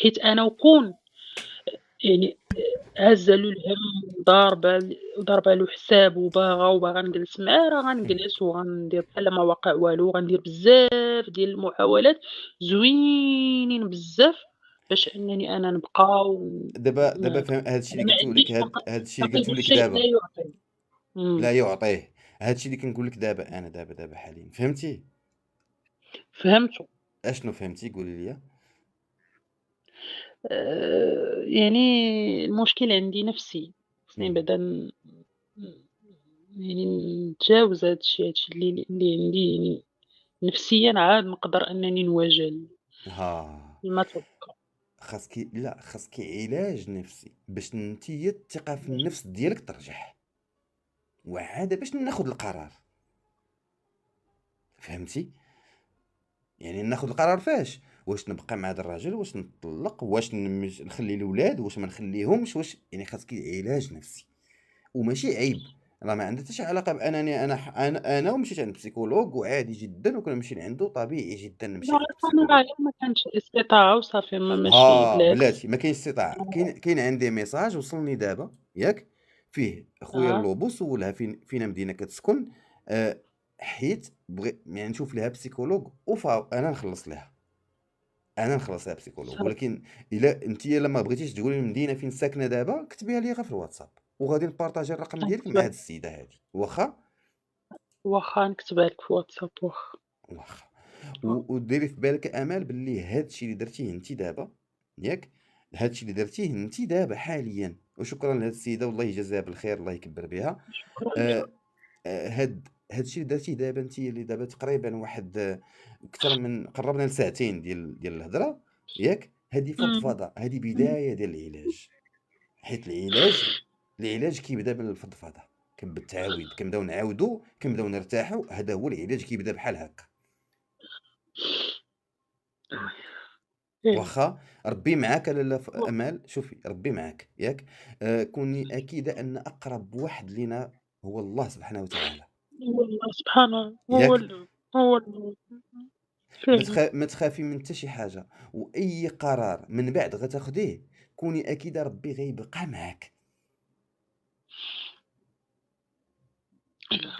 حيت أنا وكون يعني هازّة له الهَم وضاربة له حساب وباغا نجلس معاه، راه غنجلس وغندير بحال ما وقع والو، غندير بزاف ديال المحاولات زوينين بزاف باش أنني أنا نبقى دابا فهم هاد الشي أنا اللي ما قلته لك، عنديش هاد الشي اللي فقيد قلته لك الشيء لا دابا يُعطي. لا إمم. يعطيه. هاد الشي اللي كنقول لك دابا أنا دابا حاليًا، فهمتي؟ فهمته. أشنو فهمتي قولي لي؟ يعني المشكل عندي نفسي، خصني إمم. بعدا يعني نتجاوز هاد الشي اللي عندي يعني نفسيًا عاد نقدر أنني نواجه ها فيما تبقى. خاصكِ علاج نفسي باش نتيا الثقة في النفس ديالك ترجع، وعاد باش ناخد القرار، فهمتي؟ يعني ناخد القرار فاش، واش نبقى مع هاد الراجل، واش نطلّق، واش نخلي الولاد، واش ما نخليهمش، يعني خاصكِ علاج نفسي، وماشي عيب، راه ما عندها حتى شي علاقة بأنني أنا ومشيت عند بسيكولوج وعادي جدًا وكنمشي لعندو طبيعي جدًا نمشي عند أنا راه بسيكولوج. غير ما كانش استطاعة وصافي ماشي بالعكس. بلاتي ما كاينش استطاعة، كاين عندي ميساج وصلني دابا ياك، فيه خويا آه، اللوبو سولها فين مدينة كتسكن، آآ حيت يعني نشوف ليها بسيكولوج أنا نخلّص ليها. أنا نخلّص لها بسيكولوج، صافي. ولكن إلا أنتِ ما بغيتيش تقولي لي المدينة فين ساكنة دابا، كتبيها لي غير في الواتساب، وغادي نبارطاجي الرقم ديالك مع غنكتبها هاد السيدة هادي، واخا؟ واخا نكتبها لك في واتساب واخا. واخا. وديري في بالك آمال باللي هاد الشي اللي درتيه أنتِ دابا، ياك، هاد الشي اللي درتيه أنتِ دابا حاليًا، وشكرًا لهاد السيدة والله يجازيها بالخير، الله يكبّر بها، شكرًا لك. آآ هاد الشي اللي درتيه دابا أنتِ، اللي دابا تقريبًا واحد أكثر من قرّبنا ل2 ساعة ديال الهضرة، ياك، هادي إمم. فضفضة، هادي إمم. بداية ديال العلاج، حيت العلاج كيبدا من الفضفضة، بالتعاويض، كنبداو نعاودو، كنبداو نرتاحو، هذا هو العلاج كيبدا بحال هكا. فهمت. واخا ربي معاك لالا امال، شوفي ربي معاك ياك، كوني اكيده ان اقرب واحد لينا هو الله سبحانه وتعالى، هو الله سبحانه ياك. هو فاهمة. ما تخافي من حتى شي حاجه، واي قرار من بعد غتاخديه كوني اكيده ربي غيبقى معاك،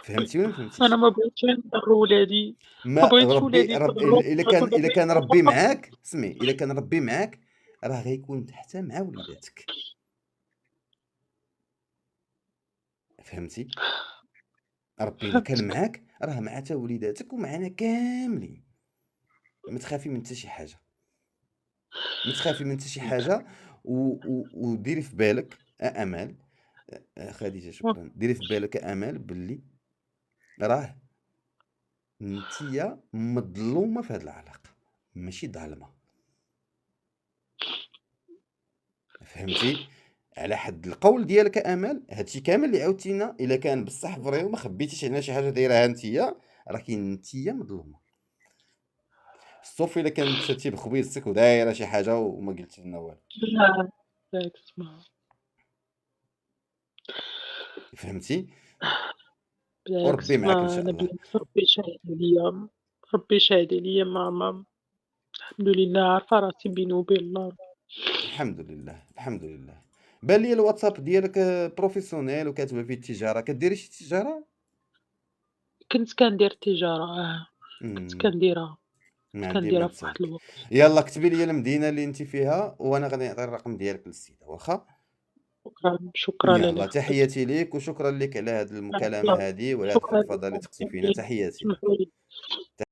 فهمتي ولا ما أنا فهمتيش؟ ما بغيتش نضر ولادي، ما ما بغيتش ربي ولادي يتضروا الا بحال كان ما بغيت ربي فقط. معاك، سمي، الا كان ربي معاك راه غيكون حتى مع وليداتك، فهمتي؟ ربي إلا كان فهمتك. معاك راه مع تا وليداتك ومعنا كاملين، ما تخافي من حتى شي حاجة، ما تخافي من حتى شي حاجة، وديري في بالك آمال، خديجة شكرًا، ديري في بالك آمال باللي راه نتيا مظلومة في هاد العلاقة، ماشي ظالمة، فهمتي؟ على حد القول ديالك آمال، هادشي كامل اللي عاودتينا إلا كان بصح فري وما خبيتيش علينا شي حاجة دايراها نتيا، راكي نتيا مظلومة. الصوف إلا كنت شتي بخبيزتك ودايرة شي حاجة وما قلتي لنا والو، لا بالعكس فهمتي؟ وربي بالعكس معاك إن ما شاء أنا الله. بالعكس ربي شاهد عليَّ ما الحمد لله عارفة راسي بيني وبين الله. الحمد لله، الحمد لله. بان ليا الواتساب ديالك بروفيسيونيل وكاتبة فيه التجارة، كديري شي تجارة؟ كنت كندير التجارة كنت إمم، كنديرها، ما كنت عندي ما كنديرها في واحد نسالك. الوقت. يالّا كتبي لي المدينة اللي أنتِ فيها وأنا غادي نعطي الرقم ديالك للسيدة واخا؟ شكرًا يالّا للاخوات. تحياتي ليك وشكرًا ليك على هاد المكالمة العفو. هادي وعلى هاد شكرًا الفضفضة اللي لكم تقتي فينا، جميعًا، تحياتي. اسمحوا لي.